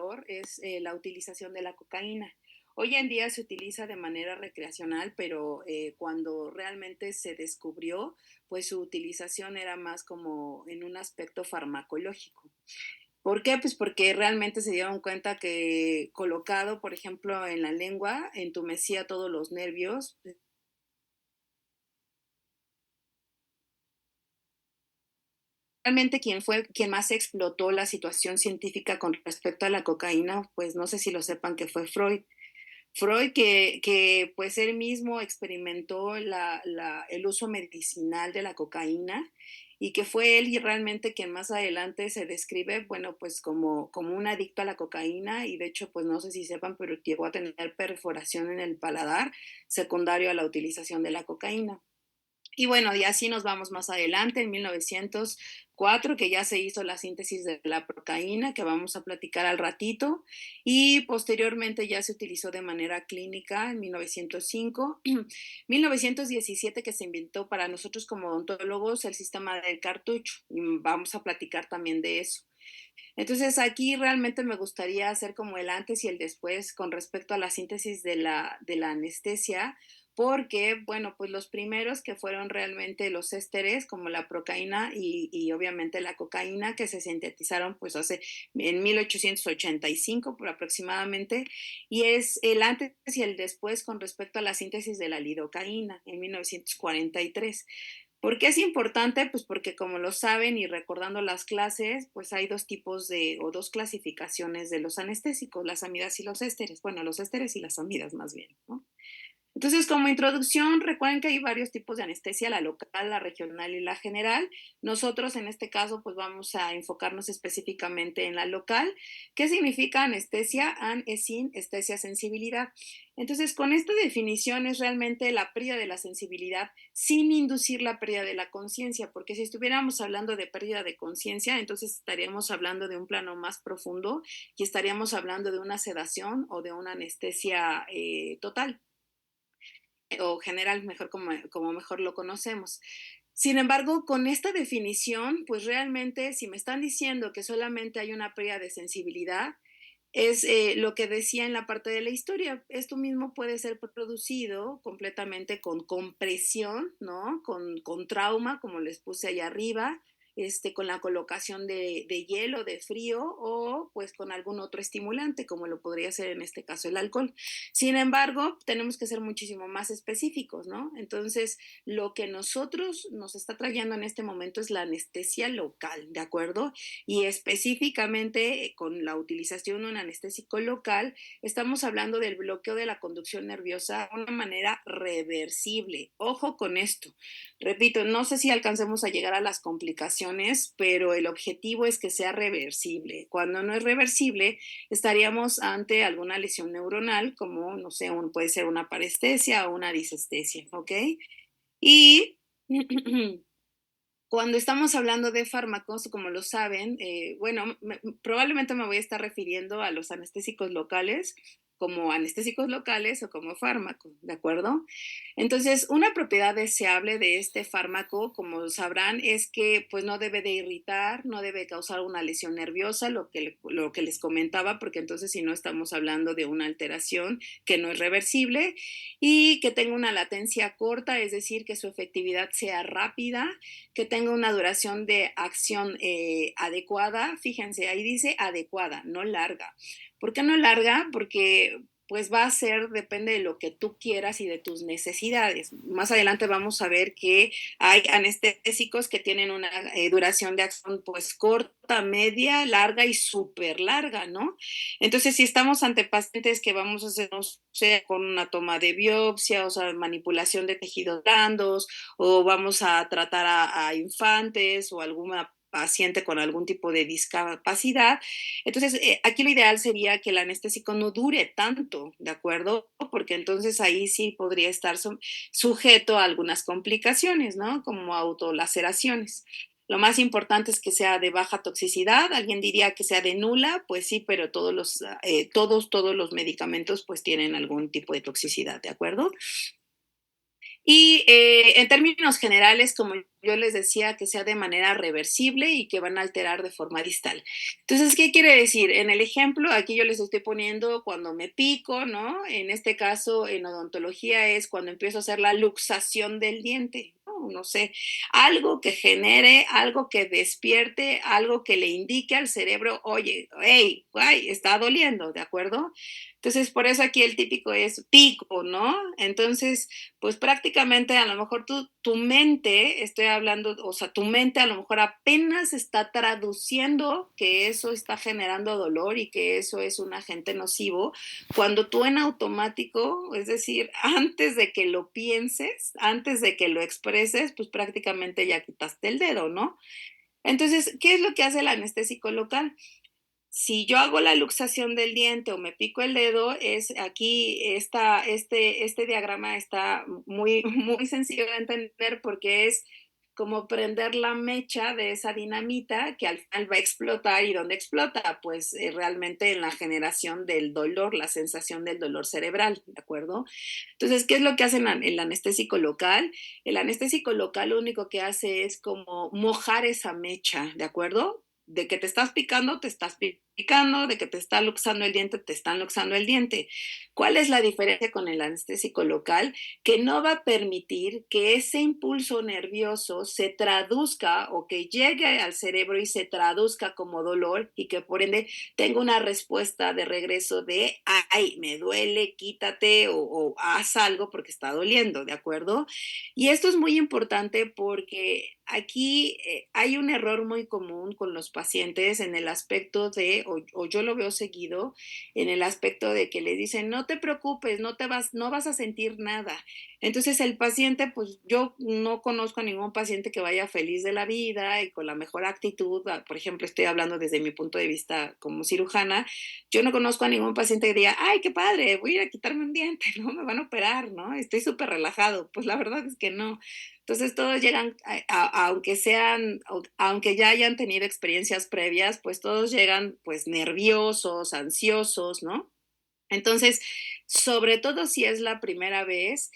valor es la utilización de la cocaína. Hoy en día se utiliza de manera recreacional, pero cuando realmente se descubrió, pues su utilización era más como en un aspecto farmacológico. ¿Por qué? Pues porque realmente se dieron cuenta que colocado, por ejemplo, en la lengua, entumecía todos los nervios. Realmente quien más explotó la situación científica con respecto a la cocaína, pues no sé si lo sepan que fue Freud. Freud que pues él mismo experimentó el uso medicinal de la cocaína y que fue él y realmente quien más adelante se describe, bueno, pues como un adicto a la cocaína y de hecho, pues no sé si sepan, pero llegó a tener perforación en el paladar secundario a la utilización de la cocaína. Y bueno, y así nos vamos más adelante, en 1904, que ya se hizo la síntesis de la procaína, que vamos a platicar al ratito, y posteriormente ya se utilizó de manera clínica en 1905, 1917 que se inventó para nosotros como odontólogos el sistema del cartucho, y vamos a platicar también de eso. Entonces aquí realmente me gustaría hacer como el antes y el después con respecto a la síntesis de la anestesia, porque, bueno, pues los primeros que fueron realmente los ésteres, como la procaína y obviamente la cocaína, que se sintetizaron pues hace en 1885 por aproximadamente, y es el antes y el después con respecto a la síntesis de la lidocaína en 1943. ¿Por qué es importante? Pues porque como lo saben y recordando las clases, pues hay dos tipos de, o dos clasificaciones de los anestésicos, las amidas y los ésteres. Bueno, los ésteres y las amidas más bien, ¿no? Entonces, como introducción, recuerden que hay varios tipos de anestesia, la local, la regional y la general. Nosotros en este caso, pues vamos a enfocarnos específicamente en la local. ¿Qué significa anestesia? An es sin, estesia sensibilidad. Entonces, con esta definición es realmente la pérdida de la sensibilidad sin inducir la pérdida de la conciencia, porque si estuviéramos hablando de pérdida de conciencia, entonces estaríamos hablando de un plano más profundo y estaríamos hablando de una sedación o de una anestesia total o general, mejor como mejor lo conocemos. Sin embargo, con esta definición, pues realmente si me están diciendo que solamente hay una pérdida de sensibilidad, es lo que decía en la parte de la historia. Esto mismo puede ser producido completamente con compresión, ¿no? Con trauma, como les puse allá arriba, con la colocación de hielo, de frío o pues con algún otro estimulante, como lo podría ser en este caso el alcohol. Sin embargo, tenemos que ser muchísimo más específicos, ¿no? Entonces, lo que nosotros nos está trayendo en este momento es la anestesia local, ¿de acuerdo? Y específicamente con la utilización de un anestésico local, estamos hablando del bloqueo de la conducción nerviosa de una manera reversible. Ojo con esto. Repito, no sé si alcancemos a llegar a las complicaciones, pero el objetivo es que sea reversible. Cuando no es reversible, estaríamos ante alguna lesión neuronal, como, no sé, puede ser una parestesia o una disestesia, ¿ok? Y cuando estamos hablando de fármacos, como lo saben, bueno, probablemente me voy a estar refiriendo a los anestésicos locales como anestésicos locales o como fármacos, ¿de acuerdo? Entonces, una propiedad deseable de este fármaco, como sabrán, es que pues no debe de irritar, no debe causar una lesión nerviosa, lo que les comentaba, porque entonces si no estamos hablando de una alteración que no es reversible y que tenga una latencia corta, es decir, que su efectividad sea rápida, que tenga una duración de acción adecuada. Fíjense, ahí dice adecuada, no larga. ¿Por qué no larga? Porque pues va a ser, depende de lo que tú quieras y de tus necesidades. Más adelante vamos a ver que hay anestésicos que tienen una duración de acción pues corta, media, larga y súper larga, ¿no? Entonces, si estamos ante pacientes que vamos a hacer, no sé, con una toma de biopsia, o sea, manipulación de tejidos blandos, o vamos a tratar a infantes o alguna paciente con algún tipo de discapacidad. Entonces, aquí lo ideal sería que el anestésico no dure tanto, ¿de acuerdo? Porque entonces ahí sí podría estar sujeto a algunas complicaciones, ¿no? Como autolaceraciones. Lo más importante es que sea de baja toxicidad. Alguien diría que sea de nula, pues sí, pero todos los medicamentos pues tienen algún tipo de toxicidad, ¿de acuerdo? Y en términos generales, como yo les decía, que sea de manera reversible y que van a alterar de forma distal. Entonces, ¿qué quiere decir? En el ejemplo, aquí yo les estoy poniendo cuando me pico, ¿no? En este caso, en odontología es cuando empiezo a hacer la luxación del diente, ¿no? No sé, algo que genere, algo que despierte, algo que le indique al cerebro, oye, hey, guay, está doliendo, ¿de acuerdo? Entonces, por eso aquí el típico es pico, ¿no? Entonces, pues prácticamente a lo mejor tu mente, estoy hablando, o sea, tu mente a lo mejor apenas está traduciendo que eso está generando dolor y que eso es un agente nocivo, cuando tú en automático, es decir, antes de que lo pienses, antes de que lo expreses, pues prácticamente ya quitaste el dedo, ¿no? Entonces, ¿qué es lo que hace el anestésico local? Si yo hago la luxación del diente o me pico el dedo, es aquí este diagrama está muy, muy sencillo de entender porque es como prender la mecha de esa dinamita que al final va a explotar. ¿Y dónde explota? Pues realmente en la generación del dolor, la sensación del dolor cerebral, ¿de acuerdo? Entonces, ¿qué es lo que hace el anestésico local? El anestésico local lo único que hace es como mojar esa mecha, ¿de acuerdo? De que te estás picando, te estás picando, de que te está luxando el diente, te están luxando el diente. ¿Cuál es la diferencia con el anestésico local? Que no va a permitir que ese impulso nervioso se traduzca o que llegue al cerebro y se traduzca como dolor y que por ende tenga una respuesta de regreso de, ay, me duele, quítate o haz algo porque está doliendo, ¿de acuerdo? Y esto es muy importante porque aquí hay un error muy común con los pacientes en el aspecto de, o yo lo veo seguido, en el aspecto de que le dicen, no te preocupes, no vas a sentir nada. Entonces el paciente, pues yo no conozco a ningún paciente que vaya feliz de la vida y con la mejor actitud. Por ejemplo, estoy hablando desde mi punto de vista como cirujana. Yo no conozco a ningún paciente que diga, ay, qué padre, voy a ir a quitarme un diente, ¿no? Me van a operar, ¿no? Estoy súper relajado. Pues la verdad es que no. Entonces todos llegan, aunque sean, aunque ya hayan tenido experiencias previas, pues todos llegan pues nerviosos, ansiosos, ¿no? Entonces, sobre todo si es la primera vez,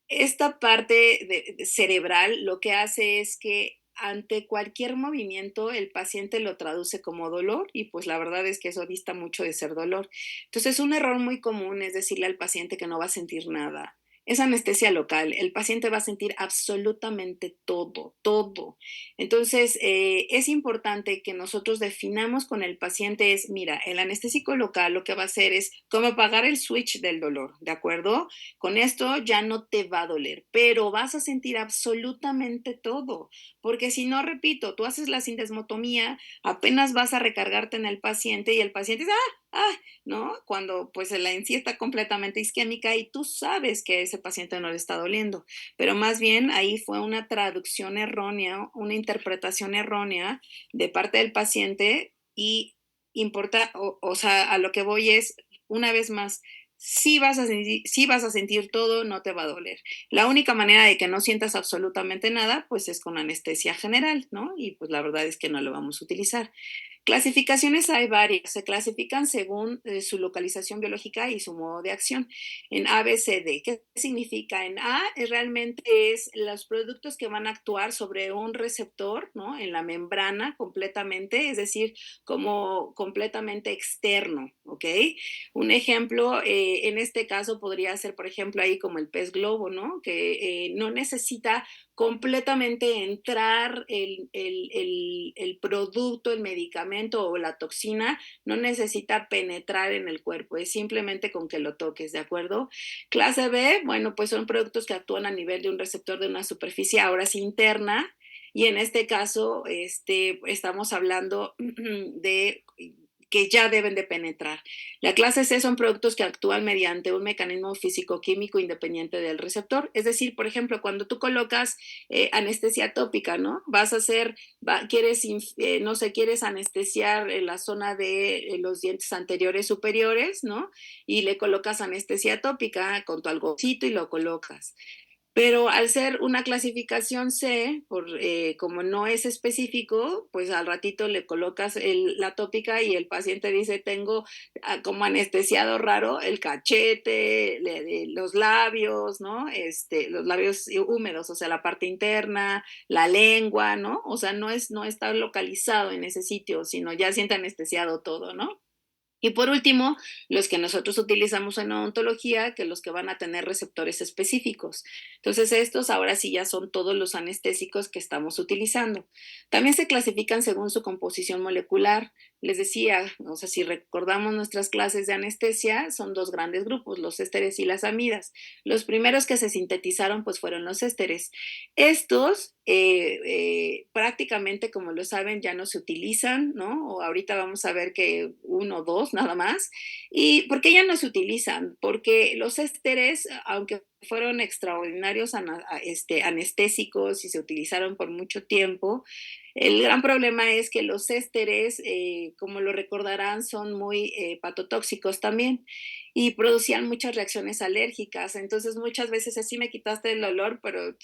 esta parte cerebral lo que hace es que ante cualquier movimiento el paciente lo traduce como dolor y pues la verdad es que eso dista mucho de ser dolor. Entonces un error muy común es decirle al paciente que no va a sentir nada. Es anestesia local, el paciente va a sentir absolutamente todo, todo. Entonces, es importante que nosotros definamos con el paciente es, mira, el anestésico local lo que va a hacer es como apagar el switch del dolor, ¿de acuerdo? Con esto ya no te va a doler, pero vas a sentir absolutamente todo, porque si no, repito, tú haces la sindesmotomía, apenas vas a recargarte en el paciente y el paciente dice, ¿no? Cuando pues la encía está completamente isquémica y tú sabes que a ese paciente no le está doliendo, pero más bien ahí fue una traducción errónea, una interpretación errónea de parte del paciente y importa, o sea, a lo que voy es, una vez más, si vas a sentir todo, no te va a doler. La única manera de que no sientas absolutamente nada, pues es con anestesia general, ¿no? Y pues la verdad es que no lo vamos a utilizar. Clasificaciones hay varias, se clasifican según su localización biológica y su modo de acción. En A, B, C, D. ¿Qué significa? En A realmente es los productos que van a actuar sobre un receptor, ¿no? En la membrana completamente, es decir, como completamente externo, ¿ok? Un ejemplo, en este caso podría ser, por ejemplo, ahí como el pez globo, ¿no? Que no necesita completamente entrar el producto, el medicamento o la toxina, no necesita penetrar en el cuerpo, es simplemente con que lo toques, ¿de acuerdo? Clase B, bueno, pues son productos que actúan a nivel de un receptor de una superficie, ahora sí interna, y en este caso estamos hablando de que ya deben de penetrar. La clase C son productos que actúan mediante un mecanismo físico-químico independiente del receptor. Es decir, por ejemplo, cuando tú colocas anestesia tópica, ¿no? Vas a hacer, quieres, no sé, quieres anestesiar en la zona de los dientes anteriores superiores, ¿no? Y le colocas anestesia tópica con tu algodoncito y lo colocas. Pero al ser una clasificación C, como no es específico, pues al ratito le colocas la tópica y el paciente dice, tengo como anestesiado raro el cachete, los labios, ¿no? Los labios húmedos, o sea, la parte interna, la lengua, ¿no? O sea, no está localizado en ese sitio, sino ya siente anestesiado todo, ¿no? Y por último, los que nosotros utilizamos en odontología, que los que van a tener receptores específicos. Entonces, estos ahora sí ya son todos los anestésicos que estamos utilizando. También se clasifican según su composición molecular. Les decía, o sea, si recordamos nuestras clases de anestesia, son dos grandes grupos, los ésteres y las amidas. Los primeros que se sintetizaron, pues fueron los ésteres. Estos prácticamente, como lo saben, ya no se utilizan, ¿no? O ahorita vamos a ver que uno o dos nada más. ¿Y por qué ya no se utilizan? Porque los ésteres, aunque fueron extraordinarios anestésicos y se utilizaron por mucho tiempo, el gran problema es que los ésteres, como lo recordarán, son muy hepatotóxicos también y producían muchas reacciones alérgicas. Entonces, muchas veces así me quitaste el olor, pero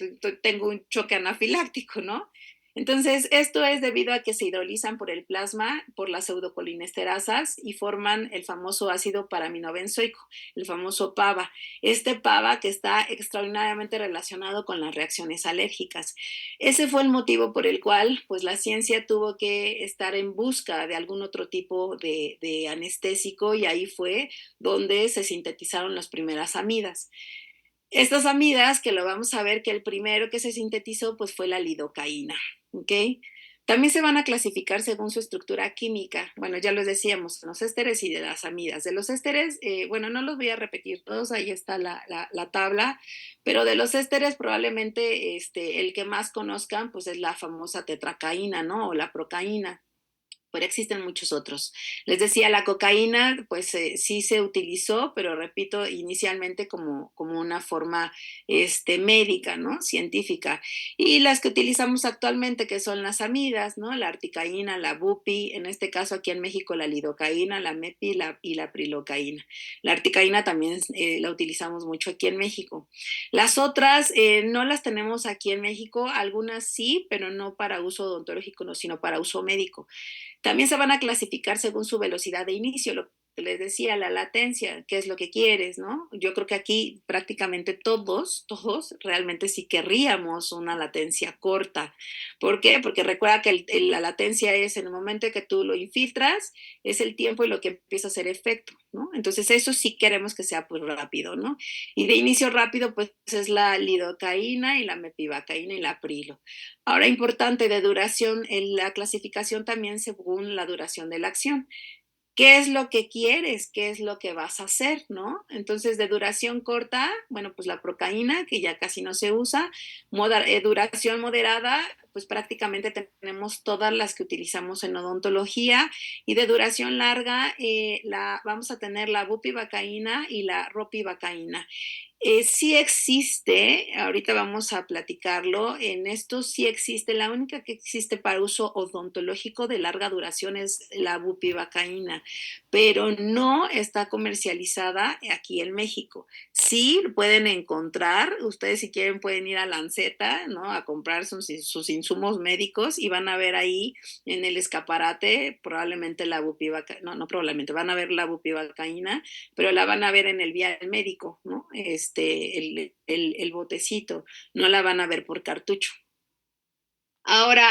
tengo un choque anafiláctico, ¿no? Entonces, esto es debido a que se hidrolizan por el plasma, por las pseudocolinesterasas y forman el famoso ácido paraminobenzoico, el famoso PABA. Este PABA que está extraordinariamente relacionado con las reacciones alérgicas. Ese fue el motivo por el cual pues, la ciencia tuvo que estar en busca de algún otro tipo de anestésico y ahí fue donde se sintetizaron las primeras amidas. Estas amidas, que lo vamos a ver que el primero que se sintetizó pues fue la lidocaína, ¿ok? También se van a clasificar según su estructura química. Bueno, ya los decíamos, los ésteres y de las amidas. De los ésteres, bueno, no los voy a repetir todos, ahí está la tabla, pero de los ésteres probablemente el que más conozcan pues es la famosa tetracaína, ¿no? O la procaína, pero existen muchos otros. Les decía, la cocaína, pues sí se utilizó, pero repito, inicialmente como una forma médica, ¿no? Científica. Y las que utilizamos actualmente, que son las amidas, ¿no? La articaína, la bupi, en este caso aquí en México la lidocaína, la mepi y la prilocaína. La articaína también la utilizamos mucho aquí en México. Las otras no las tenemos aquí en México, algunas sí, pero no para uso odontológico, no, sino para uso médico. También se van a clasificar según su velocidad de inicio, lo que les decía, la latencia, qué es lo que quieres, ¿no? Yo creo que aquí prácticamente todos realmente sí querríamos una latencia corta. ¿Por qué? Porque recuerda que la latencia es en el momento que tú lo infiltras, es el tiempo y lo que empieza a hacer efecto, ¿no? Entonces eso sí queremos que sea pues rápido, ¿no? Y de inicio rápido pues es la lidocaína y la mepivacaína y la prilo. Ahora, importante de duración, en la clasificación también según la duración de la acción. ¿Qué es lo que quieres? ¿Qué es lo que vas a hacer? ¿No? Entonces, de duración corta, bueno, pues la procaína, que ya casi no se usa, duración moderada, pues prácticamente tenemos todas las que utilizamos en odontología, y de duración larga, vamos a tener la bupivacaína y la ropivacaína. Sí existe, ahorita vamos a platicarlo, en esto sí existe, la única que existe para uso odontológico de larga duración es la bupivacaína, pero no está comercializada aquí en México. Sí pueden encontrar, ustedes si quieren pueden ir a Lanceta, ¿no? A comprar sus insumos médicos y van a ver ahí en el escaparate probablemente la bupivacaína, no probablemente, van a ver la bupivacaína, pero la van a ver en el vial médico, ¿no? El botecito, no la van a ver por cartucho. Ahora,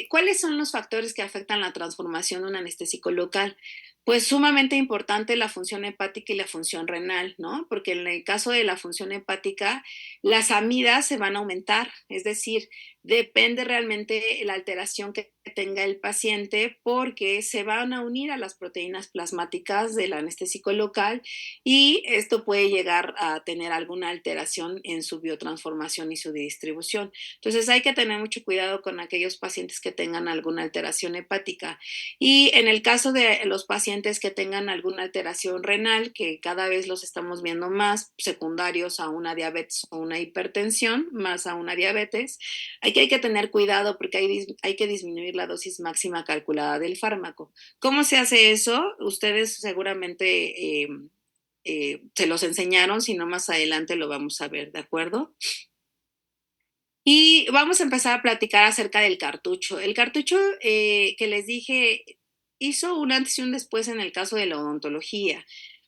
¿cuáles son los factores que afectan la transformación de un anestésico local? Pues sumamente importante la función hepática y la función renal, ¿no? Porque en el caso de la función hepática, las amidas se van a aumentar, es decir, depende realmente la alteración que tenga el paciente porque se van a unir a las proteínas plasmáticas del anestésico local y esto puede llegar a tener alguna alteración en su biotransformación y su distribución. Entonces hay que tener mucho cuidado con aquellos pacientes que tengan alguna alteración hepática. Y en el caso de los pacientes que tengan alguna alteración renal, que cada vez los estamos viendo más secundarios a una diabetes o una hipertensión, más a una diabetes, hay que tener cuidado porque hay que disminuir la dosis máxima calculada del fármaco. ¿Cómo se hace eso? Ustedes seguramente se los enseñaron, si no más adelante lo vamos a ver, ¿de acuerdo? Y vamos a empezar a platicar acerca del cartucho. El cartucho que les dije hizo un antes y un después en el caso de la odontología,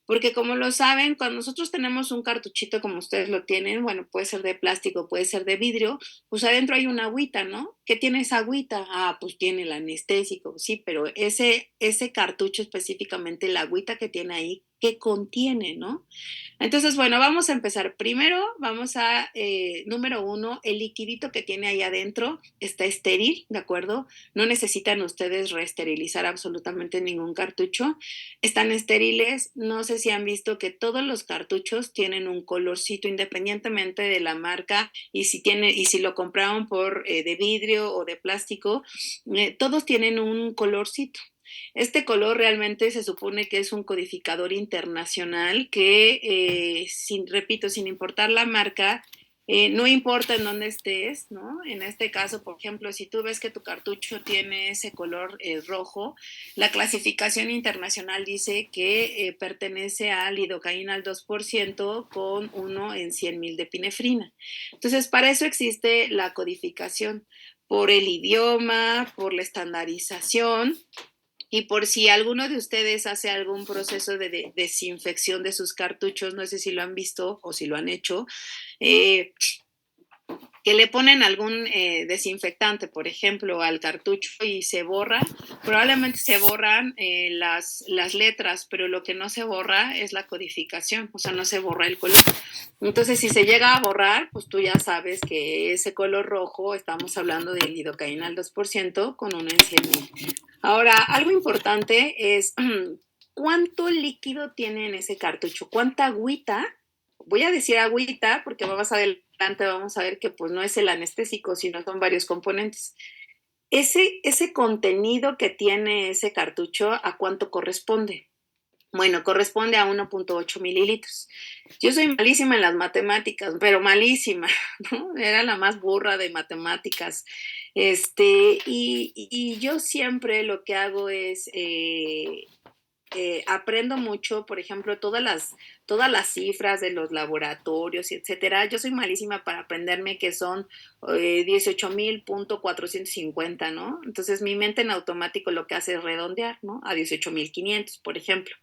porque como lo saben, cuando nosotros tenemos un cartuchito como ustedes lo tienen, bueno, puede ser de plástico, puede ser de vidrio, pues adentro hay una agüita, ¿no? ¿Qué tiene esa agüita? Ah, pues tiene el anestésico, sí, pero ese cartucho específicamente, la agüita que tiene ahí, ¿qué contiene, no? Entonces, bueno, vamos a empezar. Primero, vamos a, número uno, el liquidito que tiene ahí adentro está estéril, ¿de acuerdo? No necesitan ustedes reesterilizar absolutamente ningún cartucho. Están estériles. No sé si han visto que todos los cartuchos tienen un colorcito independientemente de la marca y si lo compraron por de vidrio o de plástico, todos tienen un colorcito. Este color realmente se supone que es un codificador internacional que, repito, sin importar la marca, no importa en dónde estés, ¿no? En este caso, por ejemplo, si tú ves que tu cartucho tiene ese color rojo, la clasificación internacional dice que pertenece a lidocaína al 2% con 1 en 100.000 de epinefrina. Entonces, para eso existe la codificación, por el idioma, por la estandarización y por si alguno de ustedes hace algún proceso de desinfección de sus cartuchos, no sé si lo han visto o si lo han hecho, eh, que le ponen algún desinfectante, por ejemplo, al cartucho y se borra, probablemente se borran las letras, pero lo que no se borra es la codificación, o sea, no se borra el color. Entonces, si se llega a borrar, pues tú ya sabes que ese color rojo, estamos hablando de lidocaína al 2% con 1 en 100.000. Ahora, algo importante es cuánto líquido tiene en ese cartucho, cuánta agüita. Voy a decir agüita porque más adelante vamos a ver que pues no es el anestésico, sino son varios componentes. Ese contenido que tiene ese cartucho, ¿a cuánto corresponde? Bueno, corresponde a 1.8 mililitros. Yo soy malísima en las matemáticas, pero malísima, ¿no? Era la más burra de matemáticas. Y yo siempre lo que hago es aprendo mucho, por ejemplo, todas las cifras de los laboratorios, etcétera. Yo soy malísima para aprenderme que son 18.450, ¿no? Entonces mi mente en automático lo que hace es redondear, ¿no? A 18.500, por ejemplo.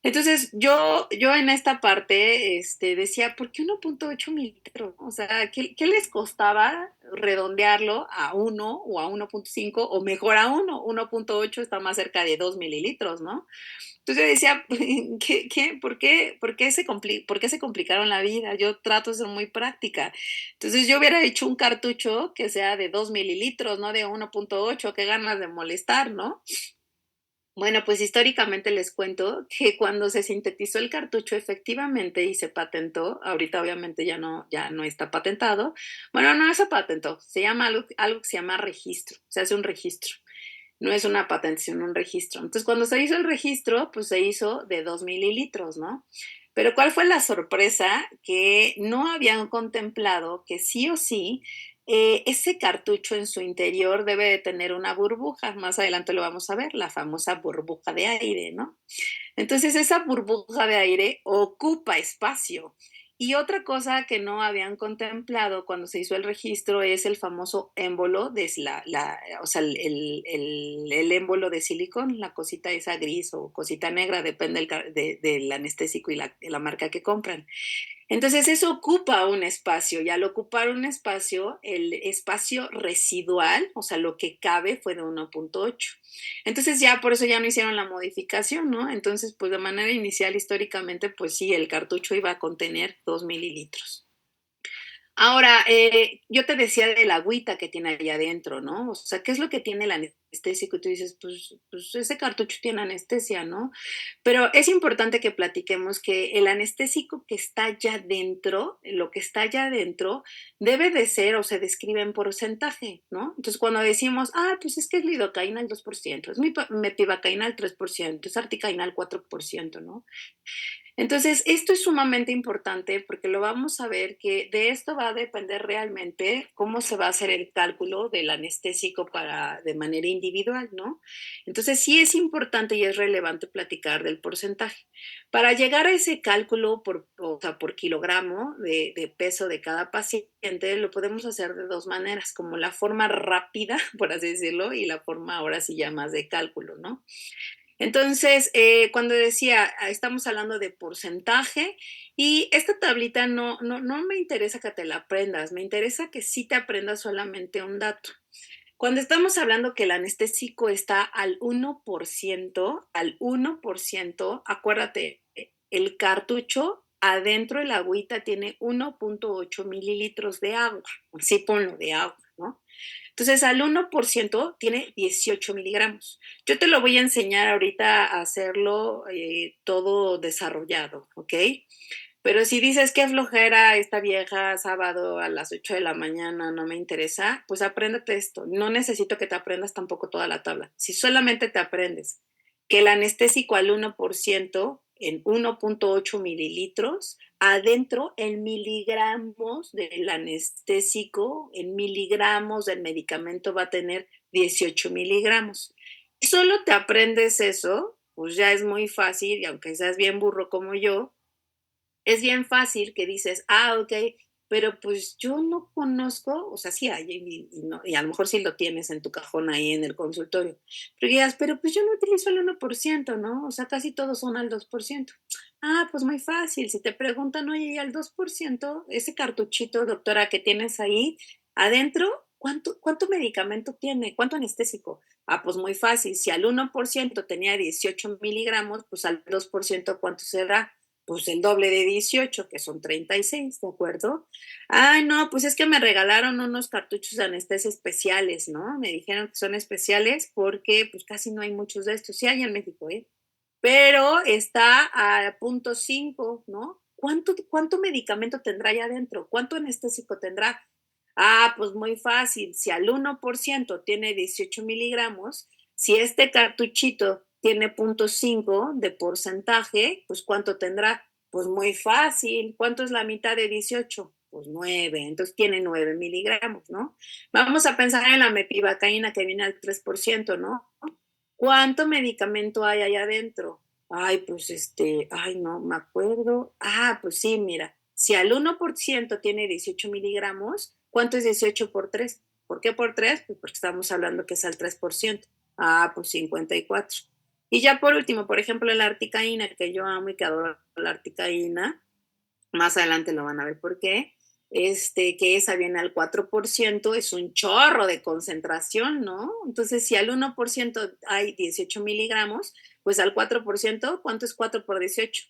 Entonces, yo en esta parte decía, ¿por qué 1.8 mililitros? O sea, ¿qué les costaba redondearlo a 1 o a 1.5 o mejor a 1? 1.8 está más cerca de 2 mililitros, ¿no? Entonces yo decía, ¿por qué se complicaron la vida? Yo trato de ser muy práctica. Entonces yo hubiera hecho un cartucho que sea de 2 mililitros, no de 1.8, qué ganas de molestar, ¿no? Bueno, pues históricamente les cuento que cuando se sintetizó el cartucho efectivamente y se patentó, ahorita obviamente ya no está patentado, bueno, no se patentó, se llama algo que se llama registro, se hace un registro, no es una patente, sino un registro. Entonces, cuando se hizo el registro, pues se hizo de 2 mililitros, ¿no? Pero ¿cuál fue la sorpresa? Que no habían contemplado que sí o sí ese cartucho en su interior debe de tener una burbuja. Más adelante lo vamos a ver, la famosa burbuja de aire, ¿no? Entonces esa burbuja de aire ocupa espacio. Y otra cosa que no habían contemplado cuando se hizo el registro es el famoso émbolo, o sea, el émbolo de silicón, la cosita esa gris o cosita negra, depende del anestésico y la marca que compran. Entonces eso ocupa un espacio y al ocupar un espacio, el espacio residual, o sea, lo que cabe fue de 1.8. Entonces ya por eso ya no hicieron la modificación, ¿no? Entonces, pues de manera inicial, históricamente, pues sí, el cartucho iba a contener 2 mililitros. Ahora, yo te decía de la agüita que tiene ahí adentro, ¿no? O sea, ¿qué es lo que tiene el anestésico? Y tú dices, pues ese cartucho tiene anestesia, ¿no? Pero es importante que platiquemos que el anestésico que está ya dentro, lo que está ya dentro, debe de ser o se describe en porcentaje, ¿no? Entonces, cuando decimos, pues es que es lidocaína al 2%, es mepivacaína al 3%, es articaína al 4%, ¿no? Entonces, esto es sumamente importante porque lo vamos a ver que de esto va a depender realmente cómo se va a hacer el cálculo del anestésico para de manera individual, ¿no? Entonces, sí es importante y es relevante platicar del porcentaje. Para llegar a ese cálculo por, o sea, por kilogramo de peso de cada paciente, lo podemos hacer de dos maneras, como la forma rápida, por así decirlo, y la forma ahora sí ya más de cálculo, ¿no? Entonces, cuando decía, estamos hablando de porcentaje y esta tablita no me interesa que te la aprendas, me interesa que sí te aprendas solamente un dato. Cuando estamos hablando que el anestésico está al 1%, acuérdate, el cartucho adentro el agüita tiene 1.8 mililitros de agua, así ponlo de agua, ¿no? Entonces, al 1% tiene 18 miligramos. Yo te lo voy a enseñar ahorita a hacerlo todo desarrollado, ¿ok? Pero si dices que flojera esta vieja sábado a las 8 de la mañana, no me interesa, pues apréndete esto. No necesito que te aprendas tampoco toda la tabla. Si solamente te aprendes que el anestésico al 1% en 1.8 mililitros, adentro en miligramos del anestésico, en miligramos del medicamento va a tener 18 miligramos. Si solo te aprendes eso, pues ya es muy fácil, y aunque seas bien burro como yo, es bien fácil que dices, ok, pero pues yo no conozco, o sea, sí hay, y a lo mejor sí lo tienes en tu cajón ahí en el consultorio, pero digas, pero pues yo no utilizo el 1%, ¿no? O sea, casi todos son al 2%. Pues muy fácil, si te preguntan, oye, ¿y al 2%, ese cartuchito, doctora, que tienes ahí adentro, cuánto medicamento tiene? ¿Cuánto anestésico? Pues muy fácil, si al 1% tenía 18 miligramos, pues al 2%, ¿cuánto será? Pues el doble de 18, que son 36, ¿de acuerdo? Ay, no, pues es que me regalaron unos cartuchos de anestesia especiales, ¿no? Me dijeron que son especiales porque pues casi no hay muchos de estos. Sí hay en México, ¿eh? Pero está a 0.5, ¿no? ¿Cuánto medicamento tendrá ahí adentro? ¿Cuánto anestésico tendrá? Pues muy fácil. Si al 1% tiene 18 miligramos, si este cartuchito tiene 0.5 de porcentaje, pues ¿cuánto tendrá? Pues muy fácil. ¿Cuánto es la mitad de 18? Pues 9. Entonces tiene 9 miligramos, ¿no? Vamos a pensar en la mepivacaína que viene al 3%, ¿no? ¿Cuánto medicamento hay allá adentro? Pues no me acuerdo. Pues sí, mira, si al 1% tiene 18 miligramos, ¿cuánto es 18 por 3? ¿Por qué por 3? Pues porque estamos hablando que es al 3%. Pues 54. Y ya por último, por ejemplo, la articaína, que yo amo y que adoro la articaína, más adelante lo van a ver por qué, que esa viene al 4%, es un chorro de concentración, ¿no? Entonces, si al 1% hay 18 miligramos, pues al 4%, ¿cuánto es 4 por 18?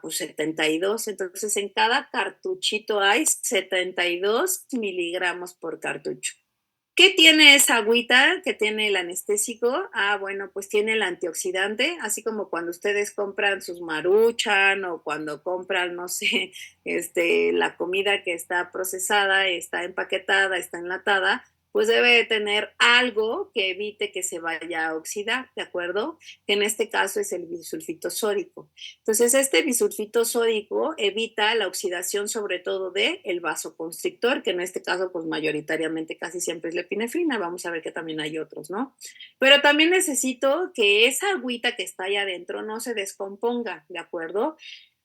Pues 72. Entonces, en cada cartuchito hay 72 miligramos por cartucho. ¿Qué tiene esa agüita que tiene el anestésico? Bueno, pues tiene el antioxidante, así como cuando ustedes compran sus Maruchan o cuando compran, no sé, la comida que está procesada, está empaquetada, está enlatada, pues debe de tener algo que evite que se vaya a oxidar, ¿de acuerdo? Que en este caso es el bisulfito sódico. Entonces, este bisulfito sódico evita la oxidación sobre todo del vasoconstrictor, que en este caso, pues mayoritariamente casi siempre es la epinefrina. Vamos a ver que también hay otros, ¿no? Pero también necesito que esa agüita que está ahí adentro no se descomponga, ¿de acuerdo?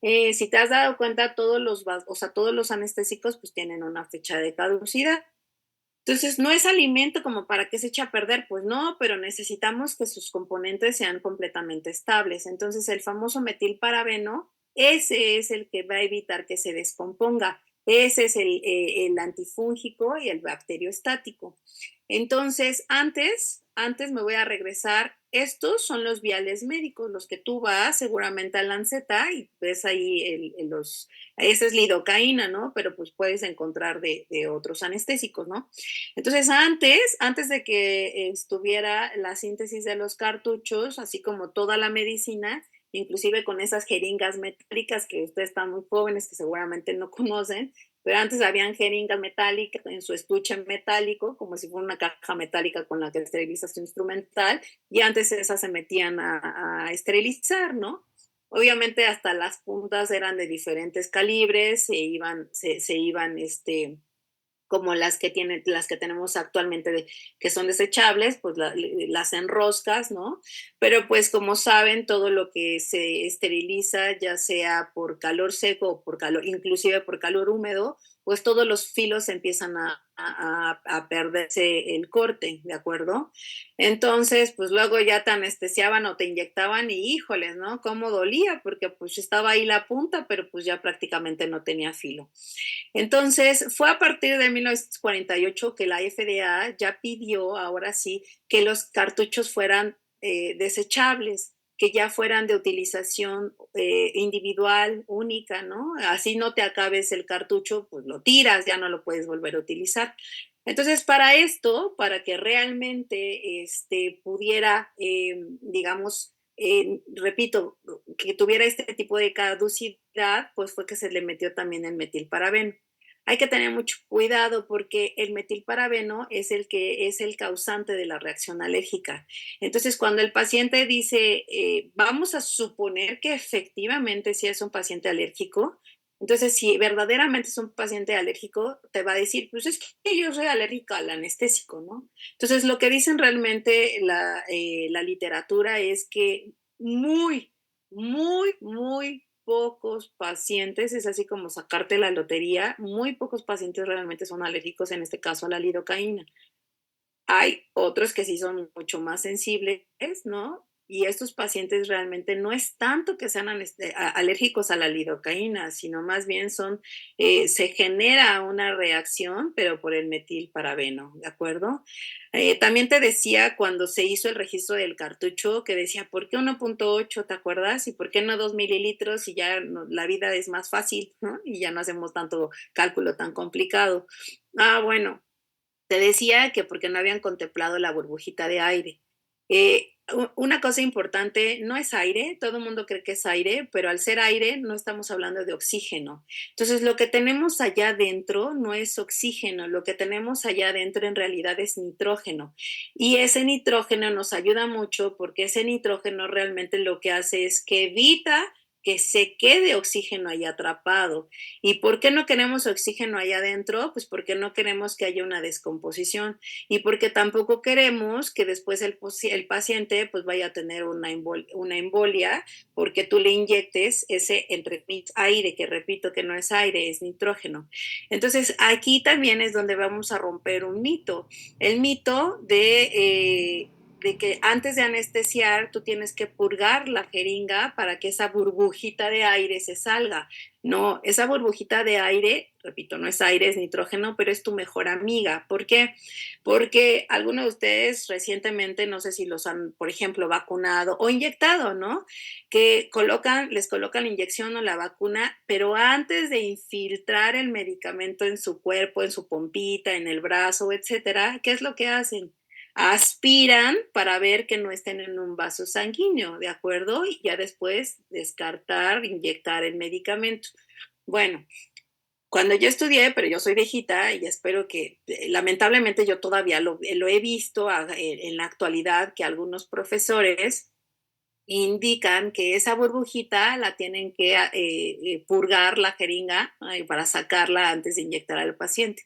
Si te has dado cuenta, todos los anestésicos pues tienen una fecha de caducidad. Entonces, no es alimento como para que se eche a perder, pues no, pero necesitamos que sus componentes sean completamente estables. Entonces, el famoso metilparabeno, ese es el que va a evitar que se descomponga. Ese es el antifúngico y el bacteriostático. Entonces, antes me voy a regresar. Estos son los viales médicos, los que tú vas seguramente a Lanceta y ves ahí esa es lidocaína, ¿no? Pero pues puedes encontrar de otros anestésicos, ¿no? Entonces, antes de que estuviera la síntesis de los cartuchos, así como toda la medicina, inclusive con esas jeringas metálicas que ustedes están muy jóvenes, que seguramente no conocen, pero antes habían jeringas metálicas en su estuche metálico, como si fuera una caja metálica con la que esterilizas tu instrumental, y antes esas se metían a esterilizar, ¿no? Obviamente hasta las puntas eran de diferentes calibres, se iban como las que tenemos actualmente que son desechables, pues las enroscas, ¿no? Pero pues como saben, todo lo que se esteriliza, ya sea por calor seco o por calor, inclusive por calor húmedo, pues todos los filos empiezan a perderse el corte, ¿de acuerdo? Entonces, pues luego ya te anestesiaban o te inyectaban y híjoles, ¿no? Cómo dolía, porque pues estaba ahí la punta, pero pues ya prácticamente no tenía filo. Entonces, fue a partir de 1948 que la FDA ya pidió, ahora sí, que los cartuchos fueran desechables, que ya fueran de utilización individual, única, ¿no? Así no te acabes el cartucho, pues lo tiras, ya no lo puedes volver a utilizar. Entonces, para esto, para que realmente pudiera, digamos, repito, que tuviera este tipo de caducidad, pues fue que se le metió también el metilparabeno. Hay que tener mucho cuidado porque el metilparabeno es el que es el causante de la reacción alérgica. Entonces, cuando el paciente dice, vamos a suponer que efectivamente sí es un paciente alérgico, entonces si verdaderamente es un paciente alérgico, te va a decir, pues es que yo soy alérgica al anestésico, ¿no? Entonces, lo que dicen realmente la literatura es que muy pocos pacientes, es así como sacarte la lotería, muy pocos pacientes realmente son alérgicos, en este caso a la lidocaína. Hay otros que sí son mucho más sensibles, ¿no? Y estos pacientes realmente no es tanto que sean alérgicos a la lidocaína, sino más bien se genera una reacción, pero por el metilparabeno, ¿de acuerdo? También te decía cuando se hizo el registro del cartucho que decía, ¿por qué 1.8? ¿Te acuerdas? ¿Y por qué no 2 mililitros? Y ya la vida es más fácil, ¿no? Y ya no hacemos tanto cálculo tan complicado. Ah, bueno, te decía que porque no habían contemplado la burbujita de aire. Una cosa importante, no es aire, todo el mundo cree que es aire, pero al ser aire no estamos hablando de oxígeno. Entonces, lo que tenemos allá adentro no es oxígeno, lo que tenemos allá adentro en realidad es nitrógeno. Y ese nitrógeno nos ayuda mucho porque ese nitrógeno realmente lo que hace es que evita que se quede oxígeno ahí atrapado. ¿Y por qué no queremos oxígeno allá adentro? Pues porque no queremos que haya una descomposición y porque tampoco queremos que después el paciente pues vaya a tener una embolia porque tú le inyectes ese entre aire, que repito que no es aire, es nitrógeno. Entonces aquí también es donde vamos a romper un mito, el mito de que antes de anestesiar tú tienes que purgar la jeringa para que esa burbujita de aire se salga. No, esa burbujita de aire, repito, no es aire, es nitrógeno, pero es tu mejor amiga. ¿Por qué? Porque algunos de ustedes recientemente, no sé si los han, por ejemplo, vacunado o inyectado, ¿no? Que les colocan la inyección o la vacuna, pero antes de infiltrar el medicamento en su cuerpo, en su pompita, en el brazo, etcétera, ¿qué es lo que hacen? Aspiran para ver que no estén en un vaso sanguíneo, ¿de acuerdo? Y ya después descartar, inyectar el medicamento. Bueno, cuando yo estudié, pero yo soy viejita y espero que, lamentablemente yo todavía lo he visto en la actualidad, que algunos profesores indican que esa burbujita la tienen que purgar la jeringa para sacarla antes de inyectar al paciente.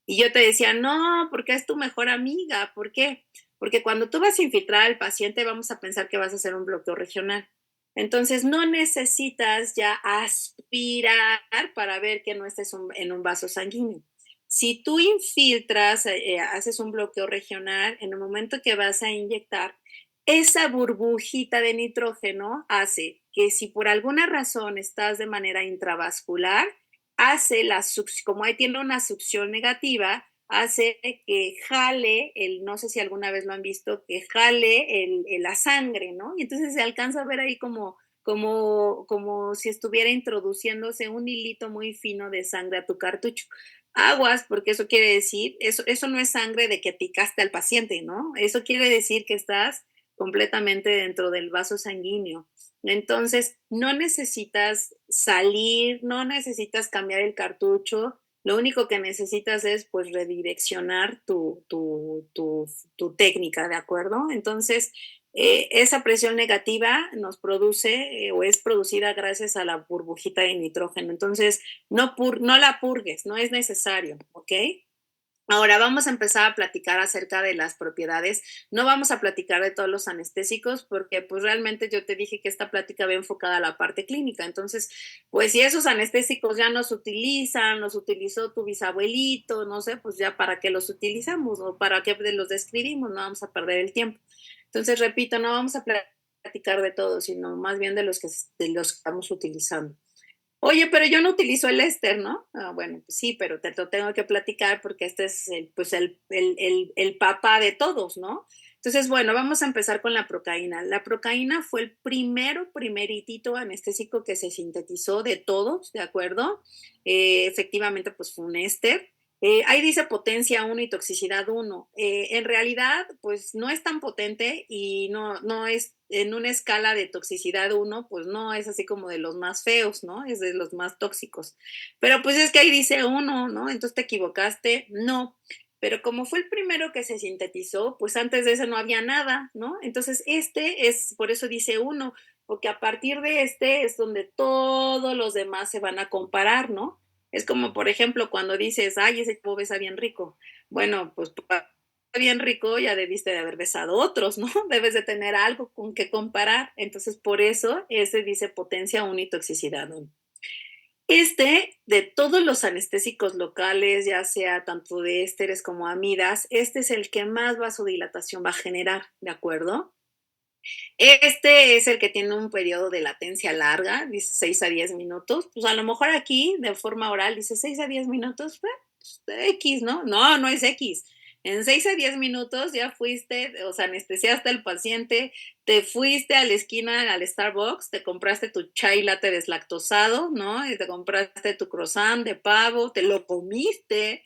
Y yo te decía, no, porque es tu mejor amiga. ¿Por qué? Porque cuando tú vas a infiltrar al paciente, vamos a pensar que vas a hacer un bloqueo regional. Entonces, no necesitas ya aspirar para ver que no estés en un vaso sanguíneo. Si tú infiltras, haces un bloqueo regional, en el momento que vas a inyectar, esa burbujita de nitrógeno hace que si por alguna razón estás de manera intravascular, hace como ahí tiene una succión negativa, hace que jale no sé si alguna vez lo han visto, que jale la sangre, ¿no? Y entonces se alcanza a ver ahí como si estuviera introduciéndose un hilito muy fino de sangre a tu cartucho. Aguas, porque eso quiere decir, eso no es sangre de que picaste al paciente, ¿no? Eso quiere decir que estás completamente dentro del vaso sanguíneo. Entonces, no necesitas salir, no necesitas cambiar el cartucho, lo único que necesitas es pues redireccionar tu técnica, ¿de acuerdo? Entonces, esa presión negativa nos produce o es producida gracias a la burbujita de nitrógeno. Entonces, no la purgues, no es necesario, ¿ok? Ahora vamos a empezar a platicar acerca de las propiedades. No vamos a platicar de todos los anestésicos porque pues realmente yo te dije que esta plática va enfocada a la parte clínica. Entonces, pues si esos anestésicos ya no se utilizan, los utilizó tu bisabuelito, no sé, pues ya para qué los utilizamos o para qué los describimos, no vamos a perder el tiempo. Entonces, repito, no vamos a platicar de todos, sino más bien de los que estamos utilizando. Oye, pero yo no utilizo el éster, ¿no? Ah, bueno, pues sí, pero te lo tengo que platicar porque este es pues el papá de todos, ¿no? Entonces, bueno, vamos a empezar con la procaína. La procaína fue el primeritito anestésico que se sintetizó de todos, ¿de acuerdo? Efectivamente, pues fue un éster. Ahí dice potencia 1 y toxicidad 1. En realidad, pues no es tan potente y no es en una escala de toxicidad 1, pues no es así como de los más feos, ¿no? Es de los más tóxicos. Pero pues es que ahí dice 1, ¿no? Entonces te equivocaste, no. Pero como fue el primero que se sintetizó, pues antes de eso no había nada, ¿no? Entonces este es, por eso dice 1, porque a partir de este es donde todos los demás se van a comparar, ¿no? Es como, por ejemplo, cuando dices, ay, ese chavo besa bien rico. Bueno, pues bien rico, ya debiste de haber besado otros, ¿no? Debes de tener algo con que comparar. Entonces, por eso ese dice potencia 1 y toxicidad 1. De todos los anestésicos locales, ya sea tanto de ésteres como amidas, este es el que más vasodilatación va a generar, ¿de acuerdo? Este es el que tiene un periodo de latencia larga, dice 6 a 10 minutos. Pues a lo mejor aquí, de forma oral, dice 6 a 10 minutos, pues, X, ¿no? No, no es X. En 6 a 10 minutos ya fuiste, o sea, anestesiaste al paciente, te fuiste a la esquina, al Starbucks, te compraste tu chai latte deslactosado, ¿no? Y te compraste tu croissant de pavo, te lo comiste,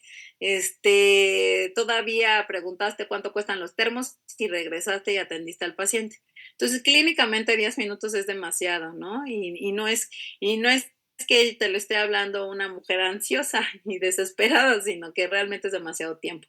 todavía preguntaste cuánto cuestan los termos y regresaste y atendiste al paciente. Entonces, clínicamente 10 minutos es demasiado, ¿no? Y no es que te lo esté hablando una mujer ansiosa y desesperada, sino que realmente es demasiado tiempo.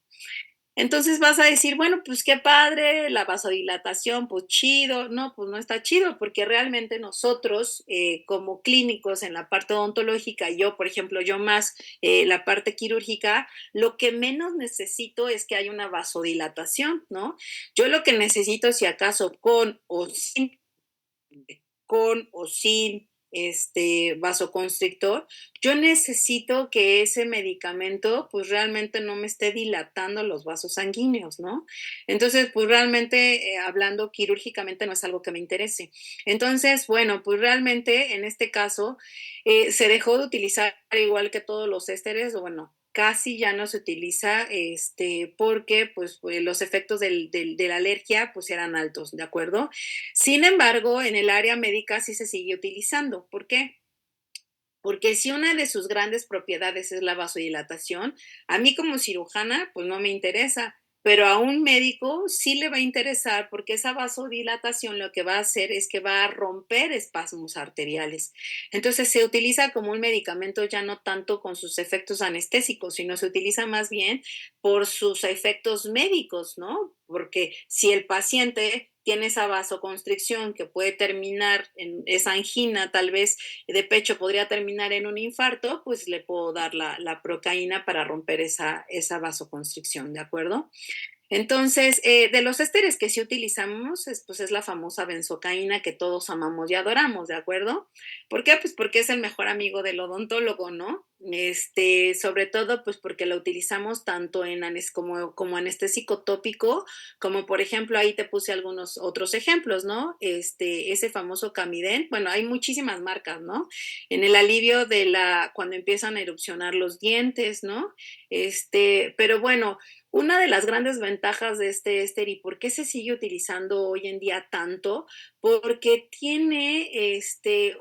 Entonces vas a decir, bueno, pues qué padre, la vasodilatación, pues chido. No, pues no está chido, porque realmente nosotros, como clínicos en la parte odontológica, yo, por ejemplo, yo más la parte quirúrgica, lo que menos necesito es que haya una vasodilatación, ¿no? Yo lo que necesito, si acaso con o sin vasoconstrictor, yo necesito que ese medicamento pues realmente no me esté dilatando los vasos sanguíneos, ¿no? Entonces, pues realmente hablando quirúrgicamente no es algo que me interese. Entonces, bueno, pues realmente en este caso se dejó de utilizar igual que todos los ésteres, o bueno, casi ya no se utiliza porque pues los efectos de la alergia pues eran altos, ¿de acuerdo? Sin embargo, en el área médica sí se sigue utilizando. ¿Por qué? Porque si una de sus grandes propiedades es la vasodilatación, a mí como cirujana, pues no me interesa, pero a un médico sí le va a interesar porque esa vasodilatación lo que va a hacer es que va a romper espasmos arteriales. Entonces se utiliza como un medicamento ya no tanto con sus efectos anestésicos, sino se utiliza más bien por sus efectos médicos, ¿no? Porque si el paciente tiene esa vasoconstricción que puede terminar en esa angina, tal vez de pecho podría terminar en un infarto, pues le puedo dar la procaína para romper esa vasoconstricción, ¿de acuerdo? Entonces, de los ésteres que sí utilizamos, pues es la famosa benzocaína que todos amamos y adoramos, ¿de acuerdo? ¿Por qué? Pues porque es el mejor amigo del odontólogo, ¿no? Sobre todo, pues porque lo utilizamos tanto como anestésico tópico, como por ejemplo, ahí te puse algunos otros ejemplos, ¿no? Ese famoso Camiden, bueno, hay muchísimas marcas, ¿no? En el alivio cuando empiezan a erupcionar los dientes, ¿no? Pero bueno, una de las grandes ventajas de este éster y por qué se sigue utilizando hoy en día tanto, porque tiene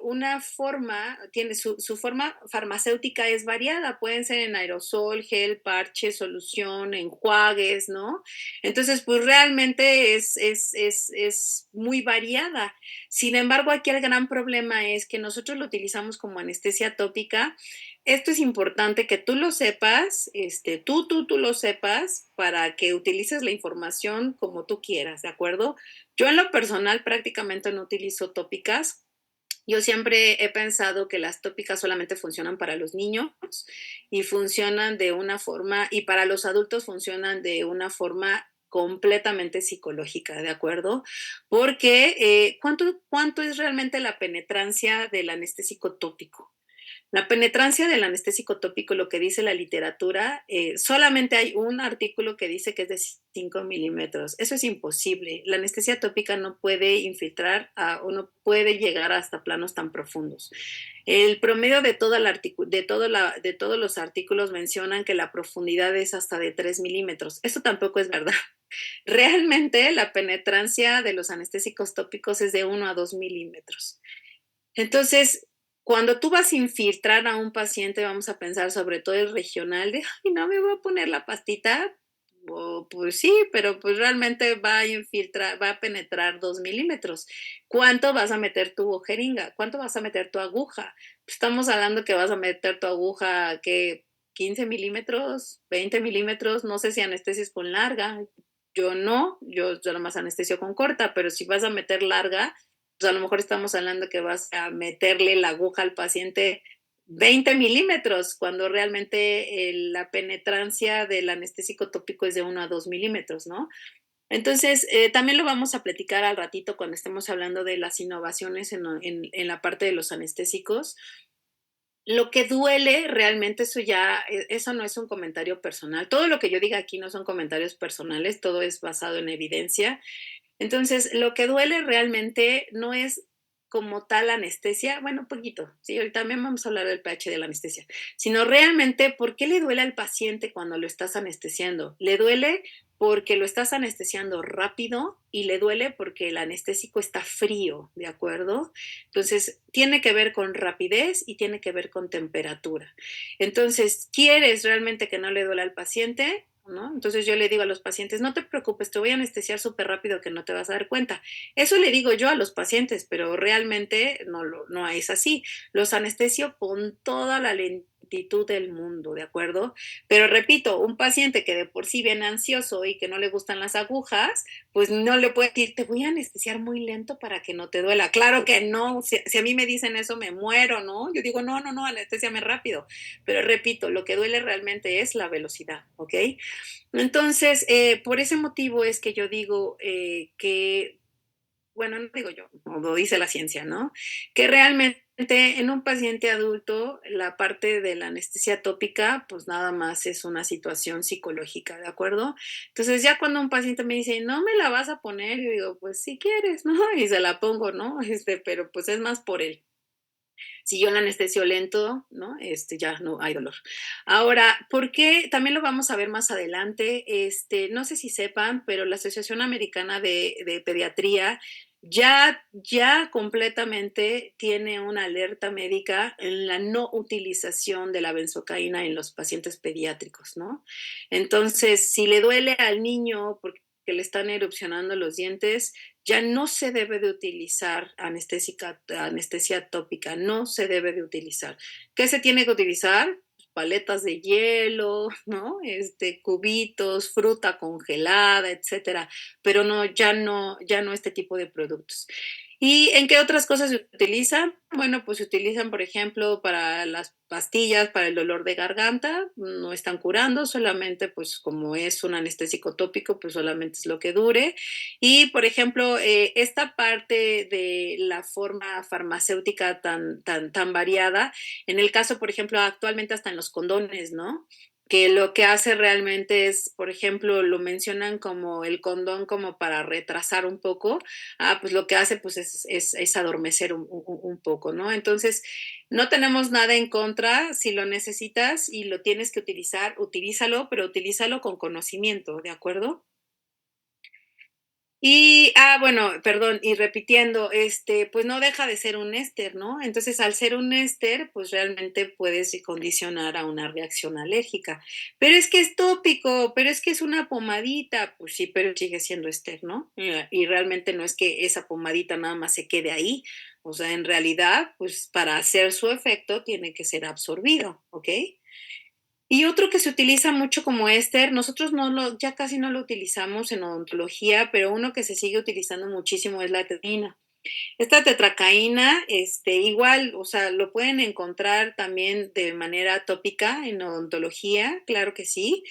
una forma, tiene su forma farmacéutica es variada, pueden ser en aerosol, gel, parche, solución, enjuagues, ¿no? Entonces, pues realmente es muy variada. Sin embargo, aquí el gran problema es que nosotros lo utilizamos como anestesia tópica esto es importante que tú lo sepas, tú lo sepas para que utilices la información como tú quieras, ¿de acuerdo? Yo en lo personal prácticamente no utilizo tópicas. Yo siempre he pensado que las tópicas solamente funcionan para los niños y funcionan de una forma, y para los adultos funcionan de una forma completamente psicológica, ¿de acuerdo? Porque ¿cuánto es realmente la penetrancia del anestésico tópico? La penetrancia del anestésico tópico, lo que dice la literatura, solamente hay un artículo que dice que es de 5 milímetros. Eso es imposible. La anestesia tópica no puede infiltrar o no puede llegar hasta planos tan profundos. El promedio de, de todos los artículos mencionan que la profundidad es hasta de 3 milímetros. Eso tampoco es verdad. Realmente la penetrancia de los anestésicos tópicos es de 1 a 2 milímetros. Entonces, cuando tú vas a infiltrar a un paciente, vamos a pensar sobre todo el regional de, ay, no me voy a poner la pastita. Pues sí, pero pues realmente va a infiltrar, va a penetrar 2 milímetros. ¿Cuánto vas a meter tu jeringa? ¿Cuánto vas a meter tu aguja? Pues estamos hablando que vas a meter tu aguja, que 15 milímetros, 20 milímetros, no sé si anestesias con larga. Yo no, yo nomás anestesio con corta, pero si vas a meter larga, pues a lo mejor estamos hablando que vas a meterle la aguja al paciente 20 milímetros, cuando realmente la penetrancia del anestésico tópico es de 1 a 2 milímetros, ¿no? Entonces, también lo vamos a platicar al ratito cuando estemos hablando de las innovaciones en la parte de los anestésicos. Lo que duele realmente, eso no es un comentario personal. Todo lo que yo diga aquí no son comentarios personales, todo es basado en evidencia. Entonces, lo que duele realmente no es como tal anestesia, bueno, un poquito, sí, ahorita también vamos a hablar del pH de la anestesia, sino realmente por qué le duele al paciente cuando lo estás anestesiando. Le duele porque lo estás anestesiando rápido y le duele porque el anestésico está frío, ¿de acuerdo? Entonces, tiene que ver con rapidez y tiene que ver con temperatura. Entonces, ¿quieres realmente que no le duele al paciente? ¿No? Entonces yo le digo a los pacientes, no te preocupes, te voy a anestesiar súper rápido que no te vas a dar cuenta. Eso le digo yo a los pacientes, pero realmente no es así. Los anestesio con toda la lentitud del mundo, ¿de acuerdo? Pero repito, un paciente que de por sí viene ansioso y que no le gustan las agujas, pues no le puede decir, te voy a anestesiar muy lento para que no te duela. Claro que no, si a mí me dicen eso me muero, ¿no? Yo digo, no, anestésiame rápido. Pero repito, lo que duele realmente es la velocidad, ¿ok? Entonces, por ese motivo es que yo digo que, bueno, no digo yo, lo dice la ciencia, ¿no? Que realmente en un paciente adulto la parte de la anestesia tópica, pues nada más es una situación psicológica, ¿de acuerdo? Entonces ya cuando un paciente me dice, no me la vas a poner, yo digo, pues si quieres, ¿no? Y se la pongo, ¿no? Pero pues es más por él. Si yo la anestesio lento, ¿no? Ya no hay dolor. Ahora, ¿por qué? También lo vamos a ver más adelante. No sé si sepan, pero la Asociación Americana de Pediatría ya completamente tiene una alerta médica en la no utilización de la benzocaína en los pacientes pediátricos, ¿no? Entonces, si le duele al niño porque le están erupcionando los dientes, ya no se debe de utilizar anestesia tópica, no se debe de utilizar. ¿Qué se tiene que utilizar? Paletas de hielo, ¿no? Cubitos, fruta congelada, etcétera, pero ya no este tipo de productos. ¿Y en qué otras cosas se utilizan? Bueno, pues se utilizan, por ejemplo, para las pastillas, para el dolor de garganta, no están curando, solamente pues como es un anestésico tópico, pues solamente es lo que dure. Y, por ejemplo, esta parte de la forma farmacéutica tan variada, en el caso, por ejemplo, actualmente hasta en los condones, ¿no? Que lo que hace realmente es, por ejemplo, lo mencionan como el condón como para retrasar un poco, pues lo que hace pues es adormecer un poco, ¿no? Entonces, no tenemos nada en contra, si lo necesitas y lo tienes que utilizar, utilízalo, pero utilízalo con conocimiento, ¿de acuerdo? Y, bueno, perdón, y repitiendo, pues no deja de ser un éster, ¿no? Entonces, al ser un éster, pues realmente puedes condicionar a una reacción alérgica. Pero es que es tópico, pero es que es una pomadita, pues sí, pero sigue siendo éster, ¿no? Y realmente no es que esa pomadita nada más se quede ahí. O sea, en realidad, pues para hacer su efecto tiene que ser absorbido, ¿ok? Y otro que se utiliza mucho como éster, nosotros ya casi no lo utilizamos en odontología, pero uno que se sigue utilizando muchísimo es la tetrina. Esta tetracaína, igual, o sea, lo pueden encontrar también de manera tópica en odontología, claro que sí,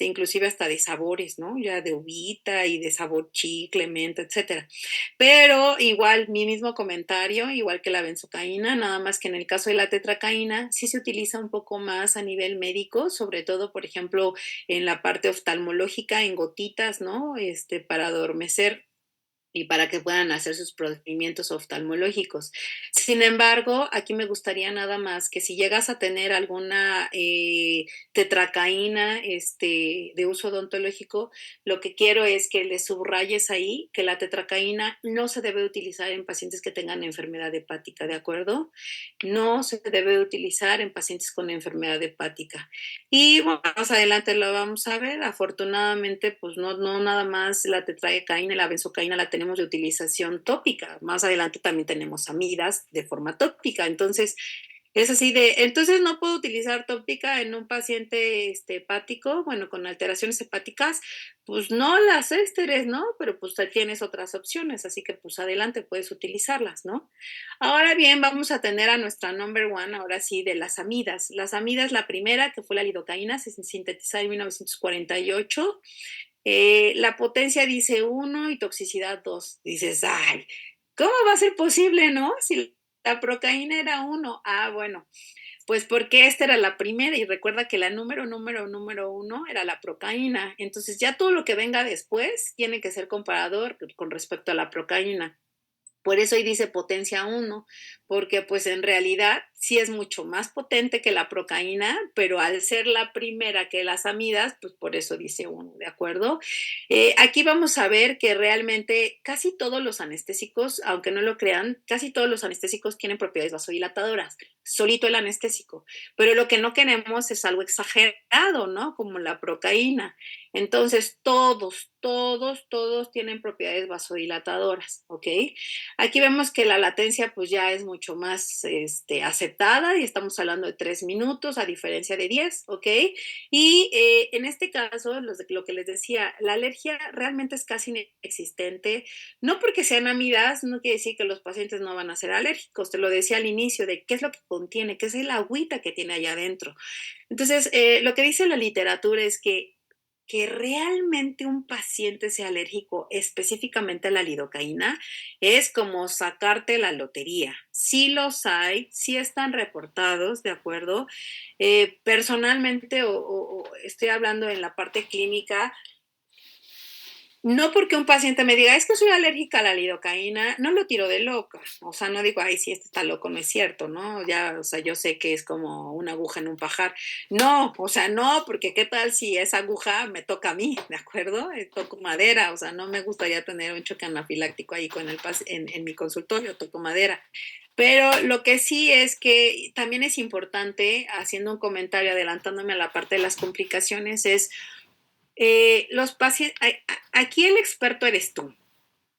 inclusive hasta de sabores, ¿no? Ya de uvita y de sabor chicle, menta, etcétera. Pero igual, mi mismo comentario, igual que la benzocaína, nada más que en el caso de la tetracaína, sí se utiliza un poco más a nivel médico, sobre todo, por ejemplo, en la parte oftalmológica, en gotitas, ¿no? Para adormecer y para que puedan hacer sus procedimientos oftalmológicos. Sin embargo, aquí me gustaría nada más que si llegas a tener alguna tetracaína de uso odontológico, lo que quiero es que le subrayes ahí que la tetracaína no se debe utilizar en pacientes que tengan enfermedad hepática, ¿de acuerdo? No se debe utilizar en pacientes con enfermedad hepática. Y bueno, más adelante lo vamos a ver. Afortunadamente, pues no nada más la tetracaína y la benzocaína la tenemos de utilización tópica. Más adelante también tenemos amidas de forma tópica. Entonces, es así entonces no puedo utilizar tópica en un paciente hepático, bueno, con alteraciones hepáticas, pues no las ésteres, ¿no? Pero pues tienes otras opciones, así que pues adelante puedes utilizarlas, ¿no? Ahora bien, vamos a tener a nuestra number one, ahora sí, de las amidas. Las amidas, la primera, que fue la lidocaína, se sintetizó en 1948. La potencia dice 1 y toxicidad 2. Dices, ay, ¿cómo va a ser posible, no? Si la procaína era 1. Ah, bueno, pues porque esta era la primera y recuerda que la número uno era la procaína. Entonces ya todo lo que venga después tiene que ser comparador con respecto a la procaína. Por eso ahí dice potencia 1, porque pues en realidad sí es mucho más potente que la procaína, pero al ser la primera que las amidas, pues por eso dice 1, ¿de acuerdo? Aquí vamos a ver que realmente casi todos los anestésicos, aunque no lo crean, casi todos los anestésicos tienen propiedades vasodilatadoras, solito el anestésico, pero lo que no queremos es algo exagerado, ¿no? Como la procaína. Entonces, todos tienen propiedades vasodilatadoras, ¿ok? Aquí vemos que la latencia pues ya es mucho más aceptada y estamos hablando de 3 minutos a diferencia de 10, ¿ok? Y en este caso, lo que les decía, la alergia realmente es casi inexistente, no porque sean amidas, no quiere decir que los pacientes no van a ser alérgicos, te lo decía al inicio de qué es lo que contiene, qué es el agüita que tiene allá adentro. Entonces, lo que dice la literatura es que realmente un paciente sea alérgico específicamente a la lidocaína es como sacarte la lotería. Sí los hay, sí están reportados, ¿de acuerdo? Personalmente, o estoy hablando en la parte clínica, no porque un paciente me diga, es que soy alérgica a la lidocaína, no lo tiro de loca. O sea, no digo, ay, sí, este está loco, no es cierto, ¿no? Ya, o sea, yo sé que es como una aguja en un pajar. No, o sea, no, porque qué tal si esa aguja me toca a mí, ¿de acuerdo? Toco madera, o sea, no me gustaría tener un choque anafiláctico ahí con en mi consultorio, toco madera. Pero lo que sí es que también es importante, haciendo un comentario, adelantándome a la parte de las complicaciones, es los pacientes, aquí el experto eres tú,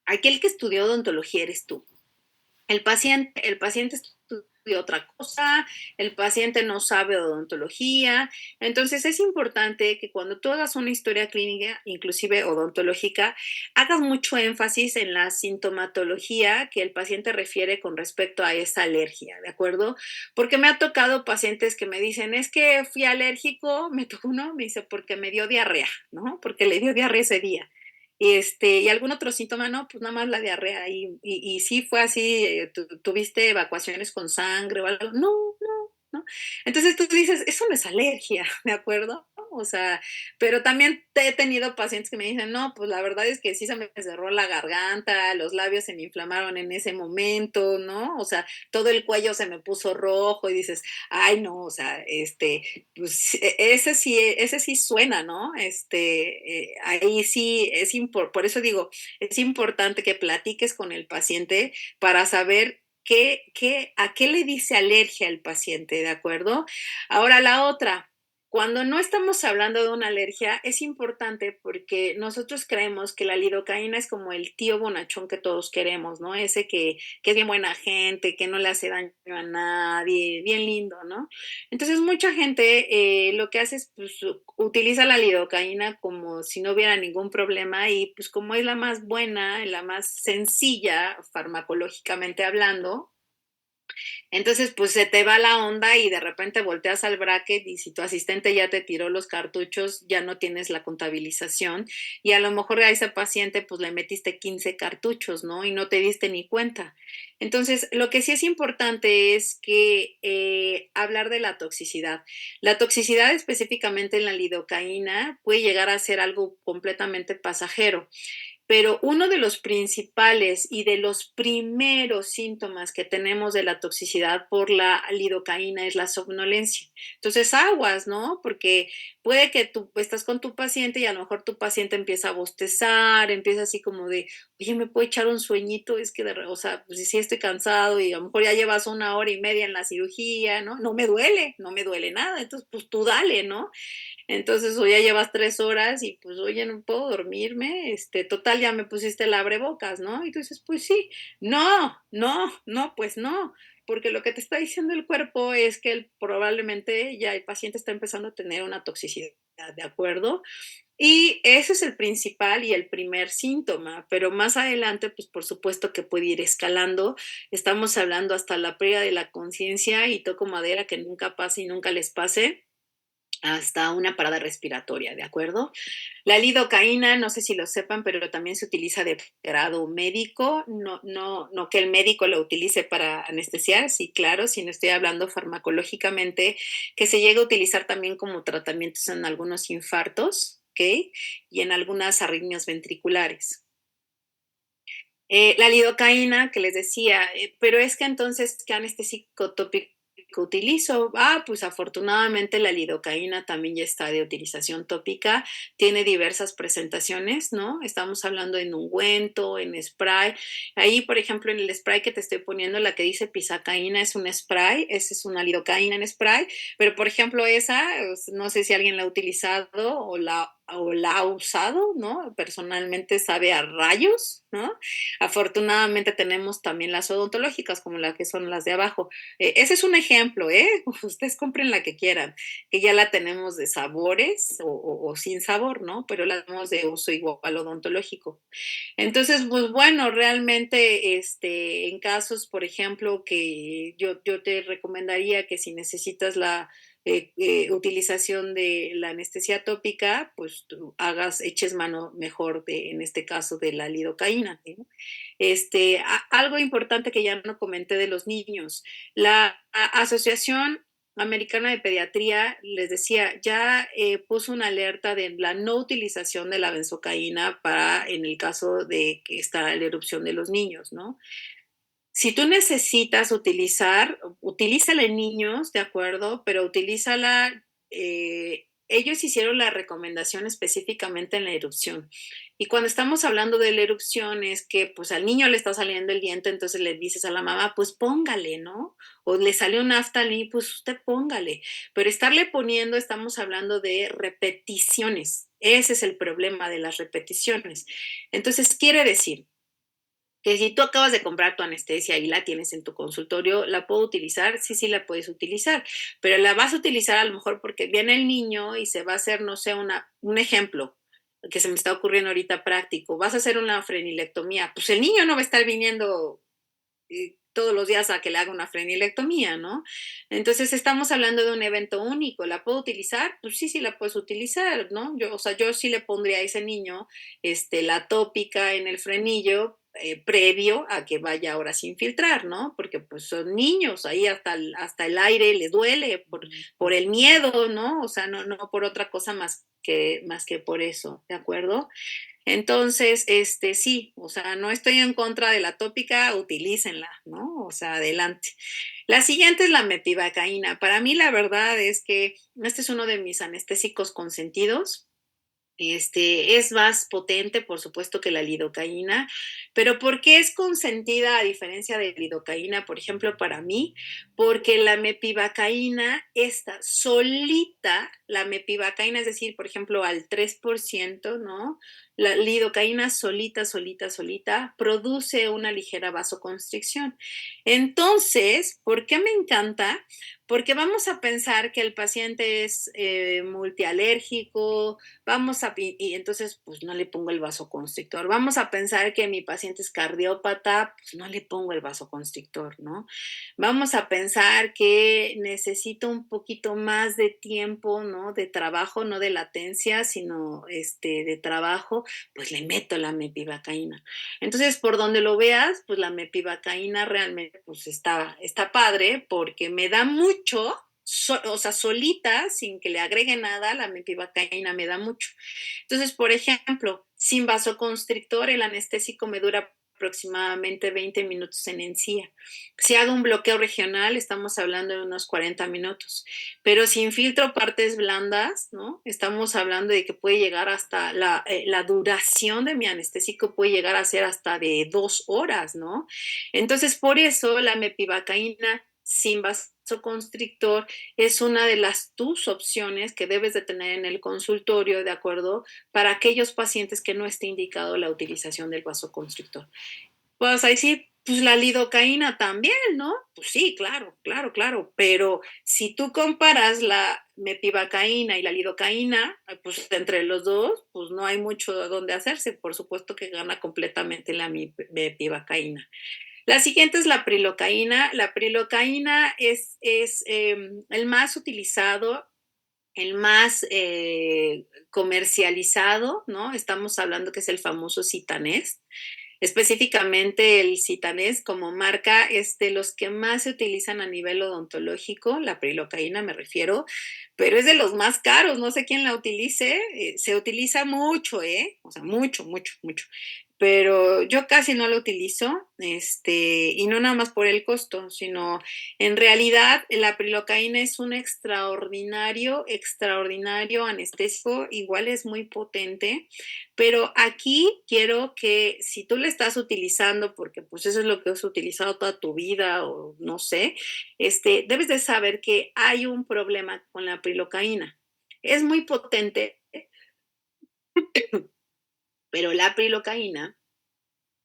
aquí el que estudió odontología eres tú. El paciente estudia otra cosa, el paciente no sabe odontología, entonces es importante que cuando tú hagas una historia clínica, inclusive odontológica, hagas mucho énfasis en la sintomatología que el paciente refiere con respecto a esa alergia, ¿de acuerdo? Porque me ha tocado pacientes que me dicen, es que fui alérgico, me tocó uno, me dice, porque me dio diarrea, ¿no? Porque le dio diarrea ese día. Y algún otro síntoma, no, pues nada más la diarrea. Y sí fue así, tuviste evacuaciones con sangre o algo. No, no. Entonces tú dices, eso no es alergia, ¿de acuerdo? O sea, pero también he tenido pacientes que me dicen, no, pues la verdad es que sí se me cerró la garganta, los labios se me inflamaron en ese momento, ¿no? O sea, todo el cuello se me puso rojo y dices, ay, no, o sea, pues ese sí suena, ¿no? Ahí sí por eso digo, es importante que platiques con el paciente para saber a qué le dice alergia el paciente, ¿de acuerdo? Ahora la otra. Cuando no estamos hablando de una alergia, es importante porque nosotros creemos que la lidocaína es como el tío bonachón que todos queremos, ¿no? Ese que es bien buena gente, que no le hace daño a nadie, bien lindo, ¿no? Entonces, mucha gente lo que hace es, pues, utiliza la lidocaína como si no hubiera ningún problema y, pues, como es la más buena, la más sencilla, farmacológicamente hablando, entonces, pues se te va la onda y de repente volteas al bracket y si tu asistente ya te tiró los cartuchos, ya no tienes la contabilización y a lo mejor a ese paciente pues le metiste 15 cartuchos, ¿no? Y no te diste ni cuenta. Entonces, lo que sí es importante es que hablar de la toxicidad. La toxicidad específicamente en la lidocaína puede llegar a ser algo completamente pasajero. Pero uno de los principales y de los primeros síntomas que tenemos de la toxicidad por la lidocaína es la somnolencia. Entonces, aguas, ¿no? Porque puede que tú estás con tu paciente y a lo mejor tu paciente empieza a bostezar, empieza así como de, oye, ¿me puedo echar un sueñito? Es que, o sea, pues sí estoy cansado y a lo mejor ya llevas 1 hora y media en la cirugía, ¿no? No me duele, no me duele nada. Entonces, pues tú dale, ¿no? Entonces, o ya llevas 3 horas y pues, oye, no puedo dormirme, total, ya me pusiste el abrebocas, ¿no? Y tú dices, pues sí, no, no, no, pues no, porque lo que te está diciendo el cuerpo es que probablemente ya el paciente está empezando a tener una toxicidad, ¿de acuerdo? Y ese es el principal y el primer síntoma, pero más adelante, pues por supuesto que puede ir escalando. Estamos hablando hasta la pérdida de la conciencia y toco madera que nunca pase y nunca les pase hasta una parada respiratoria, ¿de acuerdo? La lidocaína, no sé si lo sepan, pero también se utiliza de grado médico, no que el médico lo utilice para anestesiar, sí, claro, sino estoy hablando farmacológicamente, que se llega a utilizar también como tratamientos en algunos infartos, ¿ok? Y en algunas arritmias ventriculares. La lidocaína, que les decía, pero es que entonces, ¿qué anestésico tópico utilizo? Ah, pues afortunadamente la lidocaína también ya está de utilización tópica, tiene diversas presentaciones, ¿no? Estamos hablando en ungüento, en spray. Ahí, por ejemplo, en el spray que te estoy poniendo, la que dice pisacaína es un spray, esa es una lidocaína en spray, pero por ejemplo esa, no sé si alguien la ha utilizado o la ha usado, ¿no? Personalmente sabe a rayos, ¿no? Afortunadamente tenemos también las odontológicas, como las que son las de abajo. Ese es un ejemplo, ¿eh? Ustedes compren la que quieran, que ya la tenemos de sabores o sin sabor, ¿no? Pero la tenemos de uso igual al odontológico. Entonces, pues bueno, realmente en casos, por ejemplo, que yo te recomendaría que si necesitas la utilización de la anestesia tópica, pues tú eches mano mejor en este caso de la lidocaína, ¿no? Algo importante que ya no comenté de los niños, la Asociación Americana de Pediatría, les decía, ya puso una alerta de la no utilización de la benzocaína en el caso de que está la erupción de los niños, ¿no? Si tú necesitas utilízala en niños, ¿de acuerdo? Pero utilízala, ellos hicieron la recomendación específicamente en la erupción. Y cuando estamos hablando de la erupción es que pues al niño le está saliendo el diente, entonces le dices a la mamá, pues póngale, ¿no? O le salió un aftalí, pues usted póngale. Pero estarle poniendo, estamos hablando de repeticiones. Ese es el problema de las repeticiones. Entonces, quiere decir que si tú acabas de comprar tu anestesia y la tienes en tu consultorio, ¿la puedo utilizar? Sí, sí la puedes utilizar, pero la vas a utilizar a lo mejor porque viene el niño y se va a hacer, no sé, un ejemplo que se me está ocurriendo ahorita práctico, vas a hacer una frenilectomía, pues el niño no va a estar viniendo todos los días a que le haga una frenilectomía, ¿no? Entonces estamos hablando de un evento único, ¿la puedo utilizar? Pues sí, sí la puedes utilizar, ¿no? O sea, yo sí le pondría a ese niño la tópica en el frenillo previo a que vaya ahora sin filtrar, ¿no? Porque pues son niños, ahí hasta el aire les duele por el miedo, ¿no? O sea, no por otra cosa más que por eso, ¿de acuerdo? Entonces, sí, o sea, no estoy en contra de la tópica, utilícenla, ¿no? O sea, adelante. La siguiente es la metivacaína. Para mí, la verdad es que este es uno de mis anestésicos consentidos. Es más potente, por supuesto, que la lidocaína, pero ¿por qué es consentida a diferencia de lidocaína, por ejemplo, para mí? Porque la mepivacaína, esta solita, la mepivacaína, es decir, por ejemplo, al 3%, ¿no? La lidocaína solita, solita, solita, produce una ligera vasoconstricción. Entonces, ¿por qué me encanta? Porque vamos a pensar que el paciente es multialérgico, y entonces pues no le pongo el vasoconstrictor. Vamos a pensar que mi paciente es cardiópata, pues no le pongo el vasoconstrictor, ¿no? Vamos a pensar que necesito un poquito más de tiempo, ¿no? De trabajo, no de latencia, sino de trabajo, pues le meto la mepivacaína. Entonces, por donde lo veas, pues la mepivacaína realmente pues está padre porque me da mucho, o sea, solita, sin que le agregue nada, la mepivacaína me da mucho. Entonces, por ejemplo, sin vasoconstrictor, el anestésico me dura aproximadamente 20 minutos en encía. Si hago un bloqueo regional, estamos hablando de unos 40 minutos, pero si infiltro partes blandas, ¿no? Estamos hablando de que puede llegar hasta la duración de mi anestésico puede llegar a ser hasta de 2 horas, ¿no? Entonces, por eso la mepivacaína sin vasoconstrictor es una de tus opciones que debes de tener en el consultorio, ¿de acuerdo? Para aquellos pacientes que no esté indicado la utilización del vasoconstrictor. Pues ahí sí, pues la lidocaína también, ¿no? Pues sí, claro, claro, claro. Pero si tú comparas la mepivacaína y la lidocaína, pues entre los dos, pues no hay mucho donde hacerse. Por supuesto que gana completamente la mepivacaína. La siguiente es la prilocaína. La prilocaína es el más utilizado, el más comercializado, ¿no? Estamos hablando que es el famoso Citanés. Específicamente el Citanés como marca es de los que más se utilizan a nivel odontológico, la prilocaína me refiero, pero es de los más caros, no sé quién la utilice, se utiliza mucho, o sea, mucho, mucho, mucho, pero yo casi no lo utilizo, y no nada más por el costo, sino en realidad la prilocaína es un extraordinario, extraordinario anestésico, igual es muy potente, pero aquí quiero que si tú le estás utilizando, porque pues eso es lo que has utilizado toda tu vida o no sé, debes de saber que hay un problema con la prilocaína. Es muy potente, pero la prilocaína,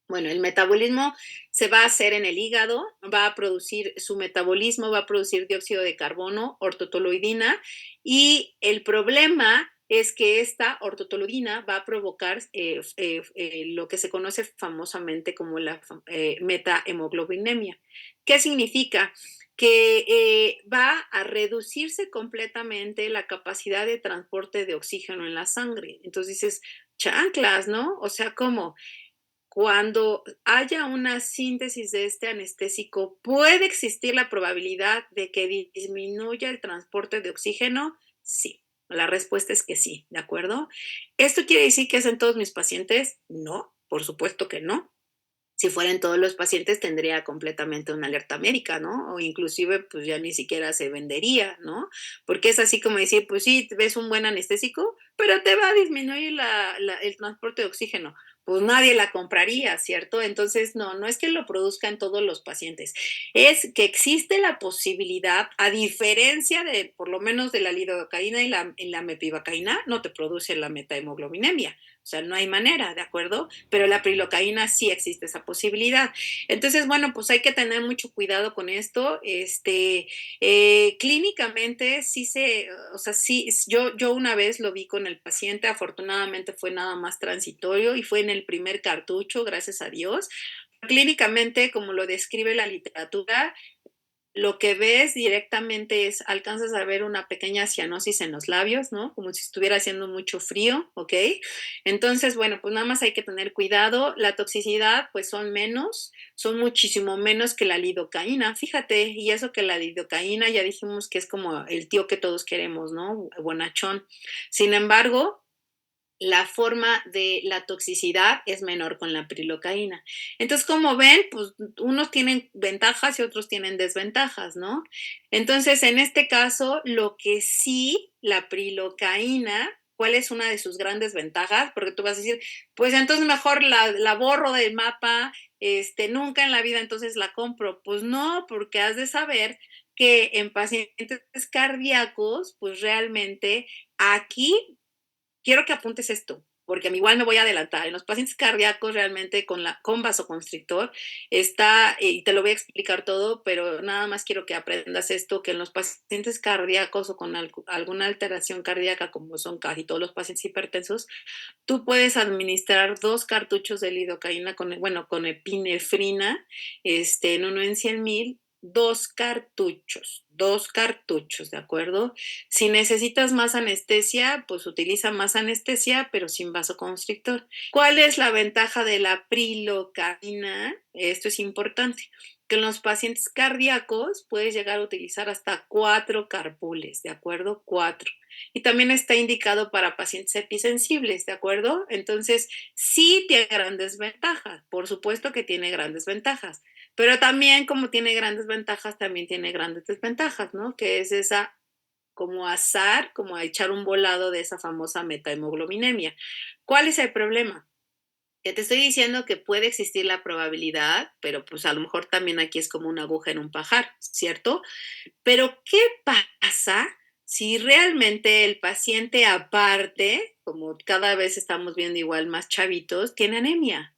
bueno, el metabolismo se va a hacer en el hígado, va a producir su metabolismo, va a producir dióxido de carbono, ortotoluidina, y el problema es que esta ortotoluidina va a provocar lo que se conoce famosamente como la metahemoglobinemia. ¿Qué significa? Que va a reducirse completamente la capacidad de transporte de oxígeno en la sangre. Entonces dices, chanclas, ¿no? O sea, ¿cómo? Cuando haya una síntesis de este anestésico, ¿puede existir la probabilidad de que disminuya el transporte de oxígeno? Sí, la respuesta es que sí, ¿de acuerdo? ¿Esto quiere decir que es en todos mis pacientes? No, por supuesto que no. Si fueran todos los pacientes tendría completamente una alerta médica, ¿no? O inclusive pues ya ni siquiera se vendería, ¿no? Porque es así como decir, pues sí, ves un buen anestésico, pero te va a disminuir el transporte de oxígeno. Pues nadie la compraría, ¿cierto? Entonces, no, no es que lo produzca en todos los pacientes, es que existe la posibilidad, a diferencia de, por lo menos de la lidocaína y la mepivacaína, no te produce la metahemoglobinemia. O sea, no hay manera, ¿de acuerdo? Pero la prilocaína sí existe esa posibilidad. Entonces, bueno, pues hay que tener mucho cuidado con esto. Clínicamente sí o sea, sí, yo una vez lo vi con el paciente, afortunadamente fue nada más transitorio y fue en el primer cartucho, gracias a Dios. Clínicamente, como lo describe la literatura, lo que ves directamente es, alcanzas a ver una pequeña cianosis en los labios, ¿no? Como si estuviera haciendo mucho frío, ¿ok? Entonces, bueno, pues nada más hay que tener cuidado. La toxicidad, pues son muchísimo menos que la lidocaína, fíjate, y eso que la lidocaína ya dijimos que es como el tío que todos queremos, ¿no? Bonachón. Sin embargo, la forma de la toxicidad es menor con la prilocaína. Entonces, como ven, pues unos tienen ventajas y otros tienen desventajas, ¿no? Entonces, en este caso, lo que sí, la prilocaína, ¿cuál es una de sus grandes ventajas? Porque tú vas a decir, pues entonces mejor la borro del mapa, nunca en la vida entonces la compro. Pues no, porque has de saber que en pacientes cardíacos, pues realmente aquí quiero que apuntes esto, porque a mí igual me voy a adelantar. En los pacientes cardíacos realmente con vasoconstrictor está, y te lo voy a explicar todo, pero nada más quiero que aprendas esto, que en los pacientes cardíacos o con alguna alteración cardíaca, como son casi todos los pacientes hipertensos, tú puedes administrar 2 cartuchos de lidocaína con epinefrina, en uno en 100,000, 2 cartuchos, ¿de acuerdo? Si necesitas más anestesia, pues utiliza más anestesia, pero sin vasoconstrictor. ¿Cuál es la ventaja de la prilocaína? Esto es importante, que en los pacientes cardíacos puedes llegar a utilizar hasta 4 carpules, ¿de acuerdo? 4. Y también está indicado para pacientes episensibles, ¿de acuerdo? Entonces, sí tiene grandes ventajas, por supuesto que tiene grandes ventajas, pero también como tiene grandes ventajas, también tiene grandes desventajas, ¿no? Que es esa como azar, como a echar un volado de esa famosa metahemoglobinemia. ¿Cuál es el problema? Que te estoy diciendo que puede existir la probabilidad, pero pues a lo mejor también aquí es como una aguja en un pajar, ¿cierto? Pero ¿qué pasa si realmente el paciente aparte, como cada vez estamos viendo igual más chavitos, tiene anemia?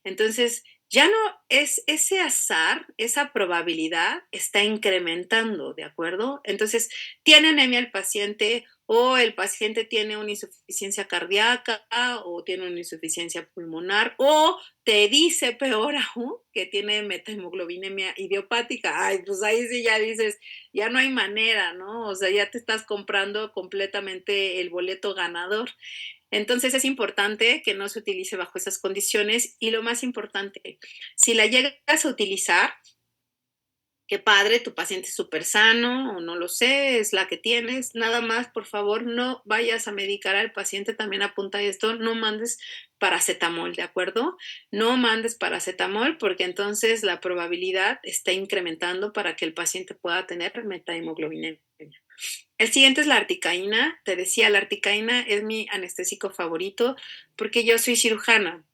Entonces, ya no es ese azar, esa probabilidad está incrementando, ¿de acuerdo? Entonces, tiene anemia el paciente o el paciente tiene una insuficiencia cardíaca o tiene una insuficiencia pulmonar o te dice peor aún que tiene metahemoglobinemia idiopática. Ay, pues ahí sí ya dices, ya no hay manera, ¿no? O sea, ya te estás comprando completamente el boleto ganador. Entonces es importante que no se utilice bajo esas condiciones y lo más importante, si la llegas a utilizar, qué padre, tu paciente es súper sano o no lo sé, es la que tienes, nada más, por favor, no vayas a medicar al paciente, también apunta esto, no mandes paracetamol, ¿de acuerdo? No mandes paracetamol porque entonces la probabilidad está incrementando para que el paciente pueda tener metahemoglobinemia. El siguiente es la articaína. Te decía, la articaína es mi anestésico favorito porque yo soy cirujana,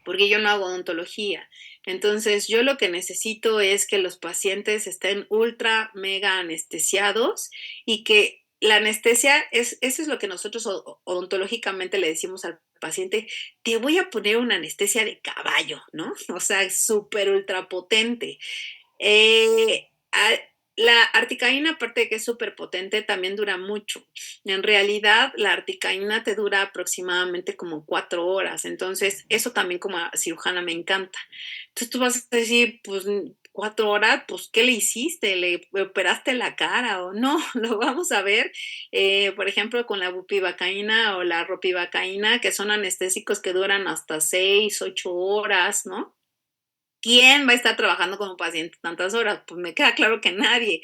porque yo no hago odontología. Entonces, yo lo que necesito es que los pacientes estén ultra, mega anestesiados y que la anestesia eso es lo que nosotros odontológicamente le decimos al paciente, te voy a poner una anestesia de caballo, ¿no? O sea, súper ultra potente. Eh, a- la articaína, aparte de que es súper potente, también dura mucho. En realidad, la articaína te dura aproximadamente como 4 horas. Entonces, eso también como cirujana me encanta. Entonces, tú vas a decir, pues 4 horas, pues, ¿qué le hiciste? ¿Le operaste la cara o no? Lo vamos a ver, por ejemplo, con la bupivacaína o la ropivacaína, que son anestésicos que duran hasta 6, 8 horas, ¿no? ¿Quién va a estar trabajando como paciente tantas horas? Pues me queda claro que nadie.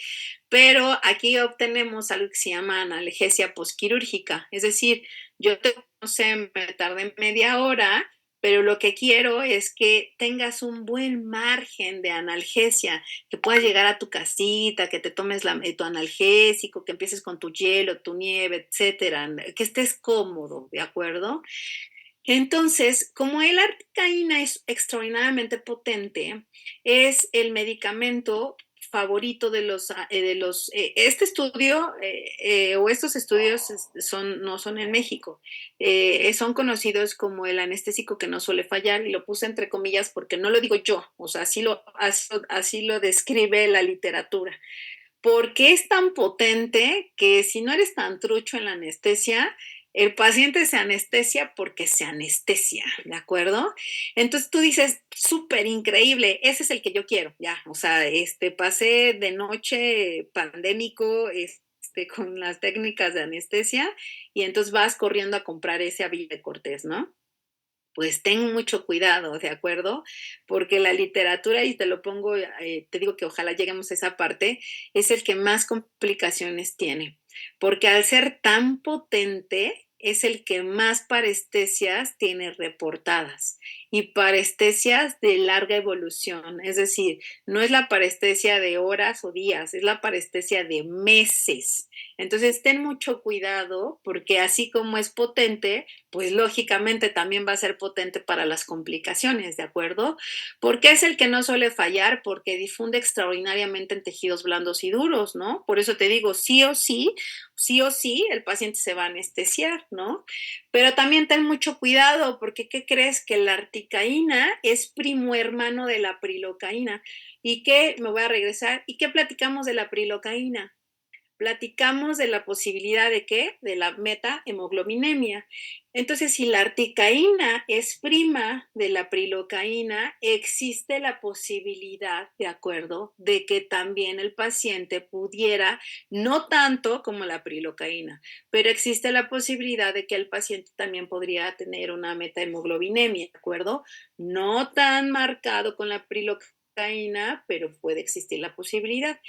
Pero aquí obtenemos algo que se llama analgesia posquirúrgica. Es decir, yo te, no sé, me tardé media hora, pero lo que quiero es que tengas un buen margen de analgesia, que puedas llegar a tu casita, que te tomes tu analgésico, que empieces con tu hielo, tu nieve, etcétera, que estés cómodo, ¿de acuerdo? Entonces, como el articaína es extraordinariamente potente, es el medicamento favorito este estudio o estos estudios no son en México, son conocidos como el anestésico que no suele fallar y lo puse entre comillas porque no lo digo yo, o sea, así lo describe la literatura, porque es tan potente que si no eres tan trucho en la anestesia, el paciente se anestesia porque se anestesia, ¿de acuerdo? Entonces tú dices, súper increíble, ese es el que yo quiero, ya, o sea, pasé de noche pandémico, con las técnicas de anestesia y entonces vas corriendo a comprar ese a Villa de Cortés, ¿no? Pues ten mucho cuidado, ¿de acuerdo? Porque la literatura, y te lo pongo, te digo que ojalá lleguemos a esa parte, es el que más complicaciones tiene, porque al ser tan potente, es el que más parestesias tiene reportadas. y parestesias de larga evolución. Es decir, no es la parestesia de horas o días, es la parestesia de meses. Entonces, ten mucho cuidado porque así como es potente, pues lógicamente también va a ser potente para las complicaciones, ¿de acuerdo? Porque es el que no suele fallar porque difunde extraordinariamente en tejidos blandos y duros, ¿no? Por eso te digo, sí o sí, el paciente se va a anestesiar, ¿no? Pero también ten mucho cuidado, porque ¿qué crees? Que la articaína es primo hermano de la prilocaína. ¿Y qué? Me voy a regresar. ¿Y qué platicamos de la prilocaína? Platicamos de la posibilidad de qué, de la metahemoglobinemia. Entonces, si la articaína es prima de la prilocaína, existe la posibilidad, de acuerdo, de que también el paciente pudiera, no tanto como la prilocaína, pero existe la posibilidad de que el paciente también podría tener una metahemoglobinemia, ¿de acuerdo? No tan marcado con la prilocaína, pero puede existir la posibilidad.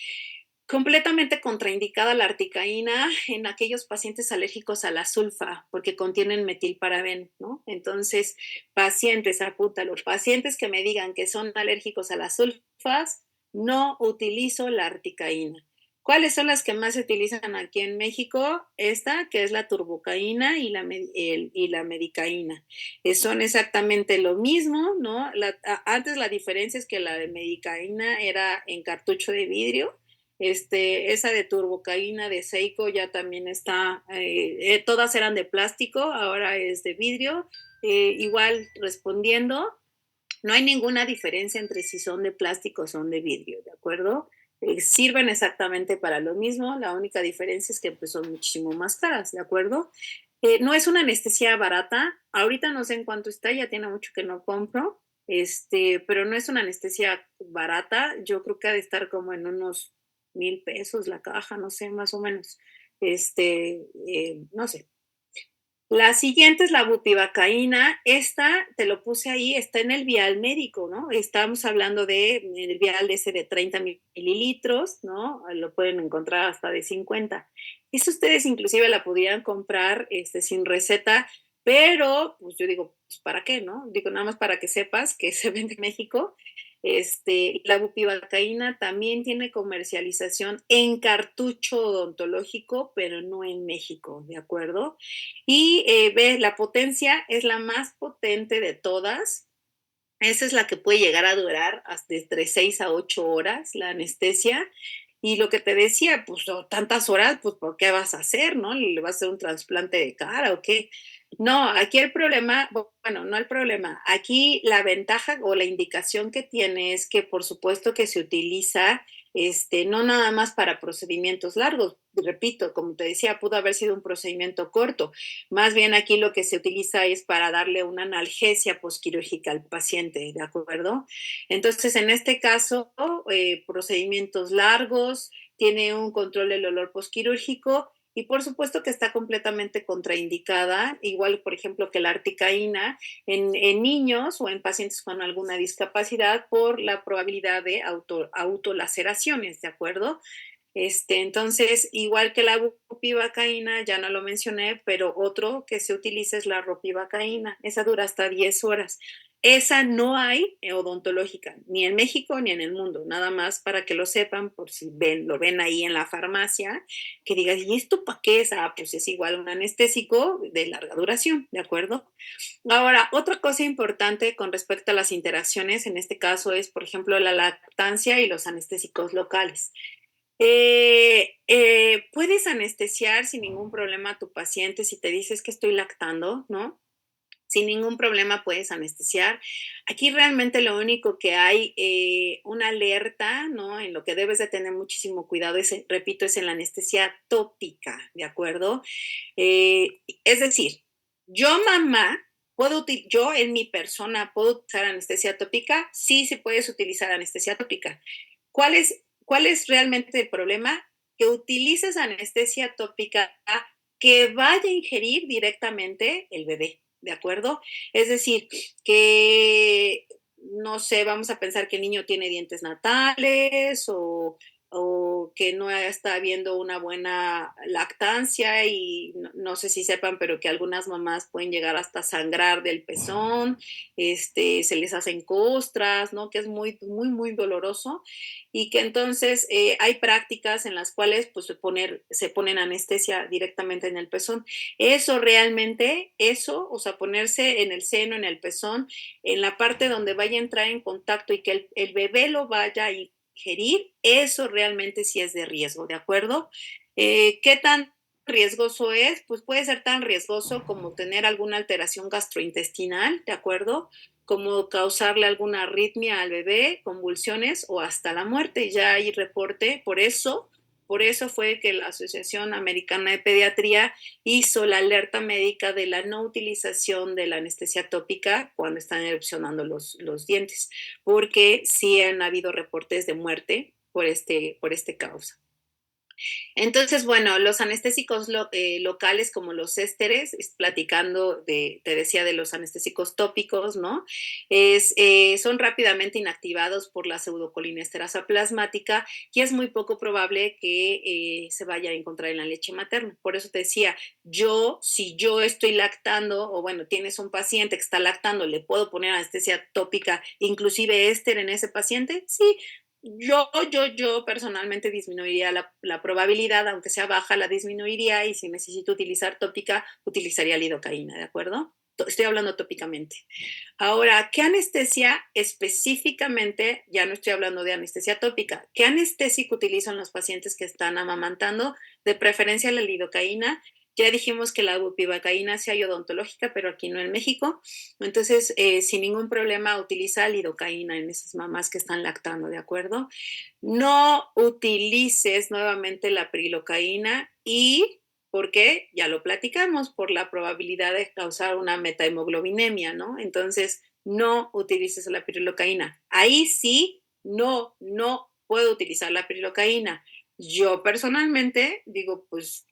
Completamente contraindicada la articaína en aquellos pacientes alérgicos a la sulfa, porque contienen metilparaben, ¿no? Entonces, pacientes, apúntalo, pacientes que me digan que son alérgicos a las sulfas, no utilizo la articaína. ¿Cuáles son las que más se utilizan aquí en México? Esta, que es la turbocaína y la medicaína. Son exactamente lo mismo, ¿no? Antes la diferencia es que la de medicaína era en cartucho de vidrio. Esa de turbocaína de Seiko ya también está, todas eran de plástico, ahora es de vidrio. Igual respondiendo, no hay ninguna diferencia entre si son de plástico o son de vidrio, ¿de acuerdo? Sirven exactamente para lo mismo, la única diferencia es que pues, son muchísimo más caras, ¿de acuerdo? No es una anestesia barata, ahorita no sé en cuánto está, ya tiene mucho que no compro, pero no es una anestesia barata, yo creo que ha de estar como en unos 1,000 pesos la caja, no sé, más o menos, no sé. La siguiente es la bupivacaína. Esta, te lo puse ahí, está en el vial médico, ¿no? Estamos hablando de el vial ese de 30 mililitros, ¿no? Lo pueden encontrar hasta de 50. Eso ustedes inclusive la pudieran comprar sin receta, pero pues yo digo, pues ¿para qué, no? Digo, nada más para que sepas que se vende en México. La bupivacaína también tiene comercialización en cartucho odontológico, pero no en México, ¿de acuerdo? Y ve, la potencia es la más potente de todas. Esa es la que puede llegar a durar hasta entre 6 a 8 horas, la anestesia. Y lo que te decía, pues tantas horas, pues ¿por qué vas a hacer, no? ¿Le vas a hacer un trasplante de cara o qué? No, aquí el problema, bueno, no el problema, aquí la ventaja o la indicación que tiene es que por supuesto que se utiliza no nada más para procedimientos largos, repito, como te decía, pudo haber sido un procedimiento corto, más bien aquí lo que se utiliza es para darle una analgesia posquirúrgica al paciente, ¿de acuerdo? Entonces, en este caso, procedimientos largos, tiene un control del olor posquirúrgico y por supuesto que está completamente contraindicada, igual por ejemplo que la articaína en niños o en pacientes con alguna discapacidad por la probabilidad de autolaceraciones, ¿de acuerdo? Entonces, igual que la bupivacaína, ya no lo mencioné, pero otro que se utiliza es la ropivacaína. Esa dura hasta 10 horas. Esa no hay odontológica, ni en México ni en el mundo, nada más para que lo sepan, por si lo ven ahí en la farmacia, que digan, ¿y esto para qué es? Ah, pues es igual un anestésico de larga duración, ¿de acuerdo? Ahora, otra cosa importante con respecto a las interacciones, en este caso es, por ejemplo, la lactancia y los anestésicos locales. Puedes anestesiar sin ningún problema a tu paciente si te dices que estoy lactando, ¿no? Sin ningún problema puedes anestesiar. Aquí realmente lo único que hay, una alerta, ¿no? En lo que debes de tener muchísimo cuidado, repito, es en la anestesia tópica, ¿de acuerdo? Es decir, yo mamá, yo en mi persona puedo utilizar anestesia tópica, sí, sí puedes utilizar anestesia tópica. ¿Cuál es realmente el problema? Que utilices anestesia tópica que vaya a ingerir directamente el bebé, ¿de acuerdo? Es decir, que, no sé, vamos a pensar que el niño tiene dientes natales o o que no está habiendo una buena lactancia y no sé si sepan, pero que algunas mamás pueden llegar hasta sangrar del pezón, se les hacen costras, ¿no? Que es muy, muy, muy doloroso y que entonces hay prácticas en las cuales pues se ponen anestesia directamente en el pezón. Eso realmente, o sea, ponerse en el seno, en el pezón, en la parte donde vaya a entrar en contacto y que el bebé lo vaya a ingerir, eso realmente sí es de riesgo, ¿de acuerdo? ¿Qué tan riesgoso es? Pues puede ser tan riesgoso como tener alguna alteración gastrointestinal, ¿de acuerdo? Como causarle alguna arritmia al bebé, convulsiones o hasta la muerte. Ya hay reporte, por eso fue que la Asociación Americana de Pediatría hizo la alerta médica de la no utilización de la anestesia tópica cuando están erupcionando los dientes, porque sí han habido reportes de muerte por este causa. Entonces, bueno, los anestésicos locales como los ésteres, platicando te decía de los anestésicos tópicos, ¿no? Son rápidamente inactivados por la pseudocolinesterosa plasmática y es muy poco probable que se vaya a encontrar en la leche materna. Por eso te decía, si yo estoy lactando, o bueno, tienes un paciente que está lactando, ¿le puedo poner anestesia tópica, inclusive éster en ese paciente? Sí, yo personalmente disminuiría la probabilidad, aunque sea baja, la disminuiría y si necesito utilizar tópica, utilizaría lidocaína, ¿de acuerdo? Estoy hablando tópicamente. Ahora, ¿qué anestesia específicamente? Ya no estoy hablando de anestesia tópica. ¿Qué anestésico utilizan los pacientes que están amamantando? De preferencia la lidocaína. Ya dijimos que la bupivacaína sí hay odontológica, pero aquí no en México. Entonces, sin ningún problema, utiliza lidocaína en esas mamás que están lactando, ¿de acuerdo? No utilices nuevamente la prilocaína y, ¿por qué? Ya lo platicamos, por la probabilidad de causar una metahemoglobinemia, ¿no? Entonces, no utilices la prilocaína. Ahí sí, no puedo utilizar la prilocaína. Yo personalmente digo, pues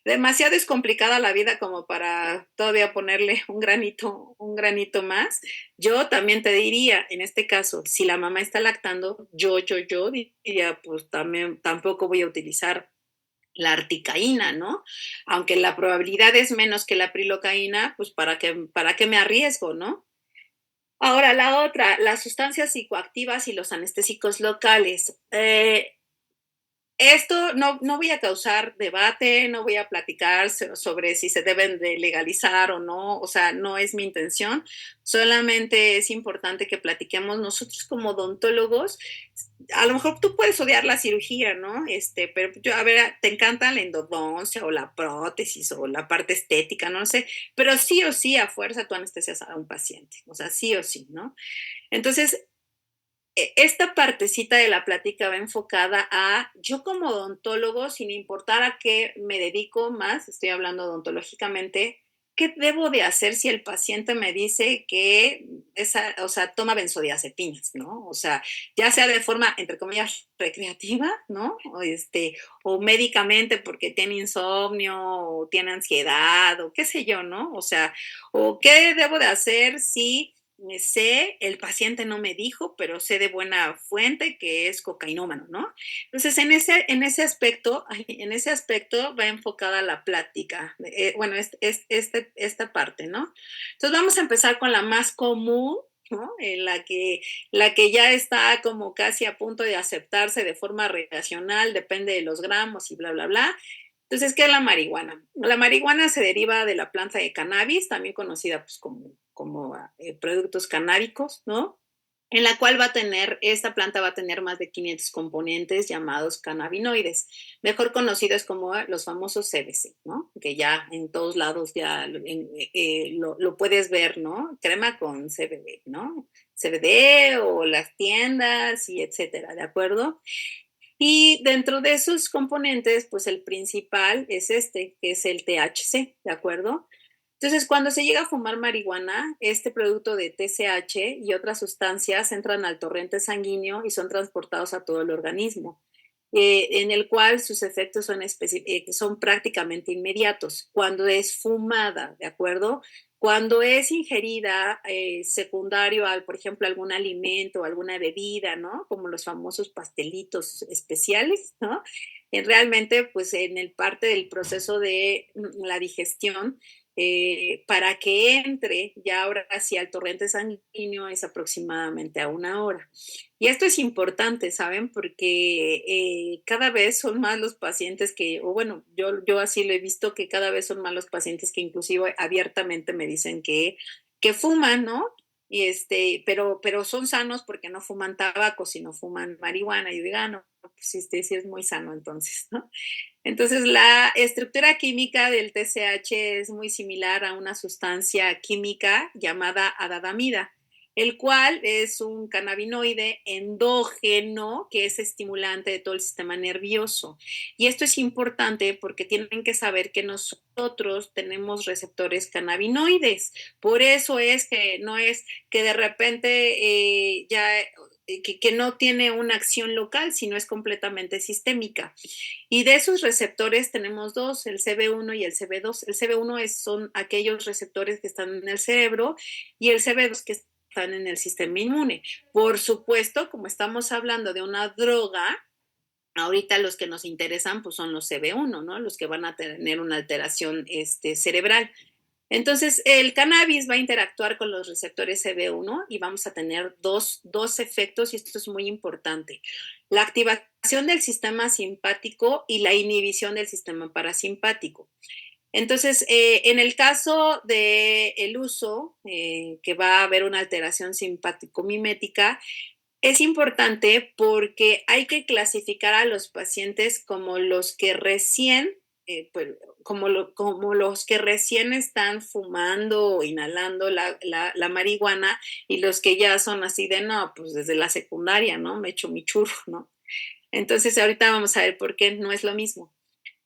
demasiado es complicada la vida como para todavía ponerle un granito más. Yo también te diría, en este caso, si la mamá está lactando, yo diría, pues también tampoco voy a utilizar la articaína, ¿no? Aunque la probabilidad es menos que la prilocaína, pues para qué me arriesgo, ¿no? Ahora, la otra, las sustancias psicoactivas y los anestésicos locales. Esto no voy a causar debate, no voy a platicar sobre si se deben de legalizar o no, o sea, no es mi intención, solamente es importante que platiquemos nosotros como odontólogos. A lo mejor tú puedes odiar la cirugía, ¿no? Pero yo, a ver, te encanta la endodoncia o la prótesis o la parte estética, no sé, pero sí o sí a fuerza tú anestesias a un paciente, o sea, sí o sí, ¿no? Entonces, esta partecita de la plática va enfocada a yo como odontólogo, sin importar a qué me dedico más, estoy hablando odontológicamente, ¿qué debo de hacer si el paciente me dice que o sea, toma benzodiazepinas, ¿no? O sea, ya sea de forma, entre comillas, recreativa, ¿no? O médicamente porque tiene insomnio, o tiene ansiedad, o qué sé yo, ¿no? O sea, o qué debo de hacer si sé, el paciente no me dijo, pero sé de buena fuente que es cocainómano, ¿no? Entonces, en ese aspecto va enfocada la plática, bueno, esta parte, ¿no? Entonces, vamos a empezar con la más común, ¿no? En la que ya está como casi a punto de aceptarse de forma racional, depende de los gramos y bla, bla, bla. Entonces, ¿qué es la marihuana? La marihuana se deriva de la planta de cannabis, también conocida pues, como productos canábicos, ¿no? En la cual esta planta va a tener más de 500 componentes llamados cannabinoides, mejor conocidos como los famosos CBC, ¿no? Que ya en todos lados ya lo puedes ver, ¿no? Crema con CBD, ¿no? CBD o las tiendas y etcétera, ¿de acuerdo? Y dentro de esos componentes, pues el principal es que es el THC, ¿de acuerdo? Entonces, cuando se llega a fumar marihuana, este producto de TCH y otras sustancias entran al torrente sanguíneo y son transportados a todo el organismo. en el cual sus efectos son prácticamente inmediatos. Cuando es fumada, ¿de acuerdo? Cuando es ingerida secundario al, por ejemplo, algún alimento, alguna bebida, ¿no? Como los famosos pastelitos especiales, ¿no? Realmente, pues en el parte del proceso de la digestión, para que entre ya ahora hacia el torrente sanguíneo es aproximadamente a 1 hora. Y esto es importante, ¿saben? Porque cada vez son más los pacientes que, o bueno, yo así lo he visto, que cada vez son más los pacientes que inclusive abiertamente me dicen que fuman, ¿no? Y pero son sanos porque no fuman tabaco, sino fuman marihuana. Y yo digo, no, pues sí es muy sano entonces, ¿no? Entonces, la estructura química del TCH es muy similar a una sustancia química llamada adadamida, el cual es un cannabinoide endógeno que es estimulante de todo el sistema nervioso. Y esto es importante porque tienen que saber que nosotros tenemos receptores cannabinoides. Por eso es que no es que de repente que no tiene una acción local, sino es completamente sistémica. Y de esos receptores tenemos dos, el CB1 y el CB2. El CB1 son aquellos receptores que están en el cerebro y el CB2 que están en el sistema inmune. Por supuesto, como estamos hablando de una droga, ahorita los que nos interesan pues son los CB1, ¿no? Los que van a tener una alteración cerebral. Entonces, el cannabis va a interactuar con los receptores CB1 y vamos a tener dos efectos, y esto es muy importante. La activación del sistema simpático y la inhibición del sistema parasimpático. Entonces, en el caso del uso, que va a haber una alteración simpático-mimética, es importante porque hay que clasificar a los pacientes como los que recién, pues, como los que recién están fumando o inhalando la marihuana y los que ya son así de, no, pues desde la secundaria, ¿no? Me echo mi churro, ¿no? Entonces, ahorita vamos a ver por qué no es lo mismo.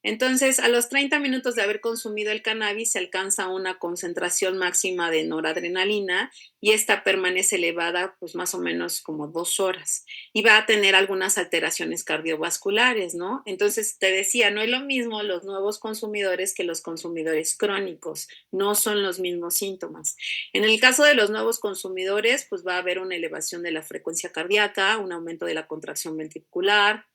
Entonces, a los 30 minutos de haber consumido el cannabis se alcanza una concentración máxima de noradrenalina y esta permanece elevada pues más o menos como 2 horas y va a tener algunas alteraciones cardiovasculares, ¿no? Entonces, te decía, no es lo mismo los nuevos consumidores que los consumidores crónicos, no son los mismos síntomas. En el caso de los nuevos consumidores, pues va a haber una elevación de la frecuencia cardíaca, un aumento de la contracción ventricular,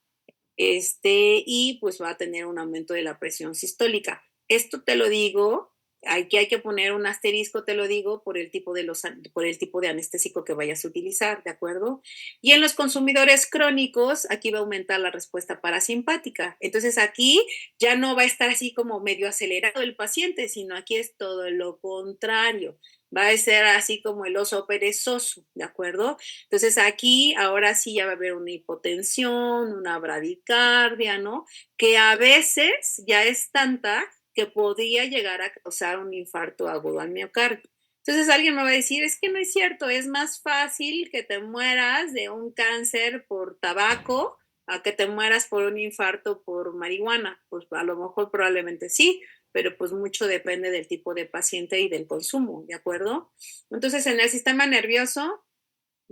y pues va a tener un aumento de la presión sistólica. Esto te lo digo, hay que poner un asterisco, te lo digo, por el tipo de anestésico que vayas a utilizar, ¿de acuerdo? Y en los consumidores crónicos, aquí va a aumentar la respuesta parasimpática. Entonces aquí ya no va a estar así como medio acelerado el paciente, sino aquí es todo lo contrario. Va a ser así como el oso perezoso, ¿de acuerdo? Entonces aquí ahora sí ya va a haber una hipotensión, una bradicardia, ¿no? Que a veces ya es tanta que podría llegar a causar un infarto agudo al miocardio. Entonces alguien me va a decir, es que no es cierto, es más fácil que te mueras de un cáncer por tabaco a que te mueras por un infarto por marihuana. Pues a lo mejor probablemente sí, pero pues mucho depende del tipo de paciente y del consumo, ¿de acuerdo? Entonces en el sistema nervioso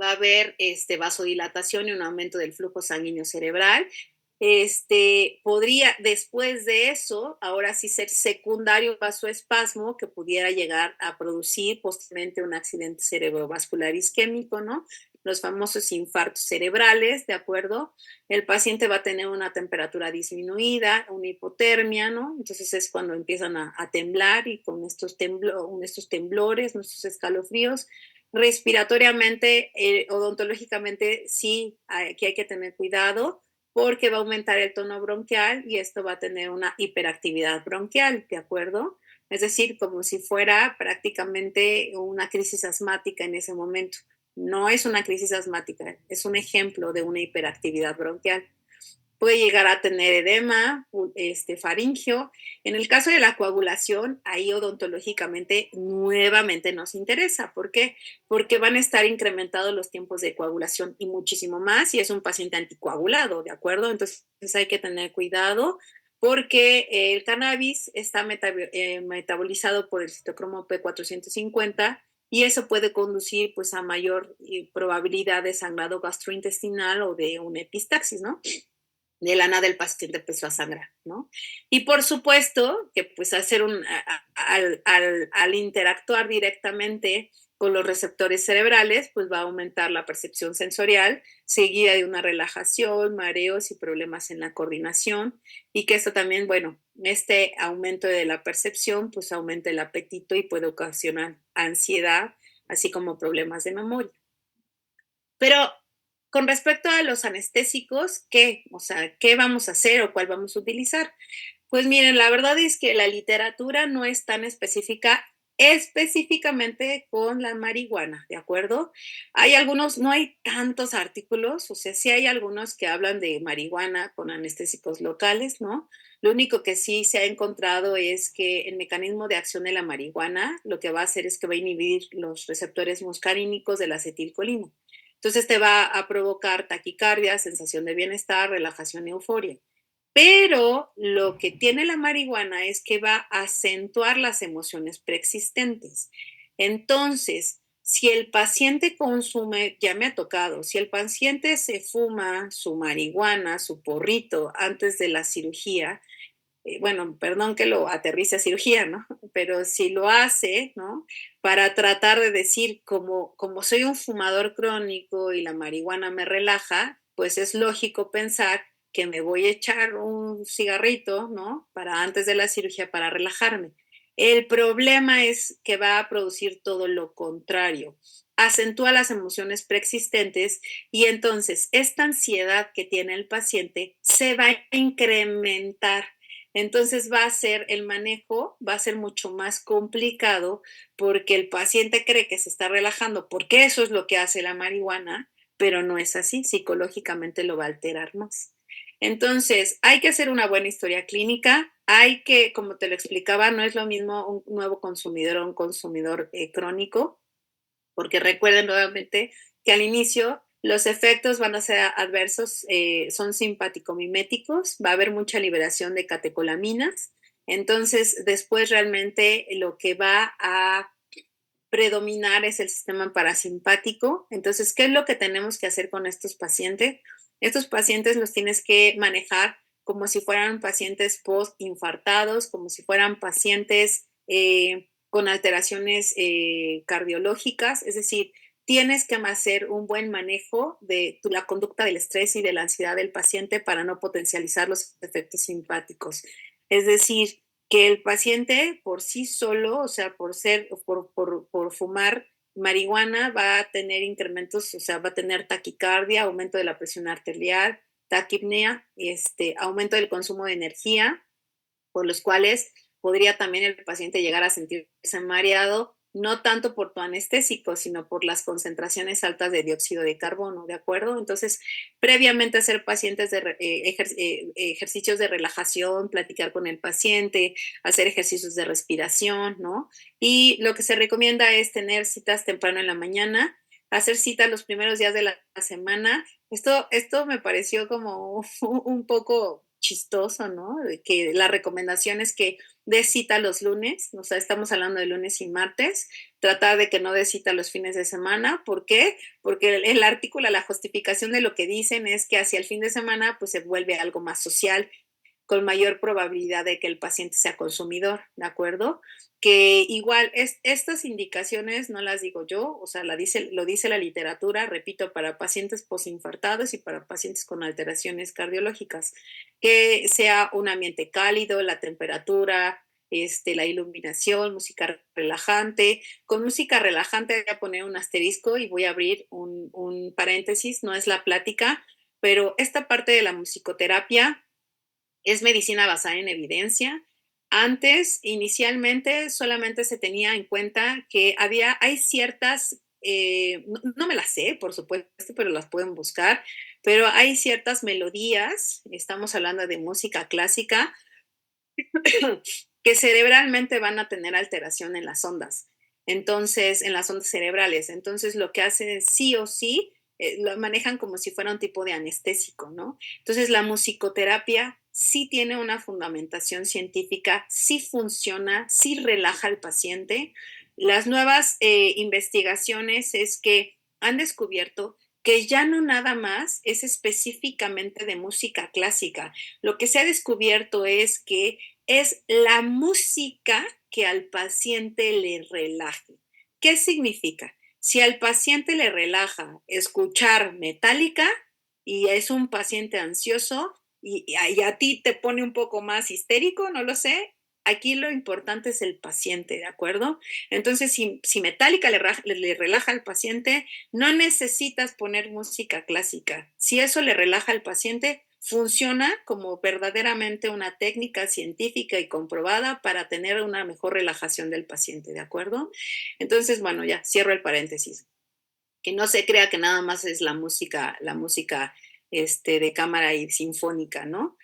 va a haber vasodilatación y un aumento del flujo sanguíneo cerebral. Podría después de eso, ahora sí ser secundario vasoespasmo que pudiera llegar a producir posteriormente un accidente cerebrovascular isquémico, ¿no? Los famosos infartos cerebrales, ¿de acuerdo? El paciente va a tener una temperatura disminuida, una hipotermia, ¿no? Entonces es cuando empiezan a temblar y con estos temblores, estos escalofríos, respiratoriamente, odontológicamente, sí, aquí hay que tener cuidado porque va a aumentar el tono bronquial y esto va a tener una hiperactividad bronquial, ¿de acuerdo? Es decir, como si fuera prácticamente una crisis asmática en ese momento. No es una crisis asmática, es un ejemplo de una hiperactividad bronquial. Puede llegar a tener edema, faringio. En el caso de la coagulación, ahí odontológicamente nuevamente nos interesa. ¿Por qué? Porque van a estar incrementados los tiempos de coagulación y muchísimo más si es un paciente anticoagulado, ¿de acuerdo? Entonces hay que tener cuidado porque el cannabis está metabolizado por el citocromo P450 y eso puede conducir pues a mayor probabilidad de sangrado gastrointestinal o de una epistaxis, ¿no? de la nada el paciente empezó a sangrar, ¿no? Y por supuesto que pues al interactuar directamente con los receptores cerebrales, pues va a aumentar la percepción sensorial, seguida de una relajación, mareos y problemas en la coordinación, y que esto también, bueno, este aumento de la percepción, pues aumenta el apetito y puede ocasionar ansiedad, así como problemas de memoria. Pero con respecto a los anestésicos, ¿qué? O sea, ¿qué vamos a hacer o cuál vamos a utilizar? Pues miren, la verdad es que la literatura no es tan específica específicamente con la marihuana, ¿de acuerdo? Hay algunos, no hay tantos artículos, o sea, sí hay algunos que hablan de marihuana con anestésicos locales, ¿no? Lo único que sí se ha encontrado es que el mecanismo de acción de la marihuana lo que va a hacer es que va a inhibir los receptores muscarínicos de la acetilcolina. Entonces te va a provocar taquicardia, sensación de bienestar, relajación y euforia. Pero lo que tiene la marihuana es que va a acentuar las emociones preexistentes. Entonces, si el paciente consume, ya me ha tocado, si el paciente se fuma su marihuana, su porrito antes de la cirugía, bueno, perdón que lo aterrice a cirugía, ¿no? Pero si lo hace, ¿no? Para tratar de decir, como soy un fumador crónico y la marihuana me relaja, pues es lógico pensar que me voy a echar un cigarrito, ¿no? Para antes de la cirugía para relajarme. El problema es que va a producir todo lo contrario. Acentúa las emociones preexistentes y entonces esta ansiedad que tiene el paciente se va a incrementar. Entonces va a ser el manejo, va a ser mucho más complicado porque el paciente cree que se está relajando, porque eso es lo que hace la marihuana, pero no es así, psicológicamente lo va a alterar más. Entonces, hay que hacer una buena historia clínica, hay que, como te lo explicaba, no es lo mismo un nuevo consumidor o un consumidor crónico, porque recuerden nuevamente que al inicio los efectos van a ser adversos, son simpático-miméticos, va a haber mucha liberación de catecolaminas, entonces después realmente lo que va a predominar es el sistema parasimpático. Entonces, ¿qué es lo que tenemos que hacer con estos pacientes? Estos pacientes los tienes que manejar como si fueran pacientes post-infartados, como si fueran pacientes con alteraciones cardiológicas, es decir, tienes que hacer un buen manejo de la conducta del estrés y de la ansiedad del paciente para no potencializar los efectos simpáticos. Es decir, que el paciente por sí solo, o sea, por fumar marihuana, va a tener incrementos, o sea, va a tener taquicardia, aumento de la presión arterial, taquipnea, aumento del consumo de energía, por los cuales podría también el paciente llegar a sentirse mareado, no tanto por tu anestésico, sino por las concentraciones altas de dióxido de carbono, ¿de acuerdo? Entonces, previamente hacer pacientes de ejercicios de relajación, platicar con el paciente, hacer ejercicios de respiración, ¿no? Y lo que se recomienda es tener citas temprano en la mañana, hacer citas los primeros días de la semana. Esto me pareció como un poco chistoso, ¿no? Que la recomendación es que des cita los lunes, o sea, estamos hablando de lunes y martes, tratar de que no des cita los fines de semana. ¿Por qué? Porque el artículo, la justificación de lo que dicen es que hacia el fin de semana pues se vuelve algo más social, con mayor probabilidad de que el paciente sea consumidor, ¿de acuerdo? Que igual estas indicaciones no las digo yo, o sea, lo dice la literatura, repito, para pacientes posinfartados y para pacientes con alteraciones cardiológicas, que sea un ambiente cálido, la temperatura, la iluminación, música relajante. Con música relajante voy a poner un asterisco y voy a abrir un paréntesis, no es la plática, pero esta parte de la musicoterapia es medicina basada en evidencia. Antes, inicialmente, solamente se tenía en cuenta que hay ciertas, no me las sé, por supuesto, pero las pueden buscar, pero hay ciertas melodías, estamos hablando de música clásica, que cerebralmente van a tener alteración en las ondas. Entonces, en las ondas cerebrales. Entonces, lo que hacen es sí o sí, lo manejan como si fuera un tipo de anestésico, ¿no? Entonces, la musicoterapia sí tiene una fundamentación científica, sí funciona, sí relaja al paciente. Las nuevas investigaciones es que han descubierto que ya no nada más es específicamente de música clásica. Lo que se ha descubierto es que es la música que al paciente le relaje. ¿Qué significa? Si al paciente le relaja escuchar Metallica y es un paciente ansioso y a ti te pone un poco más histérico, no lo sé, aquí lo importante es el paciente, ¿de acuerdo? Entonces, si Metallica le relaja al paciente, no necesitas poner música clásica. Si eso le relaja al paciente, funciona como verdaderamente una técnica científica y comprobada para tener una mejor relajación del paciente, ¿de acuerdo? Entonces, bueno, ya cierro el paréntesis. Que no se crea que nada más es la música de cámara y sinfónica, ¿no?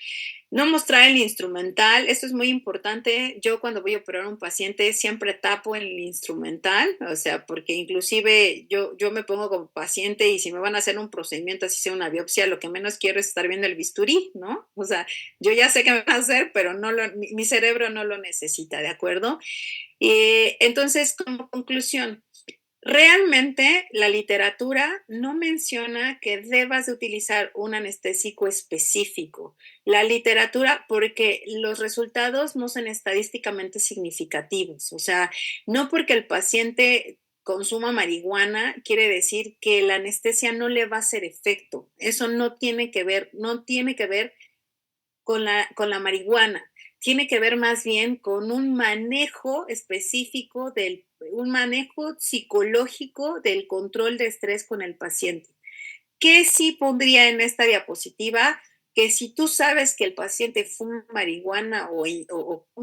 No mostrar el instrumental, esto es muy importante. Yo cuando voy a operar a un paciente siempre tapo el instrumental, o sea, porque inclusive yo me pongo como paciente y si me van a hacer un procedimiento, así sea una biopsia, lo que menos quiero es estar viendo el bisturí, ¿no? O sea, yo ya sé qué me van a hacer, pero mi cerebro no lo necesita, ¿de acuerdo? Entonces, como conclusión, realmente la literatura no menciona que debas de utilizar un anestésico específico. La literatura, porque los resultados no son estadísticamente significativos. O sea, no porque el paciente consuma marihuana quiere decir que la anestesia no le va a hacer efecto. Eso no tiene que ver, no tiene que ver con la marihuana. Tiene que ver más bien con un manejo específico, un manejo psicológico del control de estrés con el paciente. ¿Qué sí pondría en esta diapositiva? Que si tú sabes que el paciente fuma marihuana o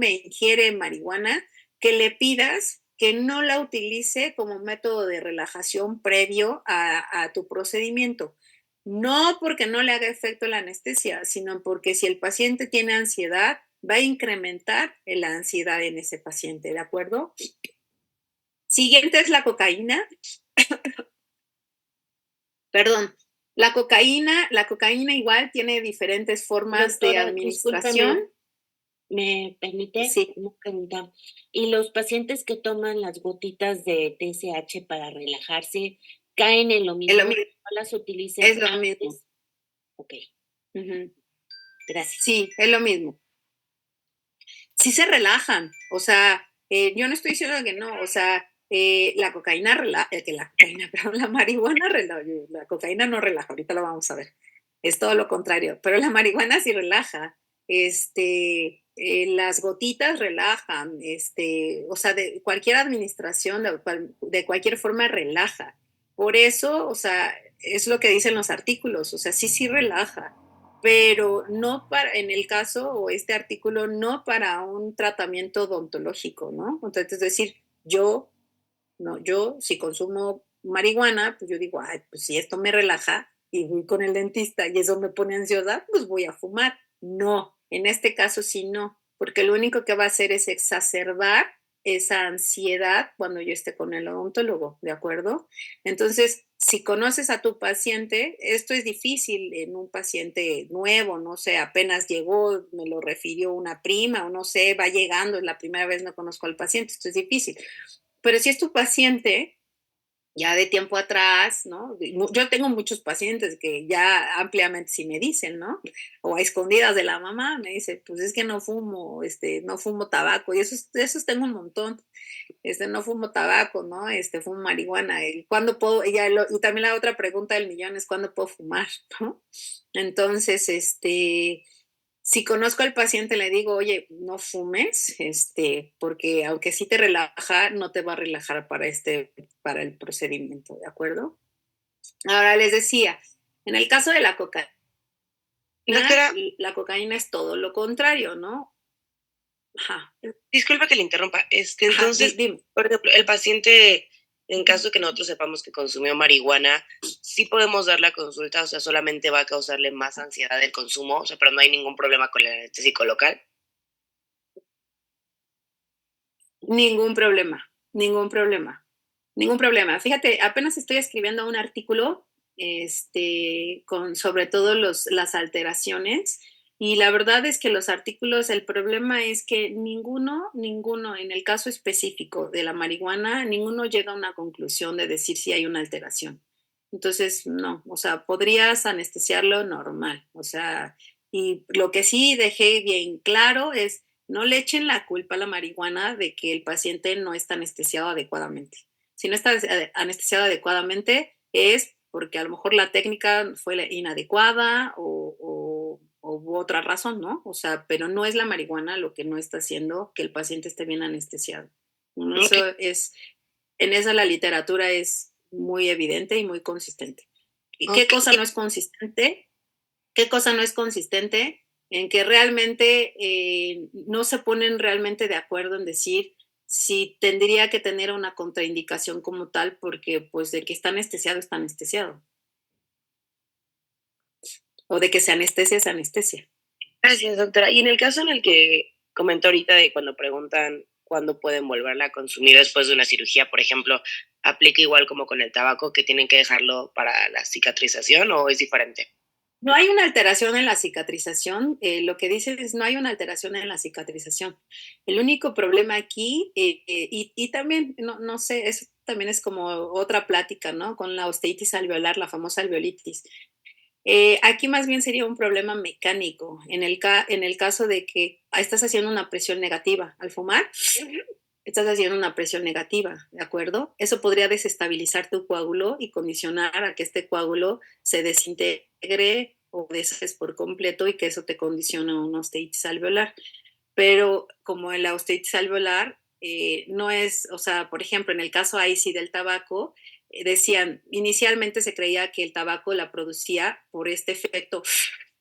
ingiere marihuana, que le pidas que no la utilice como método de relajación previo a tu procedimiento. No porque no le haga efecto la anestesia, sino porque si el paciente tiene ansiedad, va a incrementar la ansiedad en ese paciente, ¿de acuerdo? Siguiente es la cocaína. Perdón, la cocaína igual tiene diferentes formas de Doctora, administración. discúlpame, ¿me permite Sí, una pregunta? ¿Y los pacientes que toman las gotitas de TSH para relajarse caen en lo es lo mismo? mismo. ¿No las utilicen Es lo mismo. antes? Ok, Ujú. gracias. Sí, es lo mismo. Sí se relajan, o sea, yo no estoy diciendo que no, o sea, la cocaína relaja, perdón, la marihuana relaja, la cocaína no relaja, ahorita lo vamos a ver, es todo lo contrario, pero la marihuana sí relaja, las gotitas relajan, o sea, de cualquier administración, de cualquier forma relaja, por eso, o sea, es lo que dicen los artículos, o sea, sí relaja, pero no para, en el caso o este artículo, no para un tratamiento odontológico, ¿no? Entonces, es decir, yo, no, yo si consumo marihuana, pues yo digo, ay, pues si esto me relaja y voy con el dentista y eso me pone ansiosa, pues voy a fumar. No, en este caso sí no, porque lo único que va a hacer es exacerbar esa ansiedad cuando yo esté con el odontólogo, ¿de acuerdo? Entonces, si conoces a tu paciente, esto es difícil en un paciente nuevo, no sé, apenas llegó, me lo refirió una prima o no sé, va llegando, es la primera vez no conozco al paciente, esto es difícil. Pero si es tu paciente, ya de tiempo atrás, ¿no? Yo tengo muchos pacientes que ya ampliamente sí me dicen, ¿no? O a escondidas de la mamá, me dice, pues es que no fumo, no fumo tabaco, y esos tengo un montón, no fumo tabaco, ¿no? Fumo marihuana, y ¿cuándo puedo? Y también la otra pregunta del millón es, ¿cuándo puedo fumar? ¿No? Entonces, si conozco al paciente, le digo, oye, no fumes, porque aunque sí te relaja, no te va a relajar para el procedimiento, ¿de acuerdo? Ahora les decía, en el caso de Doctora, la cocaína es todo lo contrario, ¿no? Ajá, disculpa que le interrumpa. ajá, Entonces, dime. por ejemplo, el paciente, en caso de que nosotros sepamos que consumió marihuana, sí podemos dar la consulta, o sea, solamente va a causarle más ansiedad el consumo, o sea, pero no hay ningún problema con el anestésico local. Ningún problema, ningún problema, ningún problema. Fíjate, apenas estoy escribiendo un artículo, con sobre todo las alteraciones, y la verdad es que los artículos, el problema es que ninguno, en el caso específico de la marihuana, ninguno llega a una conclusión de decir si hay una alteración. Entonces, no, o sea, podrías anestesiarlo normal, o sea, y lo que sí dejé bien claro es, no le echen la culpa a la marihuana de que el paciente no está anestesiado adecuadamente. Si no está anestesiado adecuadamente es porque a lo mejor la técnica fue inadecuada o hubo otra razón, ¿no? O sea, pero no es la marihuana lo que no está haciendo que el paciente esté bien anestesiado. Ok, Eso es, en eso la literatura es muy evidente y muy consistente. ¿Y qué ok. cosa no es consistente? ¿Qué cosa no es consistente? En que realmente no se ponen realmente de acuerdo en decir si tendría que tener una contraindicación como tal, porque pues de que está anestesiado, está anestesiado. O de que se anestesia, se anestesia. Gracias, doctora. Y en el caso en el que comentó ahorita de cuando preguntan cuándo pueden volverla a consumir después de una cirugía, por ejemplo, ¿aplica igual como con el tabaco que tienen que dejarlo para la cicatrización o es diferente? No hay una alteración en la cicatrización. Lo que dice es no hay una alteración en la cicatrización. El único problema aquí, y también, no sé, eso también es como otra plática, ¿no? Con la osteitis alveolar, la famosa alveolitis. Aquí más bien sería un problema mecánico, en el caso de que estás haciendo una presión negativa. Al fumar, estás haciendo una presión negativa, ¿de acuerdo? Eso podría desestabilizar tu coágulo y condicionar a que este coágulo se desintegre o deshaces por completo y que eso te condiciona a una osteitis alveolar. Pero como en la osteitis alveolar no es, o sea, por ejemplo, en el caso ahí sí del tabaco, decían, inicialmente se creía que el tabaco la producía por este efecto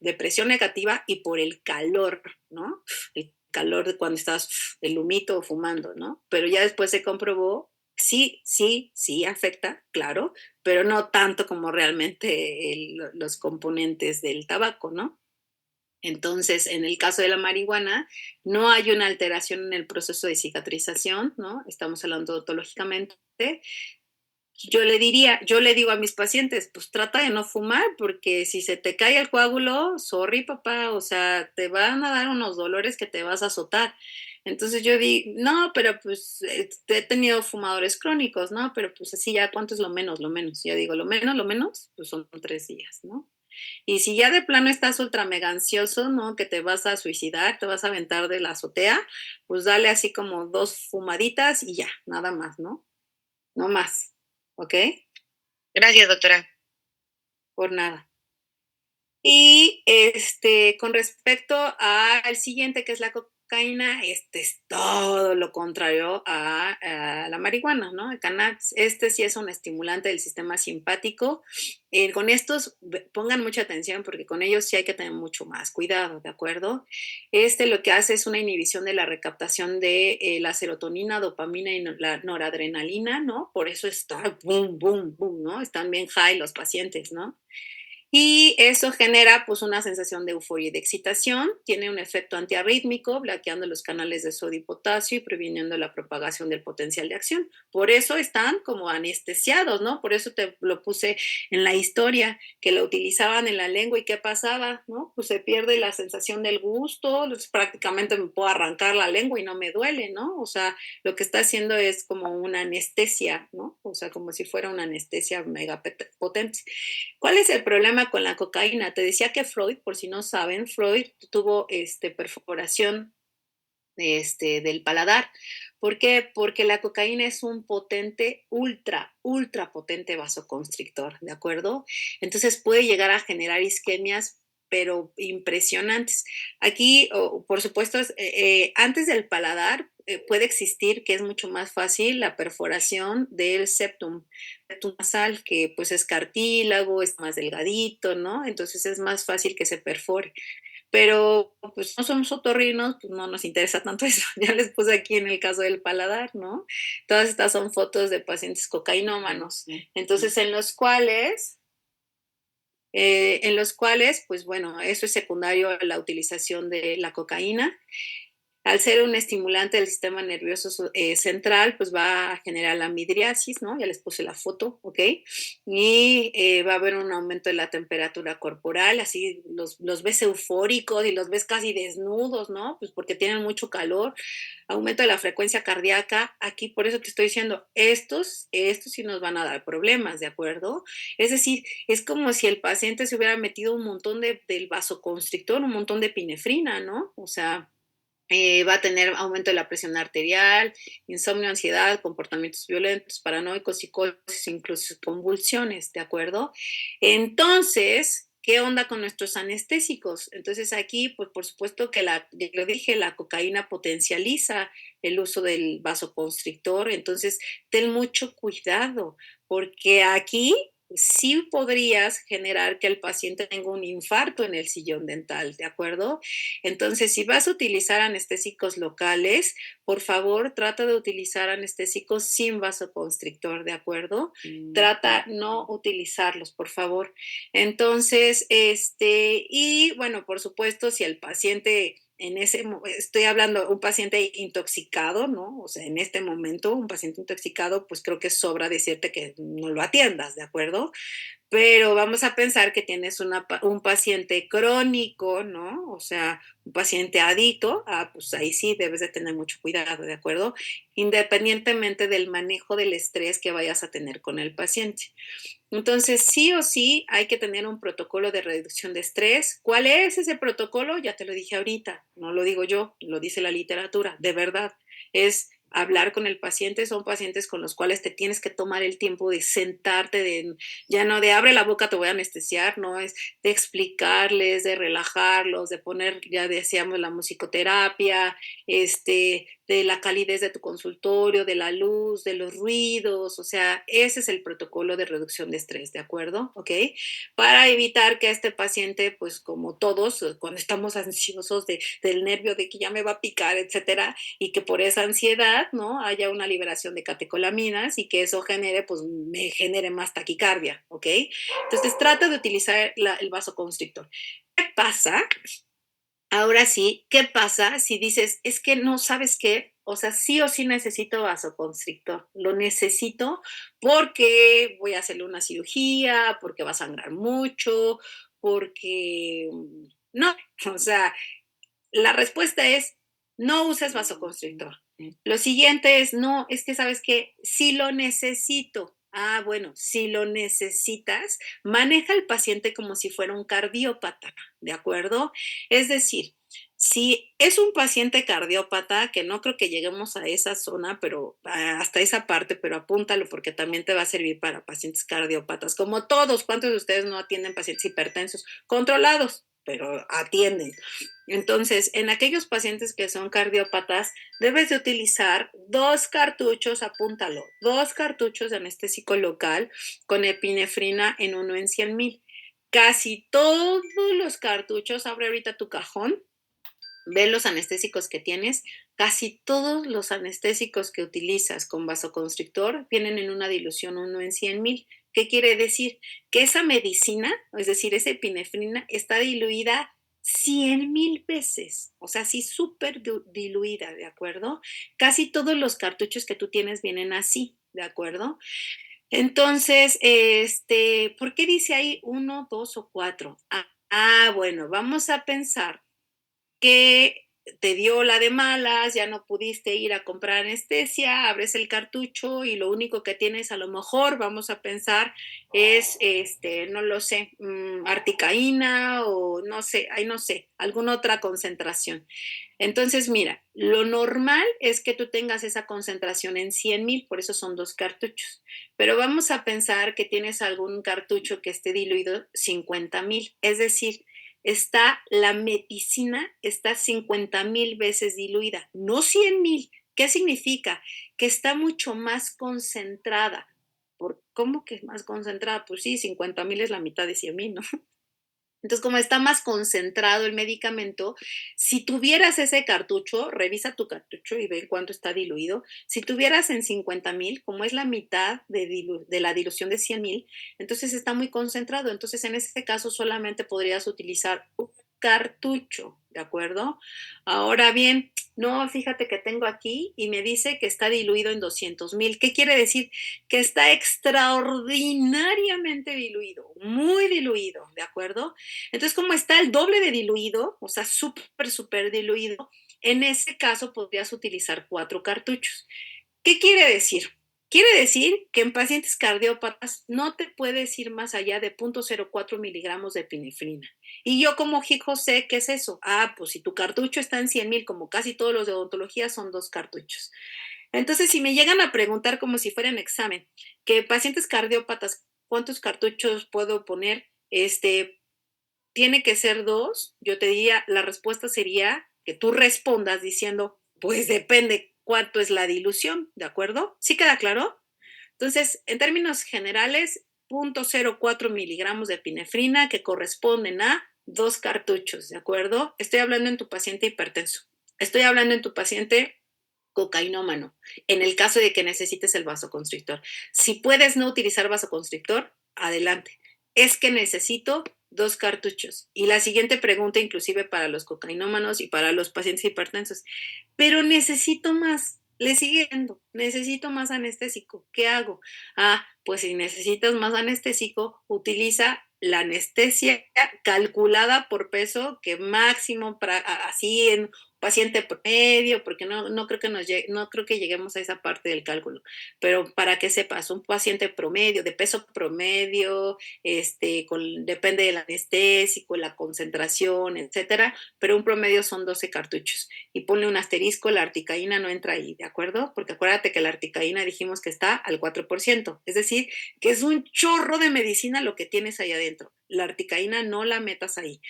de presión negativa y por el calor, ¿no? El calor de cuando estás el humito o fumando, ¿no? Pero ya después se comprobó, sí afecta, claro, pero no tanto como realmente los componentes del tabaco, ¿no? Entonces, en el caso de la marihuana, no hay una alteración en el proceso de cicatrización, ¿no? Estamos hablando odontológicamente. Yo le digo a mis pacientes, pues trata de no fumar, porque si se te cae el coágulo, sorry papá, o sea, te van a dar unos dolores que te vas a azotar. Entonces yo digo, no, pero pues he tenido fumadores crónicos, ¿no? Pero pues así ya, ¿cuánto es lo menos? Lo menos. Yo digo, lo menos, pues son 3 días, ¿no? Y si ya de plano estás ultra mega ansioso, ¿no? Que te vas a suicidar, te vas a aventar de la azotea, pues dale así como 2 fumaditas y ya, nada más, ¿no? No más, ¿ok? Gracias, doctora. Por nada. Y con respecto al siguiente, que es la cocaína, este es todo lo contrario a la marihuana, ¿no? El cannabis, este sí es un estimulante del sistema simpático. Con estos, pongan mucha atención porque con ellos sí hay que tener mucho más cuidado, ¿de acuerdo? Lo que hace es una inhibición de la recaptación de la serotonina, dopamina y la noradrenalina, ¿no? Por eso está boom, boom, boom, ¿no? Están bien high los pacientes, ¿no? Y eso genera pues una sensación de euforia y de excitación, tiene un efecto antiarrítmico, bloqueando los canales de sodio y potasio y previniendo la propagación del potencial de acción. Por eso están como anestesiados, ¿no? Por eso te lo puse en la historia, que lo utilizaban en la lengua y qué pasaba, ¿no? Pues se pierde la sensación del gusto, pues, prácticamente me puedo arrancar la lengua y no me duele, ¿no? O sea, lo que está haciendo es como una anestesia, ¿no? O sea, como si fuera una anestesia mega potente. ¿Cuál es el problema con la cocaína? Te decía que Freud, por si no saben, Freud tuvo perforación del paladar. ¿Por qué? Porque la cocaína es un potente, ultra potente vasoconstrictor, ¿de acuerdo? Entonces puede llegar a generar isquemias, pero impresionantes. Aquí, por supuesto, antes del paladar puede existir, que es mucho más fácil, la perforación del septum nasal, que pues es cartílago, es más delgadito, ¿no? Entonces es más fácil que se perfore, pero pues no somos otorrinos, pues no nos interesa tanto eso. Ya les puse aquí en el caso del paladar, ¿no? Todas estas son fotos de pacientes cocainómanos, entonces en los cuales, pues bueno, eso es secundario a la utilización de la cocaína. Al ser un estimulante del sistema nervioso central, pues va a generar la midriasis, ¿no? Ya les puse la foto, ¿ok? Y va a haber un aumento de la temperatura corporal, así los ves eufóricos y los ves casi desnudos, ¿no? Pues porque tienen mucho calor. aumento de la frecuencia cardíaca, aquí por eso te estoy diciendo, estos sí nos van a dar problemas, ¿de acuerdo? Es decir, es como si el paciente se hubiera metido un montón del vasoconstrictor, un montón de epinefrina, ¿no? O sea, va a tener aumento de la presión arterial, insomnio, ansiedad, comportamientos violentos, paranoicos, psicosis, incluso convulsiones, ¿de acuerdo? Entonces, ¿qué onda con nuestros anestésicos? Entonces aquí, pues por supuesto que ya lo dije, la cocaína potencializa el uso del vasoconstrictor, entonces ten mucho cuidado, porque aquí sí podrías generar que el paciente tenga un infarto en el sillón dental, ¿de acuerdo? Entonces, si vas a utilizar anestésicos locales, por favor, trata de utilizar anestésicos sin vasoconstrictor, ¿de acuerdo? Trata no utilizarlos, por favor. Entonces, y bueno, por supuesto, si el paciente estoy hablando un paciente intoxicado, ¿no? O sea, en este momento, un paciente intoxicado, pues creo que sobra decirte que no lo atiendas, ¿de acuerdo? Pero vamos a pensar que tienes un paciente crónico, ¿no? O sea, un paciente adicto, pues ahí sí debes de tener mucho cuidado, ¿de acuerdo? Independientemente del manejo del estrés que vayas a tener con el paciente. Entonces, sí o sí hay que tener un protocolo de reducción de estrés. ¿Cuál es ese protocolo? Ya te lo dije ahorita, no lo digo yo, lo dice la literatura, de verdad. Es hablar con el paciente, son pacientes con los cuales te tienes que tomar el tiempo de sentarte, ya no de abre la boca, te voy a anestesiar, no, es de explicarles, de relajarlos, de poner, ya decíamos, la musicoterapia, de la calidez de tu consultorio, de la luz, de los ruidos, o sea, ese es el protocolo de reducción de estrés, ¿de acuerdo? ¿Ok? Para evitar que este paciente, pues como todos, cuando estamos ansiosos del nervio de que ya me va a picar, etcétera, y que por esa ansiedad, ¿no? Haya una liberación de catecolaminas y que eso genere, pues me genere más taquicardia, ¿ok? Entonces trata de utilizar el vasoconstrictor. ¿Qué pasa? Ahora sí, ¿qué pasa si dices, es que no sabes qué? O sea, sí o sí necesito vasoconstrictor. Lo necesito porque voy a hacerle una cirugía, porque va a sangrar mucho, porque no, o sea, la respuesta es no uses vasoconstrictor. Lo siguiente es no, es que sabes que si lo necesito. Ah, bueno, si lo necesitas, maneja al paciente como si fuera un cardiópata, ¿de acuerdo? Es decir, si es un paciente cardiópata, que no creo que lleguemos a esa zona, pero hasta esa parte, pero apúntalo porque también te va a servir para pacientes cardiópatas, como todos. ¿Cuántos de ustedes no atienden pacientes hipertensos? Controlados, pero atienden. Entonces, en aquellos pacientes que son cardiópatas, debes de utilizar 2 cartuchos, apúntalo, 2 cartuchos de anestésico local con epinefrina en 1 en 100,000. Casi todos los cartuchos, abre ahorita tu cajón, ve los anestésicos que tienes, casi todos los anestésicos que utilizas con vasoconstrictor vienen en una dilución 1 en 100,000. ¿Qué quiere decir? Que esa medicina, es decir, esa epinefrina, está diluida 100,000 veces, o sea, sí súper diluida, ¿de acuerdo? Casi todos los cartuchos que tú tienes vienen así, ¿de acuerdo? Entonces, ¿por qué dice ahí 1, 2 o 4? Bueno, vamos a pensar que te dio la de malas, ya no pudiste ir a comprar anestesia, abres el cartucho y lo único que tienes a lo mejor, vamos a pensar, es, no lo sé, articaína o no sé, no sé, alguna otra concentración. Entonces, mira, lo normal es que tú tengas esa concentración en 100,000, por eso son 2 cartuchos. Pero vamos a pensar que tienes algún cartucho que esté diluido 50,000, es decir, la medicina está 50,000 veces diluida, no 100,000. ¿Qué significa? Que está mucho más concentrada. ¿Cómo que es más concentrada? Pues sí, 50,000 es la mitad de 100,000, ¿no? Entonces, como está más concentrado el medicamento, si tuvieras ese cartucho, revisa tu cartucho y ve cuánto está diluido. Si tuvieras en 50,000, como es la mitad de la dilución de 100,000, entonces está muy concentrado. Entonces, en ese caso, solamente podrías utilizar un cartucho, ¿de acuerdo? Ahora bien, no, fíjate que tengo aquí y me dice que está diluido en 200,000. ¿Qué quiere decir? Que está extraordinariamente diluido, muy diluido, ¿de acuerdo? Entonces, como está el doble de diluido, o sea, súper, súper diluido, En ese caso podrías utilizar 4 cartuchos. ¿Qué quiere decir? Quiere decir que en pacientes cardiópatas no te puedes ir más allá de 0.04 miligramos de epinefrina. Y yo como hijo sé qué es eso. Pues si tu cartucho está en 100,000, como casi todos los de odontología, son 2 cartuchos. Entonces, si me llegan a preguntar como si fuera en examen, que pacientes cardiópatas, ¿cuántos cartuchos puedo poner? Tiene que ser 2. Yo te diría, la respuesta sería que tú respondas diciendo, pues depende cuánto es la dilución, ¿de acuerdo? ¿Sí queda claro? Entonces, en términos generales, 0.04 miligramos de epinefrina que corresponden a 2 cartuchos, ¿de acuerdo? Estoy hablando en tu paciente hipertenso. Estoy hablando en tu paciente cocainómano, en el caso de que necesites el vasoconstrictor. Si puedes no utilizar vasoconstrictor, adelante. Es que necesito 2 cartuchos. Y la siguiente pregunta, inclusive para los cocainómanos y para los pacientes hipertensos, pero necesito más. Le sigue yendo, necesito más anestésico. ¿Qué hago? Pues si necesitas más anestésico, utiliza la anestesia calculada por peso, que máximo para así en paciente promedio, porque no creo que no creo que lleguemos a esa parte del cálculo, pero para que sepas, un paciente promedio, de peso promedio, depende del anestésico, la concentración, etcétera, pero un promedio son 12 cartuchos. Y ponle un asterisco, la articaína no entra ahí, ¿de acuerdo? Porque acuérdate que la articaína dijimos que está al 4%, es decir, que es un chorro de medicina lo que tienes ahí adentro. La articaína no la metas ahí.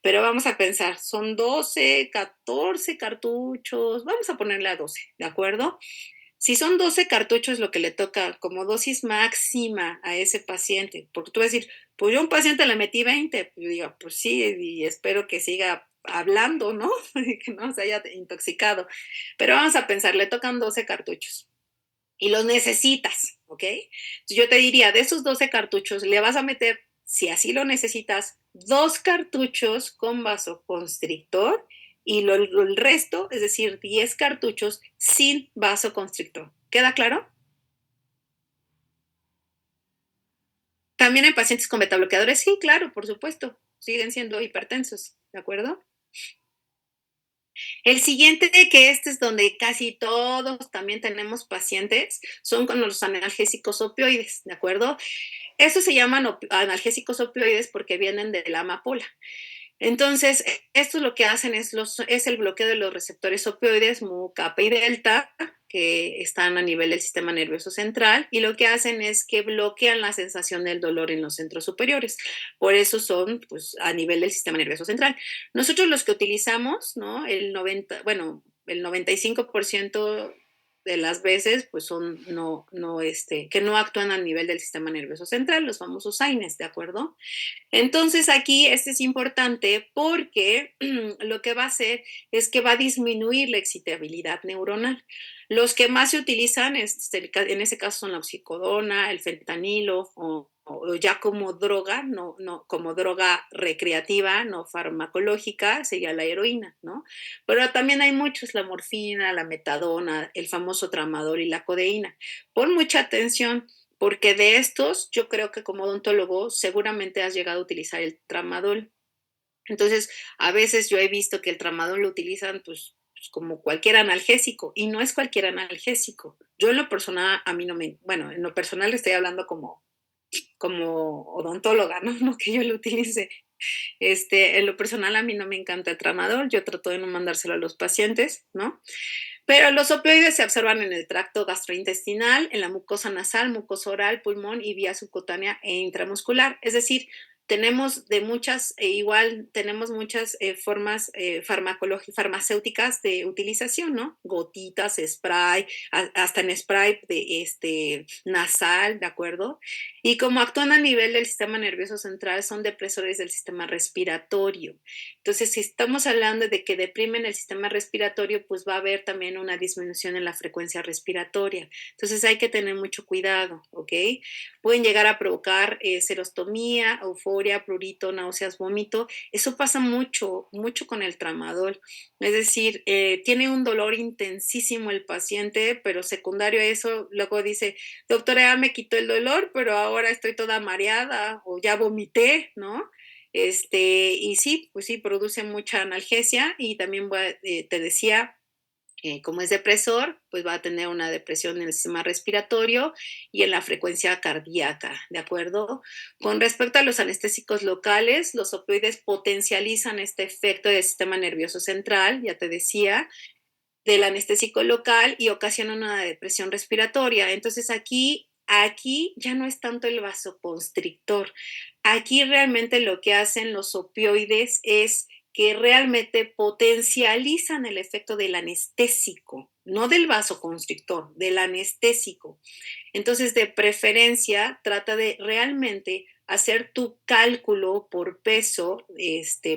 Pero vamos a pensar, son 12, 14 cartuchos, vamos a ponerle a 12, ¿de acuerdo? Si son 12 cartuchos lo que le toca como dosis máxima a ese paciente, porque tú vas a decir, pues yo a un paciente le metí 20, pues digo, pues sí, y espero que siga hablando, ¿no? Que no se haya intoxicado. Pero vamos a pensar, le tocan 12 cartuchos y los necesitas, ¿ok? Entonces yo te diría, de esos 12 cartuchos le vas a meter, si así lo necesitas, 2 cartuchos con vasoconstrictor y el resto, es decir, 10 cartuchos sin vasoconstrictor. ¿Queda claro? También en pacientes con betabloqueadores, sí, claro, por supuesto, siguen siendo hipertensos, ¿de acuerdo? El siguiente, que es donde casi todos también tenemos pacientes, son con los analgésicos opioides, ¿de acuerdo? Estos se llaman analgésicos opioides porque vienen de la amapola. Entonces, estos lo que hacen es el bloqueo de los receptores opioides mu, kappa y delta, que están a nivel del sistema nervioso central, y lo que hacen es que bloquean la sensación del dolor en los centros superiores. Por eso son, pues, a nivel del sistema nervioso central. Nosotros los que utilizamos, ¿no? El 95% de las veces, pues son que no actúan a nivel del sistema nervioso central, los famosos AINES, ¿de acuerdo? Entonces aquí es importante porque lo que va a hacer es que va a disminuir la excitabilidad neuronal. Los que más se utilizan en ese caso son la oxicodona, el fentanilo o ya como droga, no como droga recreativa, no farmacológica, sería la heroína, ¿no? Pero también hay muchos, la morfina, la metadona, el famoso tramadol y la codeína. Pon mucha atención porque de estos, yo creo que como odontólogo seguramente has llegado a utilizar el tramadol. Entonces, a veces yo he visto que el tramadol lo utilizan pues como cualquier analgésico y no es cualquier analgésico. Yo en lo personal, a mí no me, bueno, en lo personal estoy hablando como odontóloga, ¿no? No que yo lo utilice. En lo personal a mí no me encanta el tramadol, yo trato de no mandárselo a los pacientes, ¿no? Pero los opioides se absorban en el tracto gastrointestinal, en la mucosa nasal, mucosa oral, pulmón y vía subcutánea e intramuscular. Es decir, tenemos tenemos muchas formas farmacéuticas de utilización, ¿no? Gotitas, spray, hasta en spray de nasal, ¿de acuerdo? Y como actúan a nivel del sistema nervioso central, son depresores del sistema respiratorio. Entonces, si estamos hablando de que deprimen el sistema respiratorio, pues va a haber también una disminución en la frecuencia respiratoria. Entonces, hay que tener mucho cuidado, ¿ok? Pueden llegar a provocar serostomía, euforia, prurito, náuseas, vómito. Eso pasa mucho, mucho con el tramadol. Es decir, tiene un dolor intensísimo el paciente, pero secundario a eso, luego dice, doctora, ya me quitó el dolor, pero ahora estoy toda mareada o ya vomité, ¿no? Y sí, pues sí, produce mucha analgesia y también te decía, como es depresor, pues va a tener una depresión en el sistema respiratorio y en la frecuencia cardíaca, ¿de acuerdo? Con respecto a los anestésicos locales, los opioides potencializan este efecto del sistema nervioso central, ya te decía, del anestésico local y ocasionan una depresión respiratoria. Entonces aquí ya no es tanto el vasoconstrictor. Aquí realmente lo que hacen los opioides es que realmente potencializan el efecto del anestésico, no del vasoconstrictor, del anestésico. Entonces, de preferencia, trata de realmente hacer tu cálculo por peso,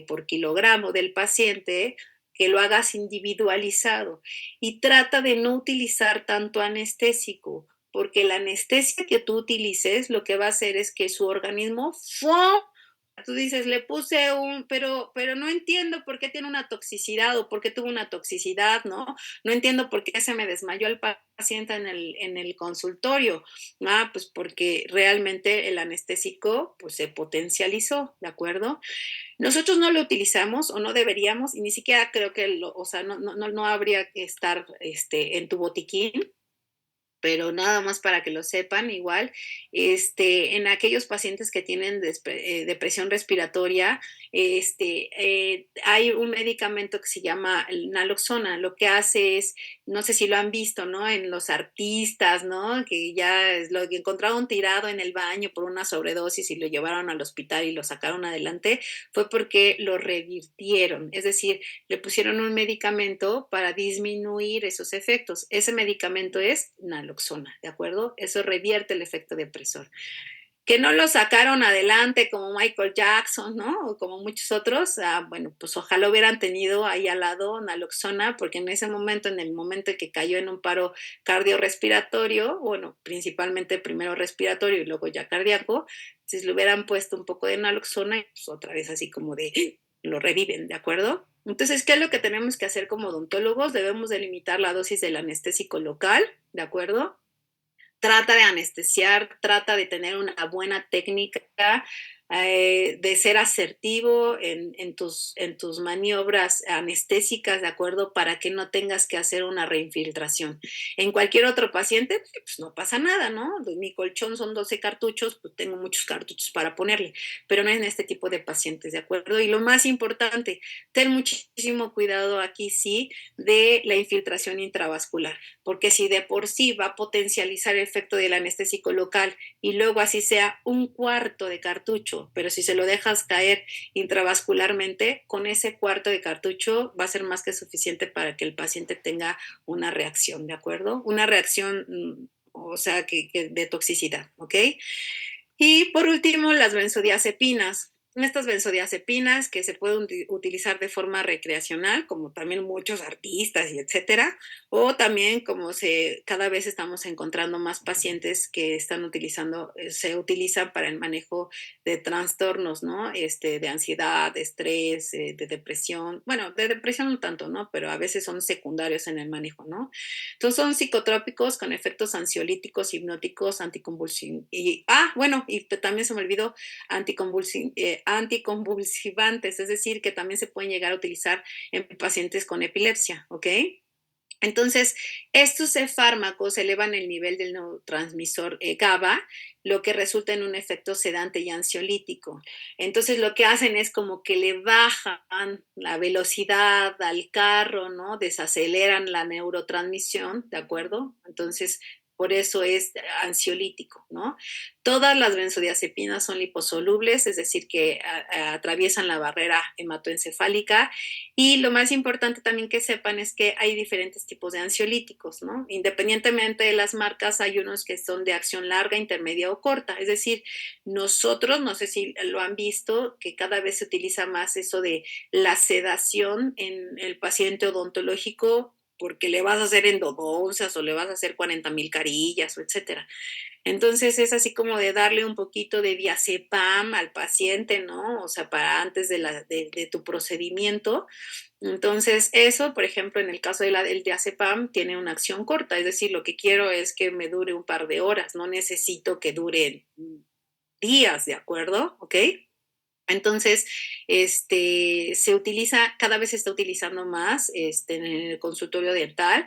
por kilogramo del paciente, que lo hagas individualizado y trata de no utilizar tanto anestésico, porque la anestesia que tú utilices lo que va a hacer es que su organismo tú dices, le puse pero no entiendo por qué tiene una toxicidad o por qué tuvo una toxicidad, ¿no? No entiendo por qué se me desmayó el paciente en el consultorio. Pues porque realmente el anestésico pues se potencializó, ¿de acuerdo? Nosotros no lo utilizamos o no deberíamos y ni siquiera creo que, o sea, no habría que estar en tu botiquín, pero nada más para que lo sepan, igual, en aquellos pacientes que tienen depresión respiratoria, hay un medicamento que se llama naloxona, lo que hace es, no sé si lo han visto, ¿no? En los artistas, ¿no? Que ya lo encontraron tirado en el baño por una sobredosis y lo llevaron al hospital y lo sacaron adelante, fue porque lo revirtieron, es decir, le pusieron un medicamento para disminuir esos efectos. Ese medicamento es naloxona, ¿de acuerdo? Eso revierte el efecto depresor. Que no lo sacaron adelante como Michael Jackson, ¿no? O como muchos otros, bueno, pues ojalá hubieran tenido ahí al lado naloxona, porque en ese momento, en el momento en que cayó en un paro cardiorrespiratorio, bueno, principalmente primero respiratorio y luego ya cardíaco, si le hubieran puesto un poco de naloxona, pues otra vez así como de lo reviven, ¿de acuerdo? Entonces, ¿qué es lo que tenemos que hacer como odontólogos? Debemos delimitar la dosis del anestésico local, ¿de acuerdo? Trata de anestesiar, trata de tener una buena técnica, de ser asertivo en tus maniobras anestésicas, ¿de acuerdo? Para que no tengas que hacer una reinfiltración. En cualquier otro paciente, pues no pasa nada, ¿no? Mi colchón son 12 cartuchos, pues tengo muchos cartuchos para ponerle, pero no en este tipo de pacientes, ¿de acuerdo? Y lo más importante, ten muchísimo cuidado aquí, sí, de la infiltración intravascular, porque si de por sí va a potencializar el efecto del anestésico local y luego así sea un cuarto de cartucho, pero si se lo dejas caer intravascularmente, con ese cuarto de cartucho va a ser más que suficiente para que el paciente tenga una reacción, ¿de acuerdo? Una reacción, o sea, que de toxicidad, ¿ok? Y por último, las benzodiazepinas. Estas benzodiazepinas que se pueden utilizar de forma recreacional, como también muchos artistas y etcétera, o también como cada vez estamos encontrando más pacientes que están utilizando, se utilizan para el manejo de trastornos, ¿no? De ansiedad, de estrés, de depresión. Bueno, de depresión no tanto, ¿no? Pero a veces son secundarios en el manejo, ¿no? Entonces son psicotrópicos con efectos ansiolíticos, hipnóticos, anticonvulsivos. Bueno, y también se me olvidó anticonvulsivantes, es decir, que también se pueden llegar a utilizar en pacientes con epilepsia, ¿ok? Entonces, estos fármacos elevan el nivel del neurotransmisor GABA, lo que resulta en un efecto sedante y ansiolítico. Entonces, lo que hacen es como que le bajan la velocidad al carro, ¿no? Desaceleran la neurotransmisión, ¿de acuerdo? Entonces, por eso es ansiolítico, ¿no? Todas las benzodiazepinas son liposolubles, es decir, que atraviesan la barrera hematoencefálica. Y lo más importante también que sepan es que hay diferentes tipos de ansiolíticos, ¿no? Independientemente de las marcas, hay unos que son de acción larga, intermedia o corta. Es decir, nosotros, no sé si lo han visto, que cada vez se utiliza más eso de la sedación en el paciente odontológico porque le vas a hacer endodoncias o le vas a hacer 40,000 carillas o etcétera. Entonces es así como de darle un poquito de diazepam al paciente, ¿no? O sea, para antes de tu procedimiento. Entonces eso, por ejemplo, en el caso del diazepam, tiene una acción corta, es decir, lo que quiero es que me dure un par de horas, no necesito que dure días, ¿de acuerdo? ¿Ok? Entonces, se utiliza, cada vez se está utilizando más en el consultorio dental.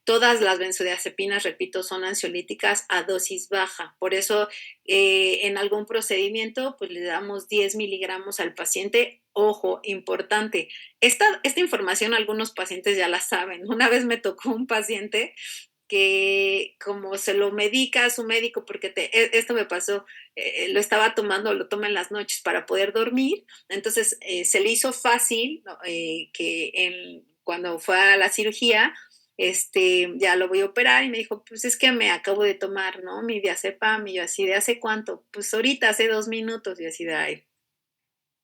Todas las benzodiazepinas, repito, son ansiolíticas a dosis baja. Por eso, en algún procedimiento, pues le damos 10 miligramos al paciente. Ojo, importante. Esta información algunos pacientes ya la saben. Una vez me tocó un paciente que como se lo medica a su médico, porque esto me pasó, lo estaba tomando, lo toma en las noches para poder dormir, entonces se le hizo fácil, ¿no? Cuando fue a la cirugía, ya lo voy a operar y me dijo, pues es que me acabo de tomar, ¿no? Mi diazepam, y yo así, ¿de hace cuánto? Pues ahorita, hace 2 minutos, y así de, ay.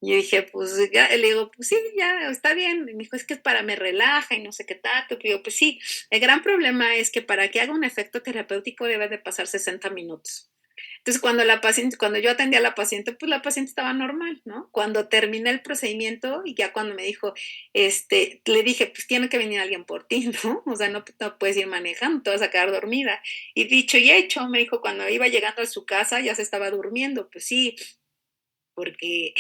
Y yo dije, pues ya, le digo, pues sí, ya, está bien. Y me dijo, es que para me relaja y no sé qué tanto. Y yo, pues sí, el gran problema es que para que haga un efecto terapéutico debe de pasar 60 minutos. Entonces, cuando yo atendí a la paciente, pues la paciente estaba normal, ¿no? Cuando terminé el procedimiento y ya cuando me dijo, le dije, pues tiene que venir alguien por ti, ¿no? O sea, no puedes ir manejando, te vas a quedar dormida. Y dicho y hecho, me dijo, cuando iba llegando a su casa ya se estaba durmiendo. Pues sí, porque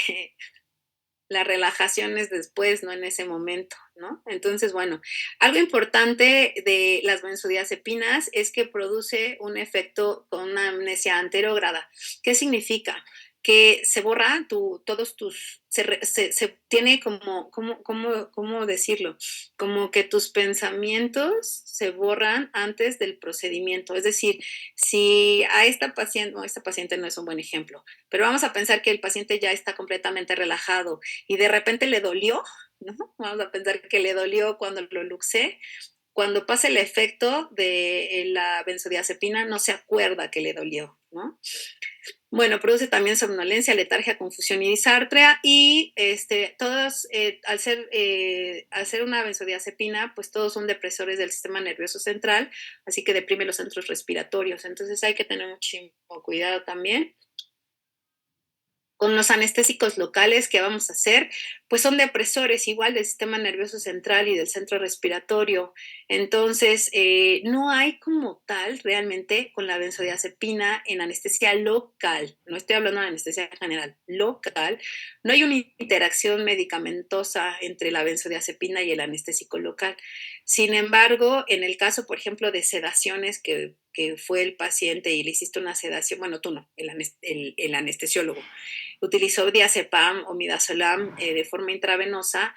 la relajación es después, no en ese momento, ¿no? Entonces, bueno, algo importante de las benzodiazepinas es que produce un efecto con una amnesia anterógrada. ¿Qué significa? Que se borra todos tus, se tiene ¿cómo decirlo? Como que tus pensamientos se borran antes del procedimiento. Es decir, si a esta paciente no es un buen ejemplo, pero vamos a pensar que el paciente ya está completamente relajado y de repente le dolió, ¿no? Vamos a pensar que le dolió cuando lo luxé. Cuando pasa el efecto de la benzodiazepina, no se acuerda que le dolió, ¿no? Bueno, produce también somnolencia, letargia, confusión y disartria y todos, al ser una benzodiazepina, pues todos son depresores del sistema nervioso central, así que deprime los centros respiratorios. Entonces hay que tener muchísimo cuidado también. Con los anestésicos locales que vamos a hacer, pues son depresores igual del sistema nervioso central y del centro respiratorio. Entonces, no hay como tal realmente con la benzodiazepina en anestesia local, no estoy hablando de anestesia general, local, no hay una interacción medicamentosa entre la benzodiazepina y el anestésico local. Sin embargo, en el caso, por ejemplo, de sedaciones que fue el paciente y le hiciste una sedación, bueno, tú no, el anestesiólogo, utilizó diazepam o midazolam de forma intravenosa,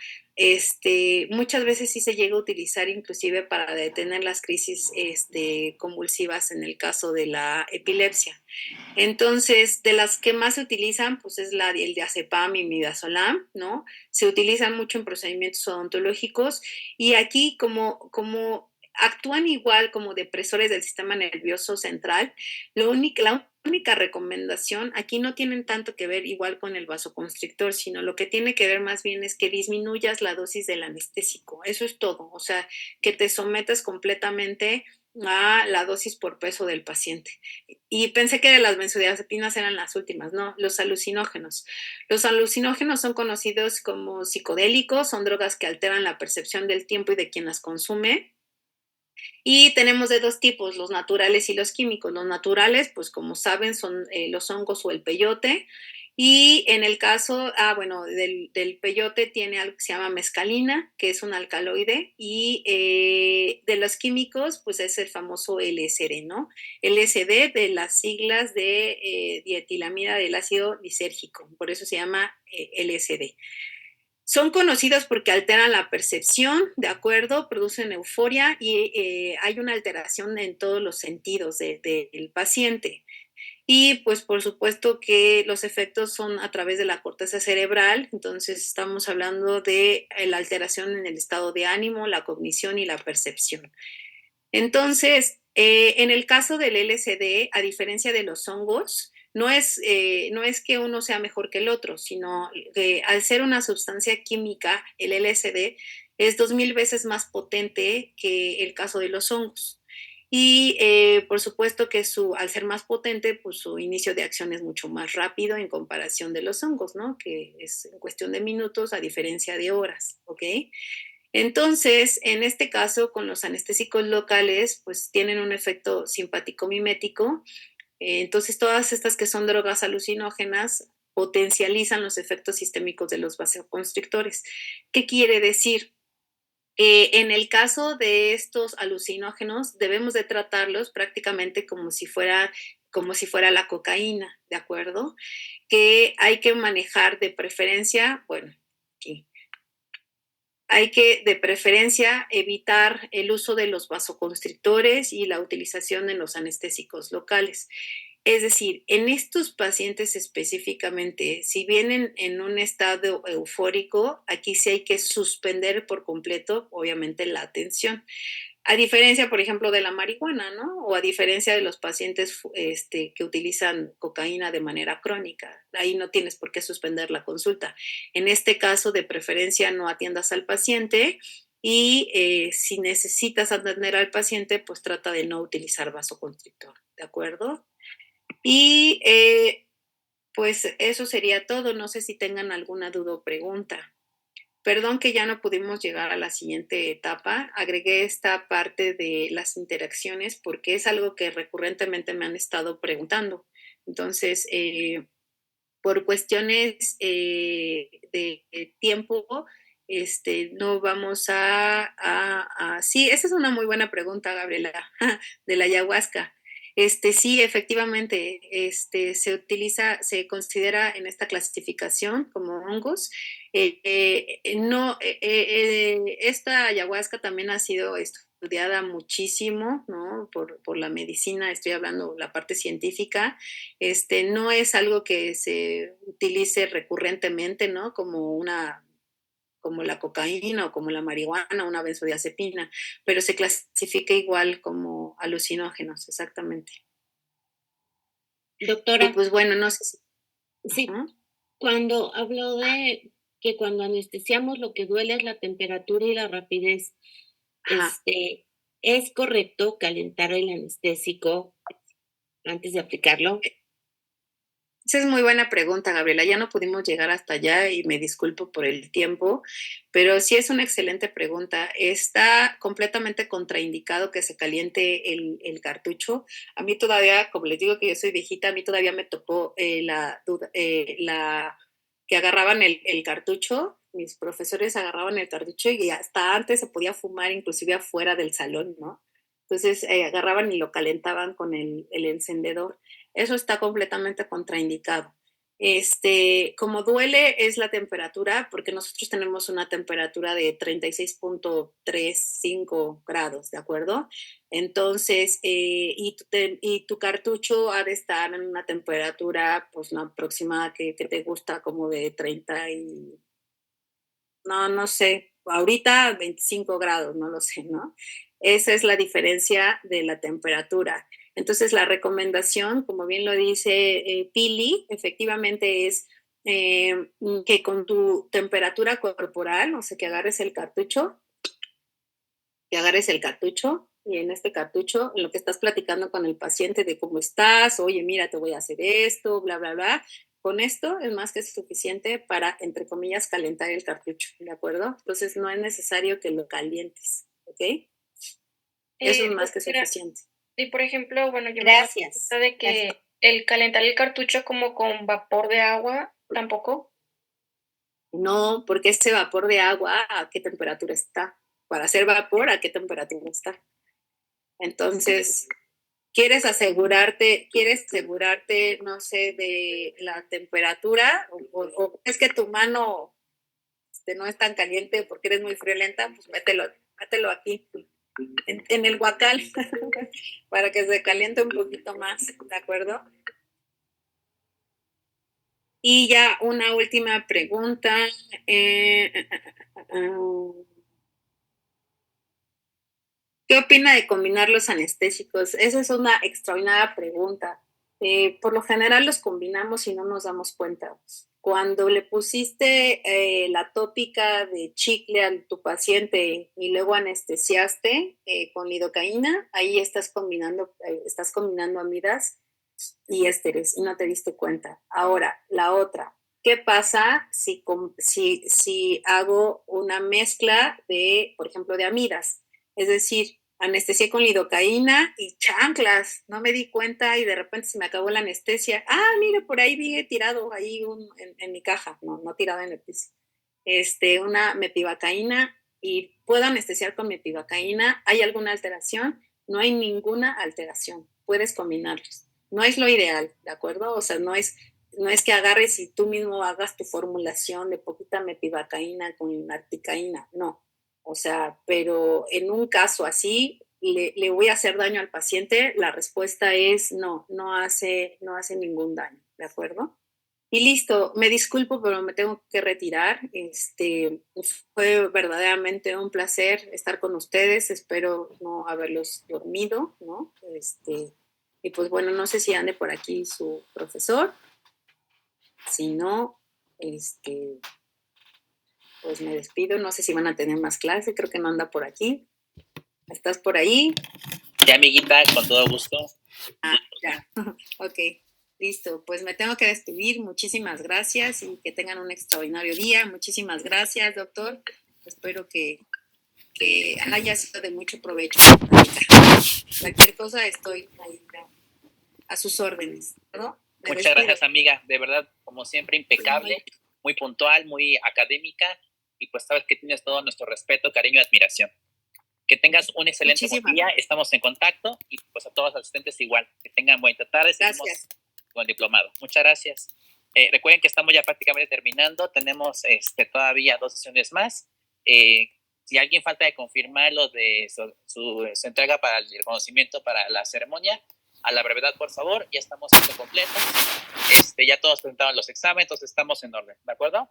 muchas veces sí se llega a utilizar inclusive para detener las crisis convulsivas en el caso de la epilepsia. Entonces, de las que más se utilizan, pues es el diazepam y midazolam, ¿no? Se utilizan mucho en procedimientos odontológicos y aquí como actúan igual como depresores del sistema nervioso central, la única recomendación, aquí no tienen tanto que ver igual con el vasoconstrictor, sino lo que tiene que ver más bien es que disminuyas la dosis del anestésico. Eso es todo. O sea, que te sometas completamente a la dosis por peso del paciente. Y pensé que las benzodiazepinas eran las últimas, no, los alucinógenos. Los alucinógenos son conocidos como psicodélicos, son drogas que alteran la percepción del tiempo y de quien las consume. Y tenemos de dos tipos, los naturales y los químicos. Los naturales, pues como saben, son los hongos o el peyote. Y en el caso, del peyote tiene algo que se llama mescalina, que es un alcaloide. Y de los químicos, pues es el famoso LSD, ¿no? LSD de las siglas de dietilamida del ácido lisérgico. Por eso se llama LSD. Son conocidos porque alteran la percepción, ¿de acuerdo? Producen euforia y hay una alteración en todos los sentidos del paciente. Y pues por supuesto que los efectos son a través de la corteza cerebral, entonces estamos hablando de la alteración en el estado de ánimo, la cognición y la percepción. Entonces, en el caso del LSD, a diferencia de los hongos, no es que uno sea mejor que el otro, sino que al ser una sustancia química, el LSD es 2000 veces más potente que el caso de los hongos. Y por supuesto que al ser más potente, pues su inicio de acción es mucho más rápido en comparación de los hongos, ¿no? Que es en cuestión de minutos a diferencia de horas, ¿ok? Entonces, en este caso, con los anestésicos locales, pues tienen un efecto simpático mimético. Entonces, todas estas que son drogas alucinógenas potencializan los efectos sistémicos de los vasoconstrictores. ¿Qué quiere decir? En el caso de estos alucinógenos, debemos de tratarlos prácticamente como si fuera la cocaína, ¿de acuerdo? Que hay que manejar de preferencia, bueno, aquí, hay que de preferencia evitar el uso de los vasoconstrictores y la utilización de los anestésicos locales. Es decir, en estos pacientes específicamente, si vienen en un estado eufórico, aquí sí hay que suspender por completo, obviamente, la atención. A diferencia, por ejemplo, de la marihuana, ¿no? O a diferencia de los pacientes que utilizan cocaína de manera crónica. Ahí no tienes por qué suspender la consulta. En este caso, de preferencia, no atiendas al paciente y si necesitas atender al paciente, pues trata de no utilizar vasoconstrictor, ¿de acuerdo? Y pues eso sería todo. No sé si tengan alguna duda o pregunta. Perdón que ya no pudimos llegar a la siguiente etapa. Agregué esta parte de las interacciones porque es algo que recurrentemente me han estado preguntando. Entonces, por cuestiones de tiempo, no vamos Sí, esa es una muy buena pregunta, Gabriela, de la ayahuasca. Sí, efectivamente, se considera en esta clasificación como hongos. No, esta ayahuasca también ha sido estudiada muchísimo, ¿no? Por la medicina, estoy hablando la parte científica. No es algo que se utilice recurrentemente, ¿no? Como la cocaína o como la marihuana, una benzodiazepina, pero se clasifica igual como alucinógenos, exactamente. Doctora, Y pues bueno, no sé si... sí, ¿no? cuando habló de que cuando anestesiamos lo que duele es la temperatura y la rapidez, Ajá. ¿es correcto calentar el anestésico antes de aplicarlo? Esa es muy buena pregunta, Gabriela. Ya no pudimos llegar hasta allá y me disculpo por el tiempo, pero sí es una excelente pregunta. Está completamente contraindicado que se caliente el cartucho. A mí todavía, como les digo que yo soy viejita, a mí todavía me tocó que agarraban el cartucho. Mis profesores agarraban el cartucho y hasta antes se podía fumar, inclusive afuera del salón, ¿no? Entonces agarraban y lo calentaban con el encendedor. Eso está completamente contraindicado. Como duele es la temperatura, porque nosotros tenemos una temperatura de 36.35 grados, ¿de acuerdo? Entonces, y tu cartucho ha de estar en una temperatura, pues, una aproximada que te gusta como de 30 y, no sé, ahorita 25 grados, no lo sé, ¿no? Esa es la diferencia de la temperatura. Entonces, la recomendación, como bien lo dice Pili, efectivamente es que con tu temperatura corporal, o sea, que agarres el cartucho y en este cartucho, en lo que estás platicando con el paciente de cómo estás, oye, mira, te voy a hacer esto, bla, bla, bla. Con esto es más que suficiente para, entre comillas, calentar el cartucho, ¿de acuerdo? Entonces no es necesario que lo calientes, ¿ok? Eso es más que Doctora, suficiente. y por ejemplo, bueno, yo me he dado Gracias. cuenta de que el calentar el cartucho como con vapor de agua, tampoco. No, porque ese vapor de agua, ¿a qué temperatura está? Para hacer vapor, ¿a qué temperatura está? Entonces, quieres asegurarte, no sé, de la temperatura, o es que tu mano no es tan caliente porque eres muy friolenta, pues mételo aquí, en el guacal, para que se caliente un poquito más, ¿de acuerdo? Y ya una última pregunta. ¿Qué opina de combinar los anestésicos? Esa es una extraordinaria pregunta. Por lo general los combinamos y no nos damos cuenta. Cuando le pusiste la tópica de chicle a tu paciente y luego anestesiaste con lidocaína, ahí estás combinando amidas y ésteres y no te diste cuenta. Ahora, la otra, ¿qué pasa si hago una mezcla de, por ejemplo, de amidas? Es decir, anestesié con lidocaína y chanclas, no me di cuenta y de repente se me acabó la anestesia. Mire, por ahí vi tirado ahí en mi caja, no tirado en el piso. Una metivacaína y puedo anestesiar con metivacaína. ¿Hay alguna alteración? No hay ninguna alteración. Puedes combinarlos. No es lo ideal, ¿de acuerdo? O sea, no es que agarres y tú mismo hagas tu formulación de poquita metivacaína con articaína, no. O sea, pero en un caso así, ¿le voy a hacer daño al paciente? La respuesta es no hace ningún daño, ¿de acuerdo? Y listo, me disculpo, pero me tengo que retirar. Fue verdaderamente un placer estar con ustedes. Espero no haberlos dormido, ¿no? Y pues bueno, no sé si ande por aquí su profesor. Si no, pues me despido. No sé si van a tener más clase. Creo que no anda por aquí. ¿Estás por ahí? Ya, amiguita, con todo gusto. Ya. Ok. Listo, pues me tengo que despedir. Muchísimas gracias y que tengan un extraordinario día. Muchísimas gracias, doctor. Espero que haya sido de mucho provecho. Cualquier cosa estoy ahí a sus órdenes, ¿no? Muchas gracias, amiga. De verdad, como siempre, impecable, muy puntual, muy académica y pues sabes que tienes todo nuestro respeto, cariño y admiración. Que tengas un excelente día. Estamos en contacto y pues a todos los asistentes igual. Que tengan buena tarde. Gracias. Con diplomado. Muchas gracias. Recuerden que estamos ya prácticamente terminando. Tenemos todavía 2 sesiones más. Si alguien falta de confirmar lo de su entrega para el reconocimiento para la ceremonia, a la brevedad, por favor. Ya estamos completos. Ya todos presentaron los exámenes, entonces estamos en orden. ¿De acuerdo?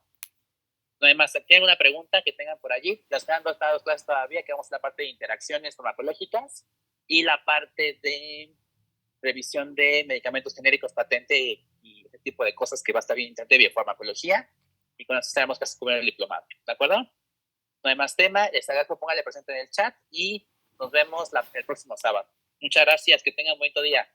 No hay más. ¿Tienen una pregunta que tengan por allí? Las quedan 2 clases todavía, que vamos a la parte de interacciones farmacológicas y la parte de revisión de medicamentos genéricos, patente y ese tipo de cosas que va a estar bien interesante de biofarmacología. Y con eso sabemos que se cubre el diplomado. ¿De acuerdo? No hay más tema. Les agradezco, póngale presente en el chat y nos vemos el próximo sábado. Muchas gracias. Que tengan un buen día.